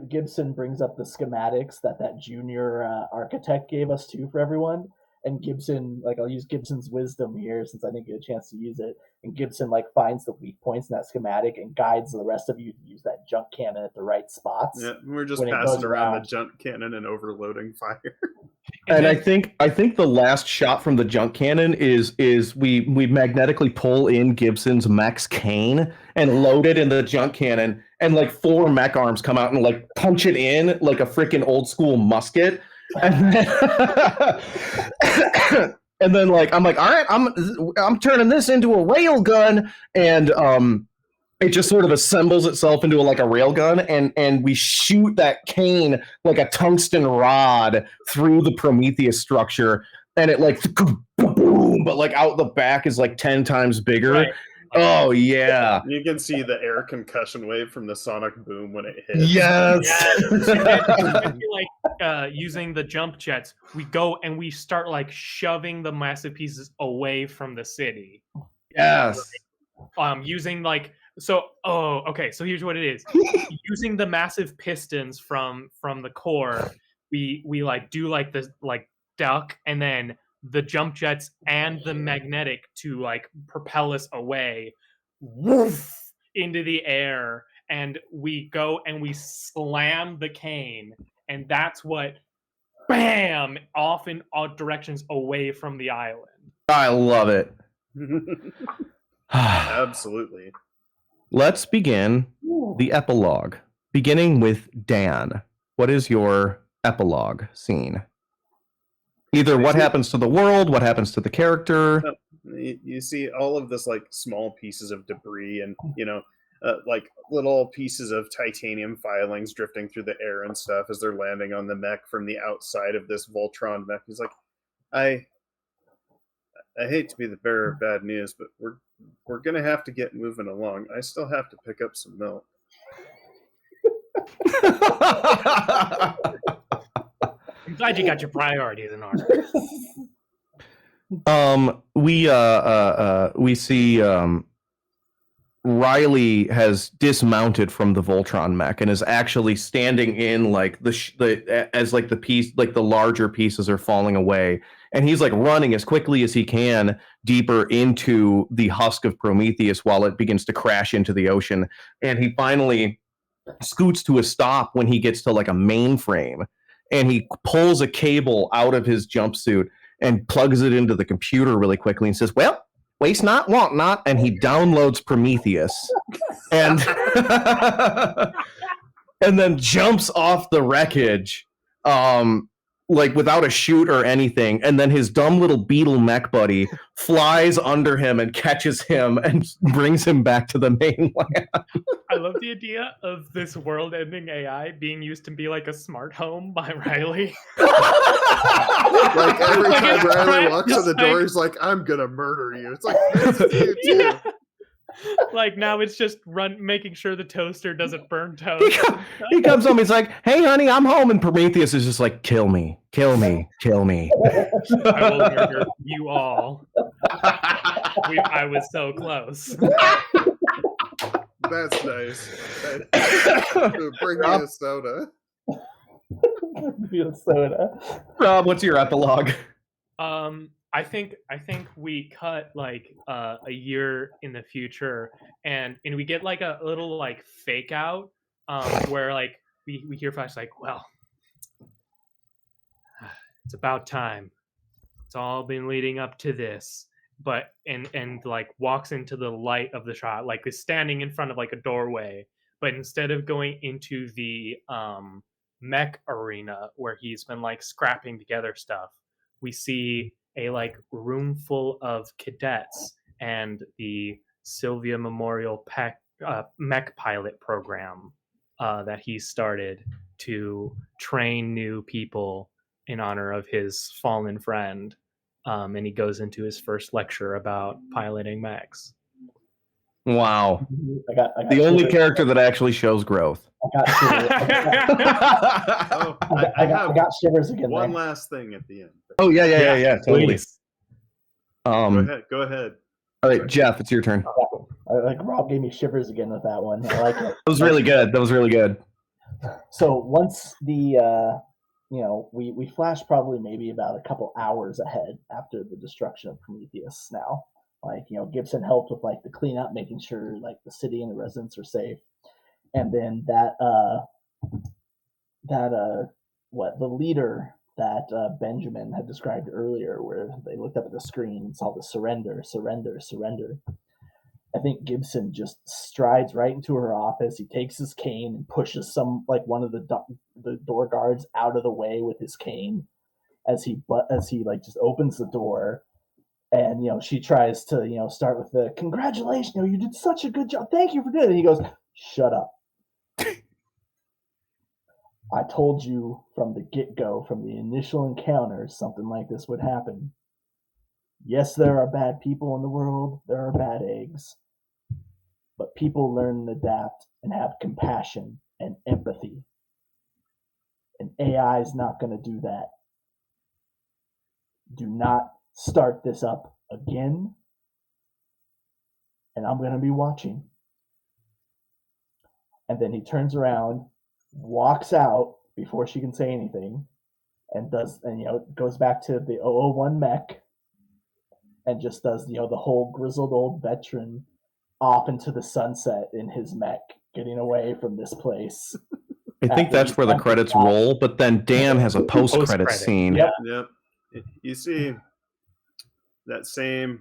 [SPEAKER 1] Gibson brings up the schematics that junior architect gave us too for everyone. And Gibson, like I'll use Gibson's wisdom here since I didn't get a chance to use it. And Gibson like finds the weak points in that schematic and guides the rest of you to use that junk cannon at the right spots.
[SPEAKER 2] Yeah, we're just passing around the junk cannon and overloading fire.
[SPEAKER 3] And I think the last shot from the junk cannon is we magnetically pull in Gibson's mech's cane and load it in the junk cannon, and like 4 mech arms come out and like punch it in like a freaking old school musket. And then like I'm like, all right, I'm turning this into a rail gun, and it just sort of assembles itself into like a rail gun, and we shoot that cane like a tungsten rod through the Prometheus structure, and it like boom, but like out the back is like 10 times bigger. Right. Oh yeah!
[SPEAKER 2] You can see the air concussion wave from the sonic boom when it hits.
[SPEAKER 3] Yes.
[SPEAKER 4] Like using the jump jets, we go and we start like shoving the massive pieces away from the city.
[SPEAKER 3] Yes.
[SPEAKER 4] Using like so. Oh, okay. So here's what it is: using the massive pistons from the core, we like do like this like duck, and then the jump jets and the magnetic to like propel us away, woof, into the air, and we go and we slam the cane, and that's what, bam, off in all directions away from the island.
[SPEAKER 3] I love it.
[SPEAKER 2] Absolutely.
[SPEAKER 3] Let's begin the epilogue, beginning with Dan. What is your epilogue scene? Either what happens to the world, what happens to the character.
[SPEAKER 2] You see all of this like small pieces of debris, and like little pieces of titanium filings drifting through the air and stuff as they're landing on the mech from the outside of this Voltron mech. He's like, I hate to be the bearer of bad news, but we're gonna have to get moving along. I still have to pick up some milk.
[SPEAKER 4] I'm glad you got your priorities in order.
[SPEAKER 3] We see Riley has dismounted from the Voltron mech and is actually standing in like as like the piece, like the larger pieces are falling away, and he's like running as quickly as he can deeper into the husk of Prometheus while it begins to crash into the ocean. And he finally scoots to a stop when he gets to like a mainframe, and he pulls a cable out of his jumpsuit and plugs it into the computer really quickly and says, well, waste not, want not, and he downloads Prometheus and and then jumps off the wreckage like without a chute or anything, and then his dumb little beetle mech buddy flies under him and catches him and brings him back to the mainland.
[SPEAKER 4] I love the idea of this world-ending AI being used to be like a smart home by Riley.
[SPEAKER 2] Like every time Riley walks in the door, he's like, I'm gonna murder you. It's like, that's you too.
[SPEAKER 4] Yeah. Like now it's just making sure the toaster doesn't burn toast.
[SPEAKER 3] He comes home, he's like, hey honey, I'm home, and Prometheus is just like, kill me, kill me, kill me.
[SPEAKER 4] I will murder you all. I was so close.
[SPEAKER 2] That's nice. Bring me a soda.
[SPEAKER 1] Bring me a soda.
[SPEAKER 3] Rob, what's your epilogue?
[SPEAKER 4] I think we cut like a year in the future, and we get like a little like fake out where like we hear Flash like, well, it's about time. It's all been leading up to this. But and like walks into the light of the shot, like is standing in front of like a doorway, but instead of going into the mech arena where he's been like scrapping together stuff, we see a like room full of cadets and the Sylvia Memorial mech pilot program that he started to train new people in honor of his fallen friend. And he goes into his first lecture about piloting mechs.
[SPEAKER 3] Wow.
[SPEAKER 1] I got
[SPEAKER 3] the only character that actually shows growth.
[SPEAKER 1] I got shivers again.
[SPEAKER 2] One last thing at the end.
[SPEAKER 3] Oh, yeah, totally.
[SPEAKER 2] Go ahead.
[SPEAKER 3] All right, Jeff, it's your turn.
[SPEAKER 1] Like Rob gave me shivers again with that one. I like it.
[SPEAKER 3] That was really good.
[SPEAKER 1] So once the we flash probably maybe about a couple hours ahead after the destruction of Prometheus now. Like, Gibson helped with like the cleanup, making sure like the city and the residents are safe. And then the leader that Benjamin had described earlier, where they looked up at the screen and saw the surrender. I think Gibson just strides right into her office. He takes his cane and pushes one of the door guards out of the way with his cane as he like just opens the door. And she tries to start with the congratulations. You did such a good job. Thank you for doing it. And he goes, shut up. I told you from the get-go, from the initial encounter, something like this would happen. Yes, there are bad people in the world. There are bad eggs. But people learn and adapt and have compassion and empathy. And AI is not going to do that. Do not start this up again. And I'm going to be watching. And then he turns around, walks out before she can say anything, and goes back to the 001 mech and just does the whole grizzled old veteran off into the sunset in his mech, getting away from this place.
[SPEAKER 3] I think that's where the credits roll, but then Dan has a post-credit scene.
[SPEAKER 2] Yep. You see that same,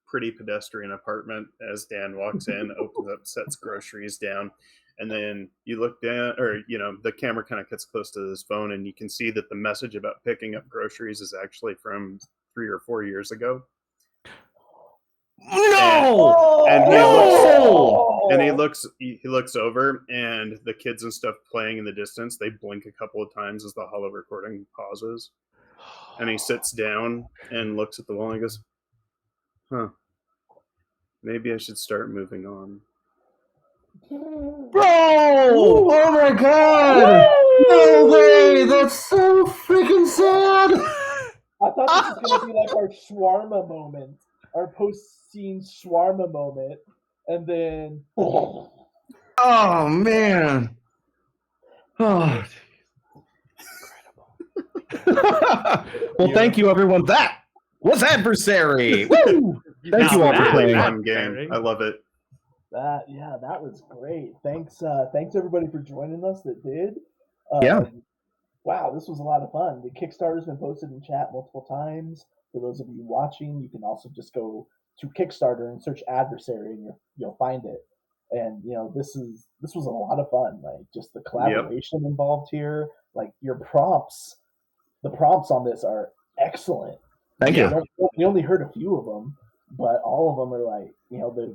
[SPEAKER 2] pretty pedestrian apartment as Dan walks in, opens up, sets groceries down, and then you look down, or the camera kind of gets close to his phone, and you can see that the message about picking up groceries is actually from 3 or 4 years ago.
[SPEAKER 3] No!
[SPEAKER 2] And he looks over, and the kids and stuff playing in the distance, they blink a couple of times as the holo recording pauses. And he sits down and looks at the wall and he goes, huh, maybe I should start moving on.
[SPEAKER 3] Bro! Oh my god! No way! That's so freaking sad!
[SPEAKER 1] I thought this was going to be like our shawarma moment, our post-scene shawarma moment, and then...
[SPEAKER 3] Oh, man. Oh. Well, thank you, everyone. That was Adversary. Woo! Thank you all for playing.
[SPEAKER 2] Fun game. I love it.
[SPEAKER 1] That was great. Thanks everybody for joining us that did. Wow, this was a lot of fun. The Kickstarter's been posted in chat multiple times. For those of you watching, you can also just go to Kickstarter and search Adversary, and you'll find it. And this was a lot of fun. Like, just the collaboration involved here. Like, your prompts, the prompts on this are excellent.
[SPEAKER 3] Thank you.
[SPEAKER 1] We only heard a few of them, but all of them are like,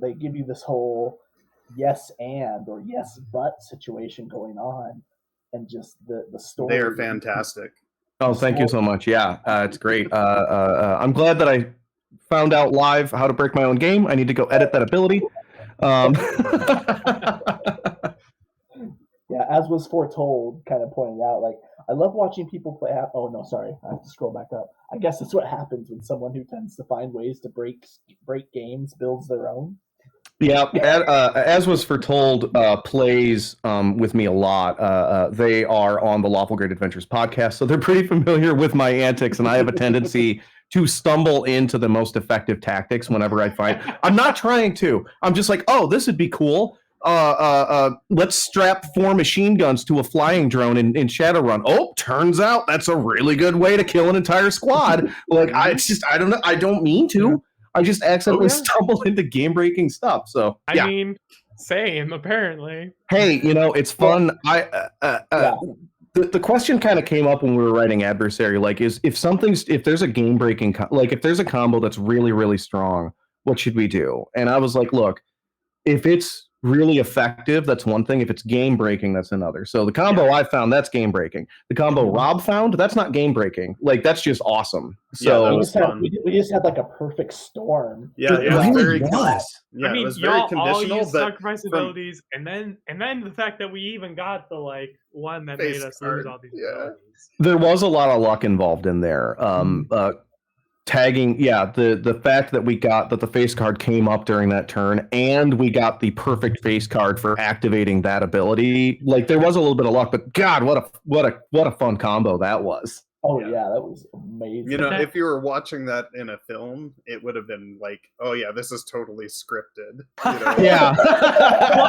[SPEAKER 1] they give you this whole yes and or yes but situation going on, and just the story.
[SPEAKER 2] They are fantastic.
[SPEAKER 3] Oh, thank you so much. Yeah, it's great. I'm glad that I found out live how to break my own game. I need to go edit that ability.
[SPEAKER 1] Yeah, as was foretold, kind of pointing out, like, I love watching people play. Oh no, sorry, I have to scroll back up. I guess that's what happens when someone who tends to find ways to break games builds their own.
[SPEAKER 3] Yeah, as was foretold, plays with me a lot. They are on the Lawful Great Adventures podcast, so they're pretty familiar with my antics, and I have a tendency to stumble into the most effective tactics whenever I find. I'm not trying to. I'm just like, oh, this would be cool. Let's strap 4 machine guns to a flying drone in Shadowrun. Oh, turns out that's a really good way to kill an entire squad. Like, I don't know. I don't mean to. I just accidentally stumble into game-breaking stuff. So
[SPEAKER 4] I mean, same apparently.
[SPEAKER 3] Hey, it's fun. The question kind of came up when we were writing Adversary. Like, if there's a game-breaking, if there's a combo that's really, really strong, what should we do? And I was like, look, if it's really effective, that's one thing. If it's game breaking, that's another. So the combo I found, that's game breaking. The combo Rob found, that's not game breaking. Like, that's just awesome. So
[SPEAKER 1] we just had like a perfect storm.
[SPEAKER 2] Yeah, it
[SPEAKER 3] really
[SPEAKER 2] was. Yeah,
[SPEAKER 4] I mean,
[SPEAKER 2] it was very conditional.
[SPEAKER 4] All sacrifice abilities, and then the fact that we even got the one that made us lose all these abilities.
[SPEAKER 3] There was a lot of luck involved in there. Tagging, the fact that we got that the face card came up during that turn, and we got the perfect face card for activating that ability. Like, there was a little bit of luck, but God, what a fun combo that was.
[SPEAKER 1] Oh yeah, that was amazing.
[SPEAKER 2] If you were watching that in a film, it would have been like, oh yeah, this is totally scripted.
[SPEAKER 3] Yeah,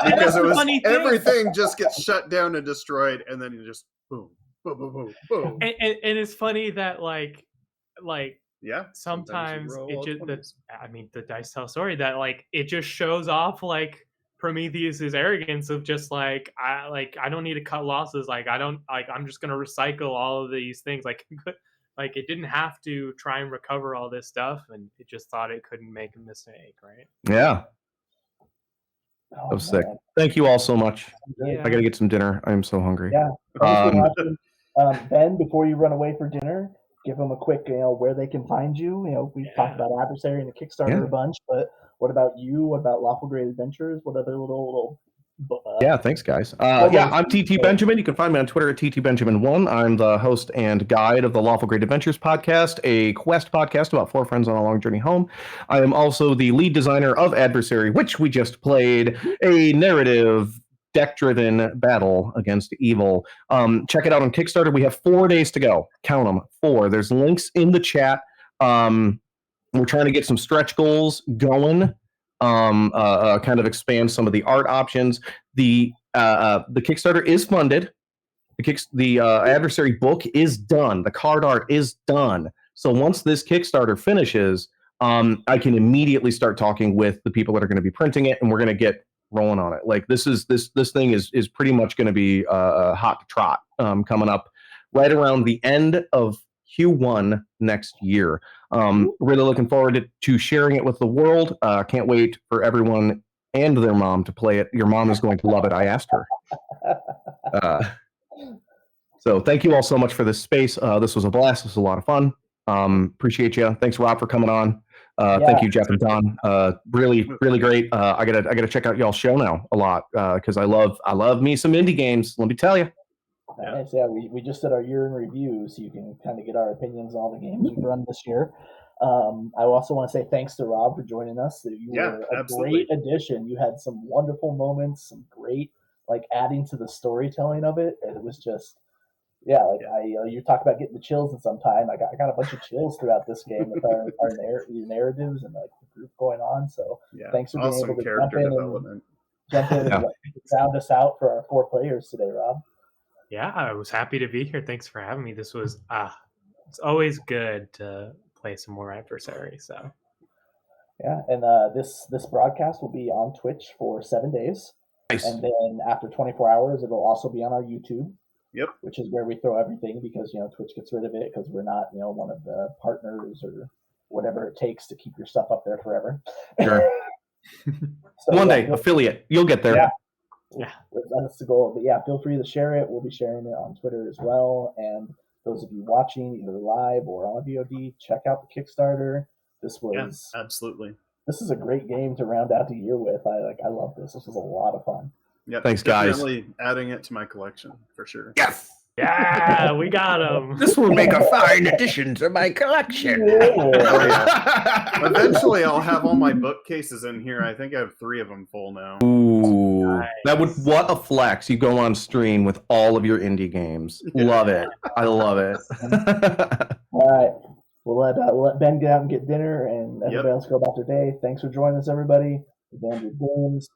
[SPEAKER 2] because it was everything just gets shut down and destroyed, and then you just boom, boom, boom, boom, boom.
[SPEAKER 4] And it's funny that like.
[SPEAKER 2] Yeah.
[SPEAKER 4] Sometimes the dice tell a story that it just shows off Prometheus's arrogance of just I don't need to cut losses. I'm just gonna recycle all of these things. It didn't have to try and recover all this stuff, and it just thought it couldn't make a mistake, right?
[SPEAKER 3] Yeah. That was sick. Thank you all so much.
[SPEAKER 1] Yeah.
[SPEAKER 3] I gotta get some dinner. I'm so hungry.
[SPEAKER 1] Yeah. Ben, before you run away for dinner, give them a quick, where they can find you. We've talked about Adversary and the Kickstarter a bunch, but what about you? What about Lawful Great Adventures? What other little
[SPEAKER 3] thanks, guys. I'm TT Benjamin. You can find me on Twitter at TTBenjamin1. I'm the host and guide of the Lawful Great Adventures podcast, a quest podcast about 4 friends on a long journey home. I am also the lead designer of Adversary, which we just played, a narrative deck-driven battle against evil. Check it out on Kickstarter. We have 4 days to go. Count them, 4. There's links in the chat. We're trying to get some stretch goals going. Kind of expand some of the art options. The Kickstarter is funded. The Adversary book is done. The card art is done. So once this Kickstarter finishes, I can immediately start talking with the people that are going to be printing it, and we're going to get rolling on it. Like, this thing is pretty much going to be hot to trot, coming up right around the end of Q1 next year. Really looking forward to sharing it with the world. Can't wait for everyone and their mom to play it. Your mom is going to love it. I asked her. So thank you all so much for this space. This was a blast. This was a lot of fun. Appreciate you. Thanks, Rob, for coming on. Thank you, Jeff and Don. Really, really great. I gotta check out y'all's show now a lot because I love me some indie games. Let me tell you.
[SPEAKER 1] Nice. Yeah, we just did our year in review, so you can kind of get our opinions on all the games we've run this year. I also want to say thanks to Rob for joining us. You were a great addition. You had some wonderful moments, some great adding to the storytelling of it, and it was just. Yeah, you talk about getting the chills in some time. I got a bunch of chills throughout this game with our narratives and the group going on. So thanks for being able to jump in and sound us out for our 4 players today, Rob.
[SPEAKER 4] Yeah, I was happy to be here. Thanks for having me. This was it's always good to play some more Adversary. So
[SPEAKER 1] yeah, and this broadcast will be on Twitch for 7 days, and then after 24 hours, it'll also be on our YouTube.
[SPEAKER 2] Yep.
[SPEAKER 1] Which is where we throw everything because Twitch gets rid of it because we're not one of the partners or whatever it takes to keep your stuff up there forever.
[SPEAKER 3] Sure. One day, affiliate, you'll get there.
[SPEAKER 1] Yeah, that's the goal. But yeah, feel free to share it. We'll be sharing it on Twitter as well. And those of you watching either live or on VOD, check out the Kickstarter. This was
[SPEAKER 2] absolutely.
[SPEAKER 1] This is a great game to round out the year with. I love this. This was a lot of fun.
[SPEAKER 2] Yeah,
[SPEAKER 3] thanks, guys.
[SPEAKER 2] Definitely adding it to my collection for sure.
[SPEAKER 3] Yes.
[SPEAKER 4] Yeah, we got them.
[SPEAKER 3] This will make a fine addition to my collection.
[SPEAKER 2] Eventually, I'll have all my bookcases in here. I think I have 3 of them full now.
[SPEAKER 3] Ooh, nice. What a flex! You go on stream with all of your indie games. Love it. I love it.
[SPEAKER 1] All right, we'll let Ben get out and get dinner, and everybody else go about their day. Thanks for joining us, everybody. Advanced Games.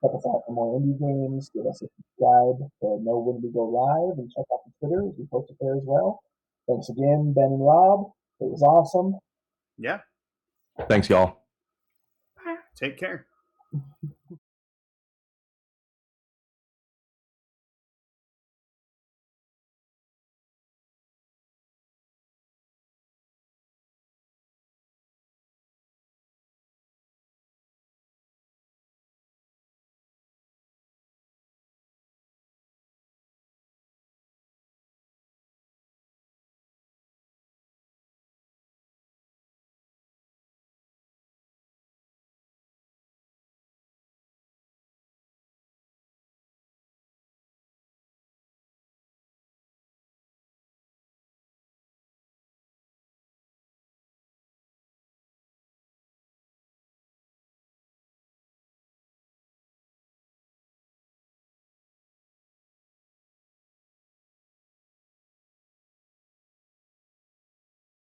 [SPEAKER 1] Check us out for more indie games. Give us a subscribe to know when we go live, and check out the Twitter. We post it there as well. Thanks again, Ben and Rob. It was awesome.
[SPEAKER 2] Yeah.
[SPEAKER 3] Thanks, y'all.
[SPEAKER 2] Take care.